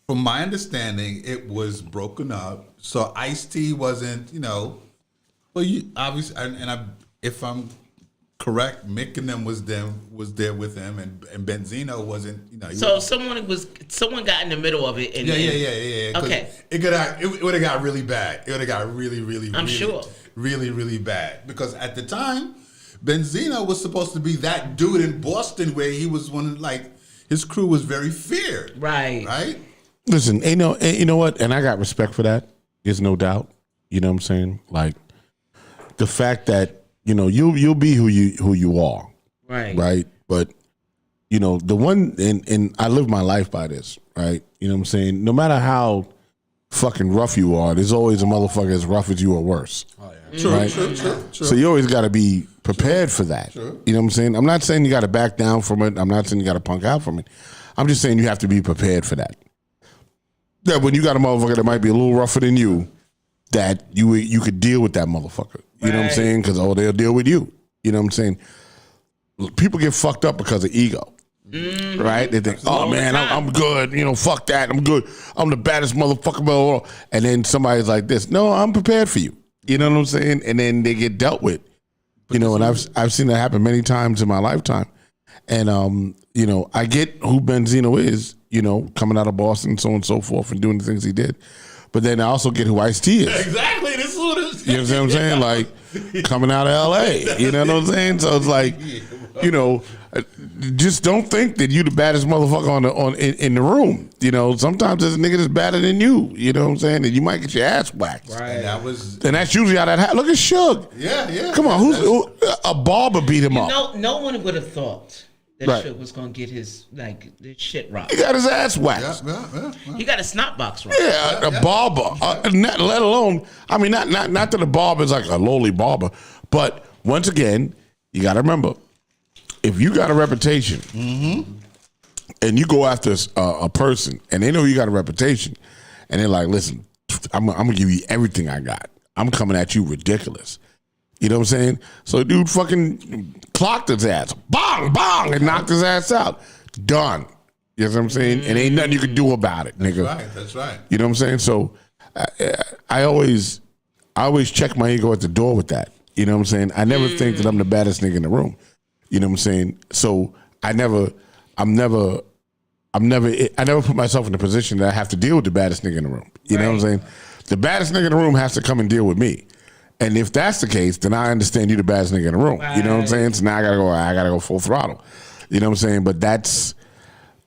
from my understanding, it was broken up. So Ice-T wasn't, well, you obviously, if I'm correct, Mick and them was there with him, and Benzino wasn't, he So wasn't- someone got in the middle of it. And yeah. 'Cause Okay. It would have got really bad. It would have got really, I'm sure. really, really bad. Because at the time, Benzino was supposed to be that dude in Boston where he was his crew was very feared. Right. Right? Listen, you know what? And I got respect for that. There's no doubt. You know what I'm saying? Like the fact that you'll be who you are, Right. right? But the one and I live my life by this, right? You know what I'm saying? No matter how fucking rough you are, there's always a motherfucker as rough as you or worse. True, Right. true. So you always got to be prepared for that. You know what I'm saying? I'm not saying you got to back down from it. I'm not saying you got to punk out from it. I'm just saying you have to be prepared for that. That when you got a motherfucker that might be a little rougher than you, that you could deal with that motherfucker. You know what I'm Right. saying? Because they'll deal with you. You know what I'm saying? People get fucked up because of ego. Right? They think, oh man, I'm good. Fuck that. I'm good. I'm the baddest motherfucker. Blah, blah, blah. And then somebody's like this. No, I'm prepared for you. You know what I'm saying? And then they get dealt with. And I've seen that happen many times in my lifetime. And I get who Benzino is, coming out of Boston, so on and so forth, and doing the things he did. But then I also get who Ice-T is. Exactly. This is what it is. You know what I'm saying? Like coming out of LA. You know what I'm saying? So it's like, just don't think that you the baddest motherfucker in the room. Sometimes there's a nigga that's badder than you. You know what I'm saying? And you might get your ass whacked. Right. And that was And that's usually how that happens. Look at Suge. yeah. Come on, a barber beat him up? No one would have thought that Right. Suge was gonna get his shit rocked. He got his ass whacked. Yeah. He got a snot box rocked. Yeah, a barber. Let alone, I mean, not that a barber is like a lowly barber, but once again, you got to remember, if you got a reputation and you go after a person and they know you got a reputation and they're like, listen, I'm going to give you everything I got. I'm coming at you ridiculous. You know what I'm saying? So dude fucking clocked his ass. Bong, bong, and knocked his ass out. Done. You know what I'm saying? And ain't nothing you can do about it, nigga. That's right. You know what I'm saying? So I always check my ego at the door with that. You know what I'm saying? I never think that I'm the baddest nigga in the room. You know what I'm saying? So I never put myself in a position that I have to deal with the baddest nigga in the room. You know what I'm saying? The baddest nigga in the room has to come and deal with me. And if that's the case, then I understand you the baddest nigga in the room. You know what I'm saying? So now I gotta go full throttle. You know what I'm saying? But that's,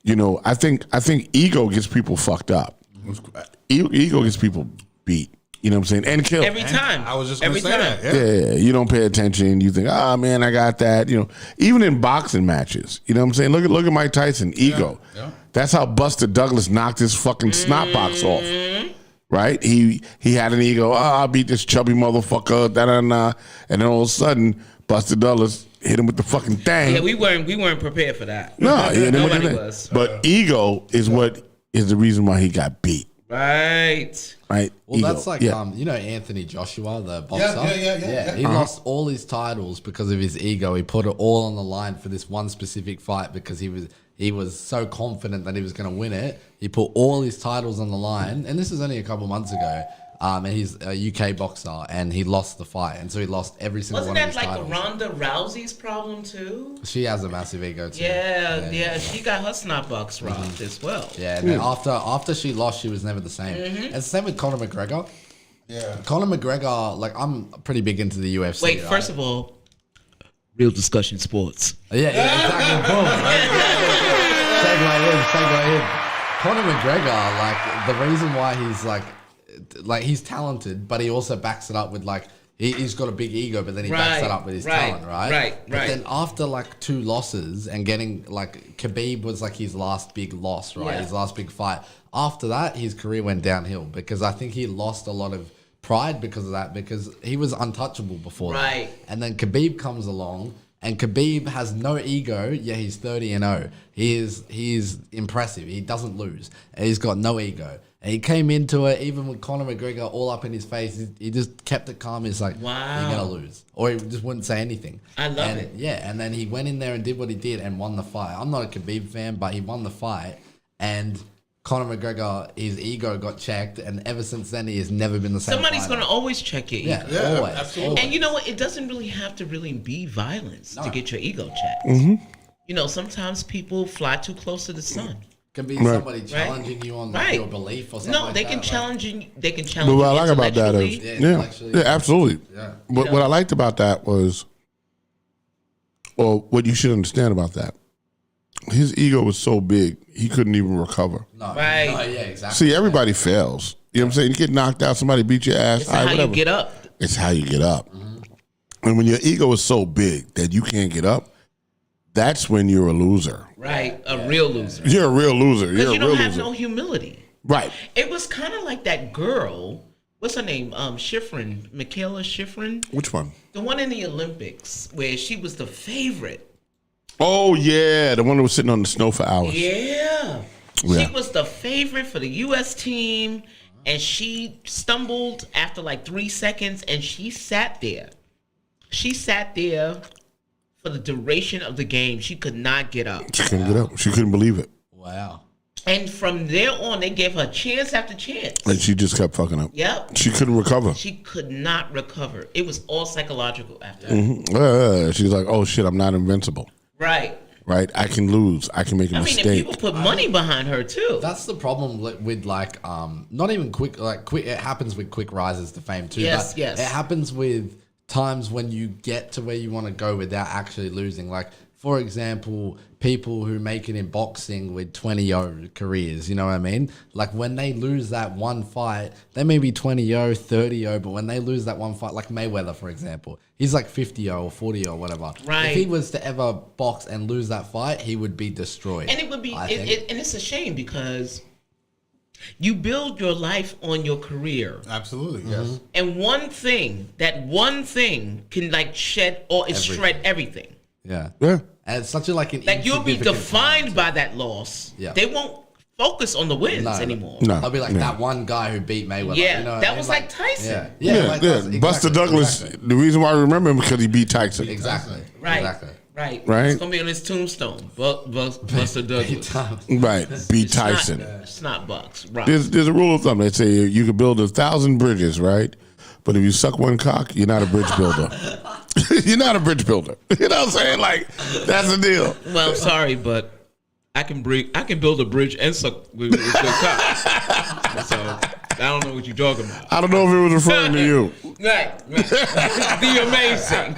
I think ego gets people fucked up. Ego gets people beat. You know what I'm saying? And killed. Every time. I was just going to Every say time. that. Yeah, you don't pay attention. You think, oh man, I got that. Even in boxing matches, you know what I'm saying? Look at Mike Tyson, ego. Yeah. That's how Buster Douglas knocked his fucking snot box off. Right? He had an ego. Oh, I'll beat this chubby motherfucker. Da-da-da. And then all of a sudden, Buster Douglas hit him with the fucking thing. Yeah, we weren't prepared for that. No, yeah, Nobody was. But ego is what is the reason why he got beat. Right. Right? Well, Ego. that's like Anthony Joshua, the boxer. Yeah. He lost all his titles because of his ego. He put it all on the line for this one specific fight because he was so confident that he was going to win it. He put all his titles on the line, and this is only a couple months ago. And he's a UK boxer, and he lost the fight, and so he lost every single Wasn't one of that his like titles. Ronda Rousey's problem too? She has a massive ego too. Yeah, she got her snot box robbed as well. Yeah, and then after she lost, she was never the same. It's the same with Conor McGregor. Yeah. Conor McGregor, like I'm pretty big into the UFC. Wait, right? first of all, Real Discussion Sports. Yeah, exactly. Boom. Segue in. Conor McGregor, like the reason why he's like he's talented, but he also backs it up with like he's got a big ego, but then he backs that up with his talent, right? But then after like 2 losses and getting like Khabib was like his last big loss, right? Yeah. His last big fight. After that, his career went downhill because I think he lost a lot of pride because of that, because he was untouchable before that. Right. And then Khabib comes along, and Khabib has no ego. Yeah, he's 30-0. He is impressive. He doesn't lose. And he's got no ego. And he came into it, even with Conor McGregor all up in his face. He just kept it calm. He's like, Wow. you're gonna lose, or he just wouldn't say anything. I love And it. Yeah, and then he went in there and did what he did and won the fight. I'm not a Khabib fan, but he won the fight, and Conor McGregor, his ego got checked, and ever since then he has never been the same. Somebody's fighter. going to always check your ego. Yeah, always, absolutely. always. And you know what? It doesn't really have to really be violence to get your ego checked. Mm-hmm. You know, sometimes people fly too close to the sun. Can be somebody challenging you on Right. your belief or something. No, like they that, can like- challenge you. They can But challenge what I you like about that is, intellectually. Yeah, yeah, intellectually. absolutely. Yeah. What I liked about that was, or what you should understand about that, his ego was so big he couldn't even recover. No, Right. No, yeah, exactly. See, everybody fails. You know what I'm saying? You get knocked out, somebody beat your ass. It's all right, how you whatever. get up. It's how you get up. And when your ego is so big that you can't get up, that's when you're a loser. Right. A real loser. You're a real loser. You're Because a you real don't have loser. no humility. Right. It was kind of like that girl. What's her name? Schifrin. Michaela Schifrin. Which one? The one in the Olympics where she was the favorite. Oh, yeah. The one that was sitting on the snow for hours. Yeah. Yeah. She was the favorite for the U.S. team, and she stumbled after like 3 seconds, and she sat there. She sat there for the duration of the game. She could not get up. She couldn't get up. She couldn't believe it. Wow. And from there on, they gave her chance after chance. And she just kept fucking up. Yep. She couldn't recover. She could not recover. It was all psychological after that. She's like, oh, shit, I'm not invincible. Right. Right? I can lose. I can make a I mean, and mistake. people put money behind her, too. That's the problem with like not even quick it happens with quick rises to fame too. Yes, but yes. It happens with times when you get to where you want to go without actually losing. Like for example, people who make it in boxing with 20-0 careers, you know what I mean? Like when they lose that one fight, they may be 20-0, 30-0, but when they lose that one fight, like Mayweather, for example, he's like 50-0 or 40-0 or whatever. Right. If he was to ever box and lose that fight, he would be destroyed. And it would be, I think. and it's a shame because you build your life on your career. Absolutely, yes. And one thing can like shed or shred everything. Yeah. Yeah. And it's such a like an Like you'll be insignificant defined time. by that loss. Yeah. They won't focus on the wins No, anymore. No. I'll be like Yeah. that one guy who beat Mayweather. Yeah, you know what that I mean? was like Tyson. Yeah, Yeah, like yeah. Tyson, Buster exactly, Douglas, Exactly. the reason why I remember him because he beat Tyson. Exactly. Right. Exactly. Right. Right. It's gonna be on his tombstone. Buster Douglas. Right. Beat It's not- Tyson. It's not Bucks. Right. There's a rule of thumb. They say you can build 1,000 bridges, right? But if you suck one cock, you're not a bridge builder. You're not a bridge builder. You know what I'm saying? Like, that's the deal. Well, sorry, but I can build a bridge and suck with good cock. So I don't know what you're talking about. I don't know if it was referring to you. Right. The amazing.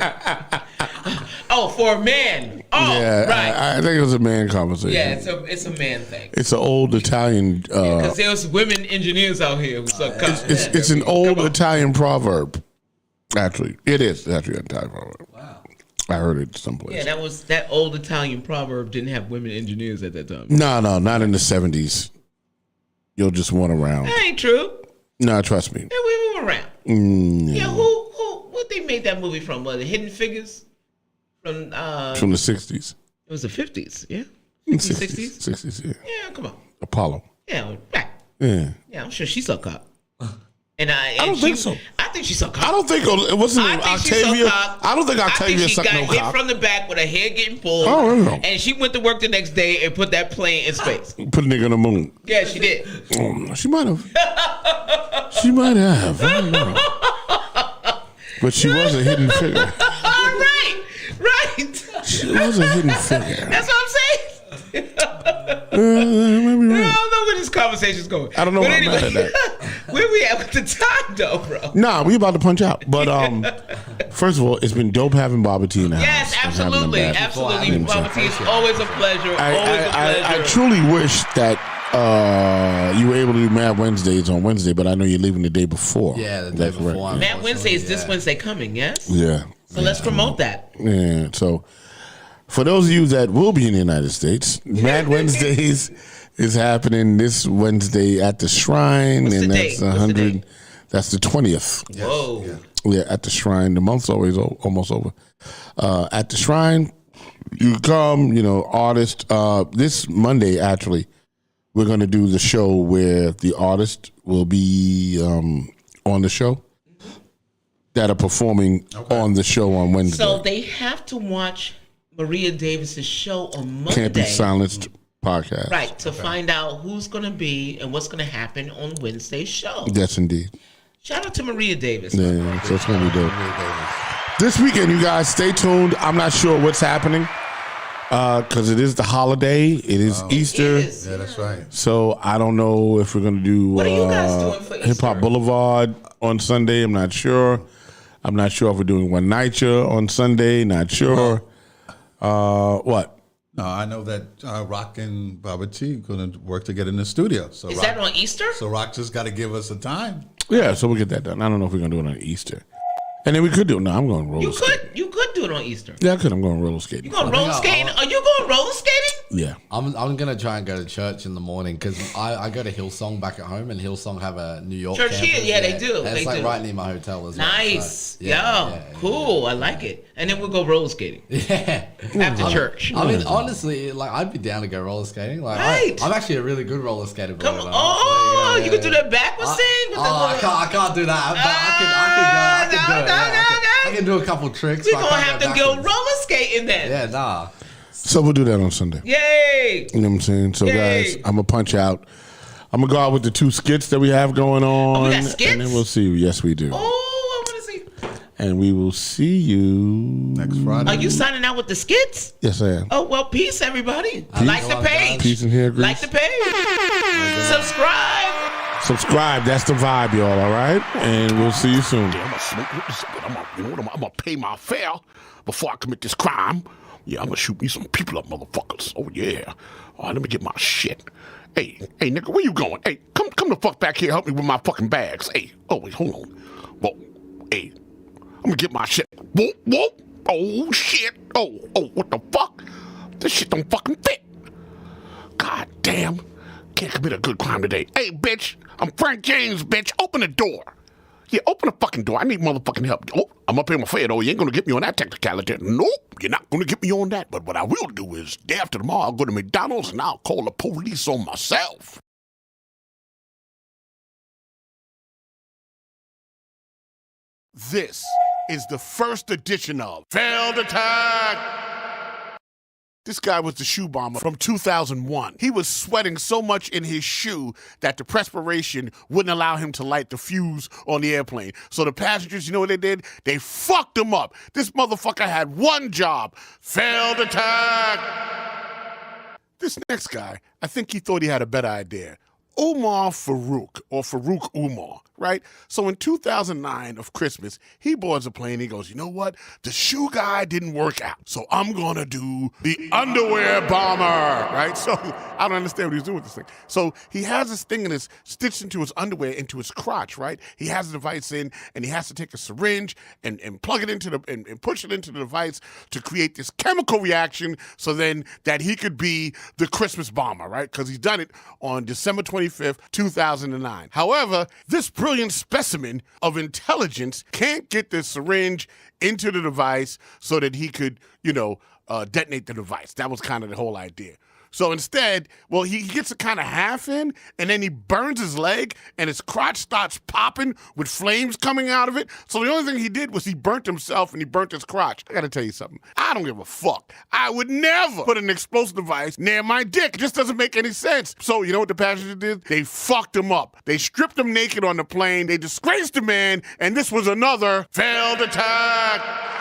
Oh, for a man. Oh, Yeah, right. I think it was a man conversation. Yeah, it's a man thing. It's an old Italian. Because there's women engineers out here who suck cock. It's an old Italian proverb. Actually, it is actually an Italian proverb. Wow. I heard it someplace. Yeah, that old Italian proverb didn't have women engineers at that time. No, not in the 70s. You'll just want around. That ain't true. No, trust me. Yeah, we were around. Yeah, what they made that movie from? The Hidden Figures? From From the 60s. it was the 50s, yeah? 50s, 60s? 60s, yeah. Yeah, come on. Apollo. Yeah, right. Yeah. Yeah, I'm sure she sucked cock. I don't think so. I think she sucked cock. I don't think what's her name? I think she Octavia. sucked cock. I don't think Octavia she sucked got no hit cock. from the back with her hair getting pulled. Oh, no. And she went to work the next day and put that plane in space. Put a nigga on the moon. Yeah, she did. Oh, she might have. She might have. I don't know. But she was a hidden figure. Right. She was a hidden figure. That's what I'm saying. Maybe I right. don't know where this conversation's going. I don't know But why I'm mad at that. Where we at with the time, though, bro? Nah, we about to punch out. But first of all, it's been dope having Baba T in the Yes, house. and having them absolutely. back. Absolutely. Baba T, it's always a pleasure. I truly wish that you were able to do Mad Wednesdays on Wednesday, but I know you're leaving the day before. Yeah, the day That's before. right. Mad Wednesday is this Wednesday coming, yes? Yeah. So let's promote that. Yeah. So for those of you that will be in the United States, Mad Wednesdays is happening this Wednesday at the Shrine, What's and the that's date? What's the 100. date? That's the 20th. Whoa. Yeah, at the Shrine. The month's always almost over. At the Shrine, you come, artist. This Monday, actually, we're going to do the show where the artist will be on the show that are performing on the show on Wednesday. So they have to watch Maria Davis's show on Monday. Can't Be Silenced podcast. Right, to find out who's going to be and what's going to happen on Wednesday's show. Yes, indeed. Shout out to Maria Davis. Yeah, so it's going to be dope. This weekend, you guys, stay tuned. I'm not sure what's happening because it is the holiday. It is Easter. It is. Yeah, that's right. So I don't know if we're going to do What are you guys doing for Hip Hop Easter? Boulevard on Sunday. I'm not sure. I'm not sure if we're doing One Night Show on Sunday. Not sure. What? No, I know that Rock and Baba T going to work to get in the studio. So Is Rock, that on Easter? So Rock just got to give us a time. Yeah, so we'll get that done. I don't know if we're going to do it on Easter. And then we could do it. No, I'm going roller You skating. could do it on Easter. Yeah, I could. I'm going roller skating. You going roller skating? Are you going roller skating? Yeah. I'm gonna try and go to church in the morning because I go to Hillsong back at home, and Hillsong have a New York Church campus. here, yeah, they do. And They it's like do. right near my hotel as well. Nice. So, Cool. I like it. And then we'll go roller skating Yeah. after church. I mean, honestly, like I'd be down to go roller skating. Like, Right. I'm actually a really good roller skater. Come believe on. it or not. Oh, you can do that backwards thing? With the I little- can't do that. But I can do it. Yeah. I can do a couple tricks. We're but I going to can't have to go backwards. roller skating then. Yeah, nah. So we'll do that on Sunday. Yay. You know what I'm saying? So, Yay. guys, I'm going to punch out. I'm going to go out with the 2 skits that we have going on. Oh, we got skits? And then we'll see. Yes, we do. Oh, I want to see. And we will see you Next Friday. Are you signing out with the skits? Yes, I am. Oh, well, peace, everybody. Like the page. Peace in here, Grease. Like the page. Subscribe. Subscribe. That's the vibe, y'all. All right? And we'll see you soon. Yeah, I'm gonna smoke this, but I'm gonna pay my fare before I commit this crime. Yeah, I'm gonna shoot me some people up, motherfuckers. Oh yeah. All right, let me get my shit. Hey, nigga, where you going? Hey, come the fuck back here, help me with my fucking bags. Hey, oh wait, hold on. Whoa, hey, I'm gonna get my shit. Whoa, oh shit. Oh, what the fuck? This shit don't fucking fit. God damn, can't commit a good crime today. Hey, bitch, I'm Frank James, bitch. Open the door. Yeah, open the fucking door. I need motherfucking help. Oh, I'm up here in my fare, though. You ain't gonna get me on that technicality. Nope, you're not gonna get me on that. But what I will do is, day after tomorrow, I'll go to McDonald's and I'll call the police on myself. This is the first edition of Failed Attack. This guy was the shoe bomber from 2001. He was sweating so much in his shoe that the perspiration wouldn't allow him to light the fuse on the airplane. So the passengers, you know what they did? They fucked him up. This motherfucker had one job: failed attack. This next guy, I think he thought he had a better idea. Umar Farouk, or Farouk Umar, right? So in 2009 of Christmas, he boards a plane. He goes, you know what? The shoe guy didn't work out. So I'm going to do the underwear bomber, right? So I don't understand what he's doing with this thing. So he has this thing and it's stitched into his underwear, into his crotch, right? He has the device in and he has to take a syringe and plug it into and push it into the device to create this chemical reaction so then that he could be the Christmas bomber, right? Because he's done it on December 25th, 2009. However, this brilliant specimen of intelligence can't get the syringe into the device so that he could, detonate the device. That was kind of the whole idea. So instead, well, he gets it kind of half in, and then he burns his leg, and his crotch starts popping with flames coming out of it. So the only thing he did was he burnt himself and he burnt his crotch. I gotta tell you something. I don't give a fuck. I would never put an explosive device near my dick. It just doesn't make any sense. So you know what the passengers did? They fucked him up. They stripped him naked on the plane. They disgraced the man, and this was another failed attack.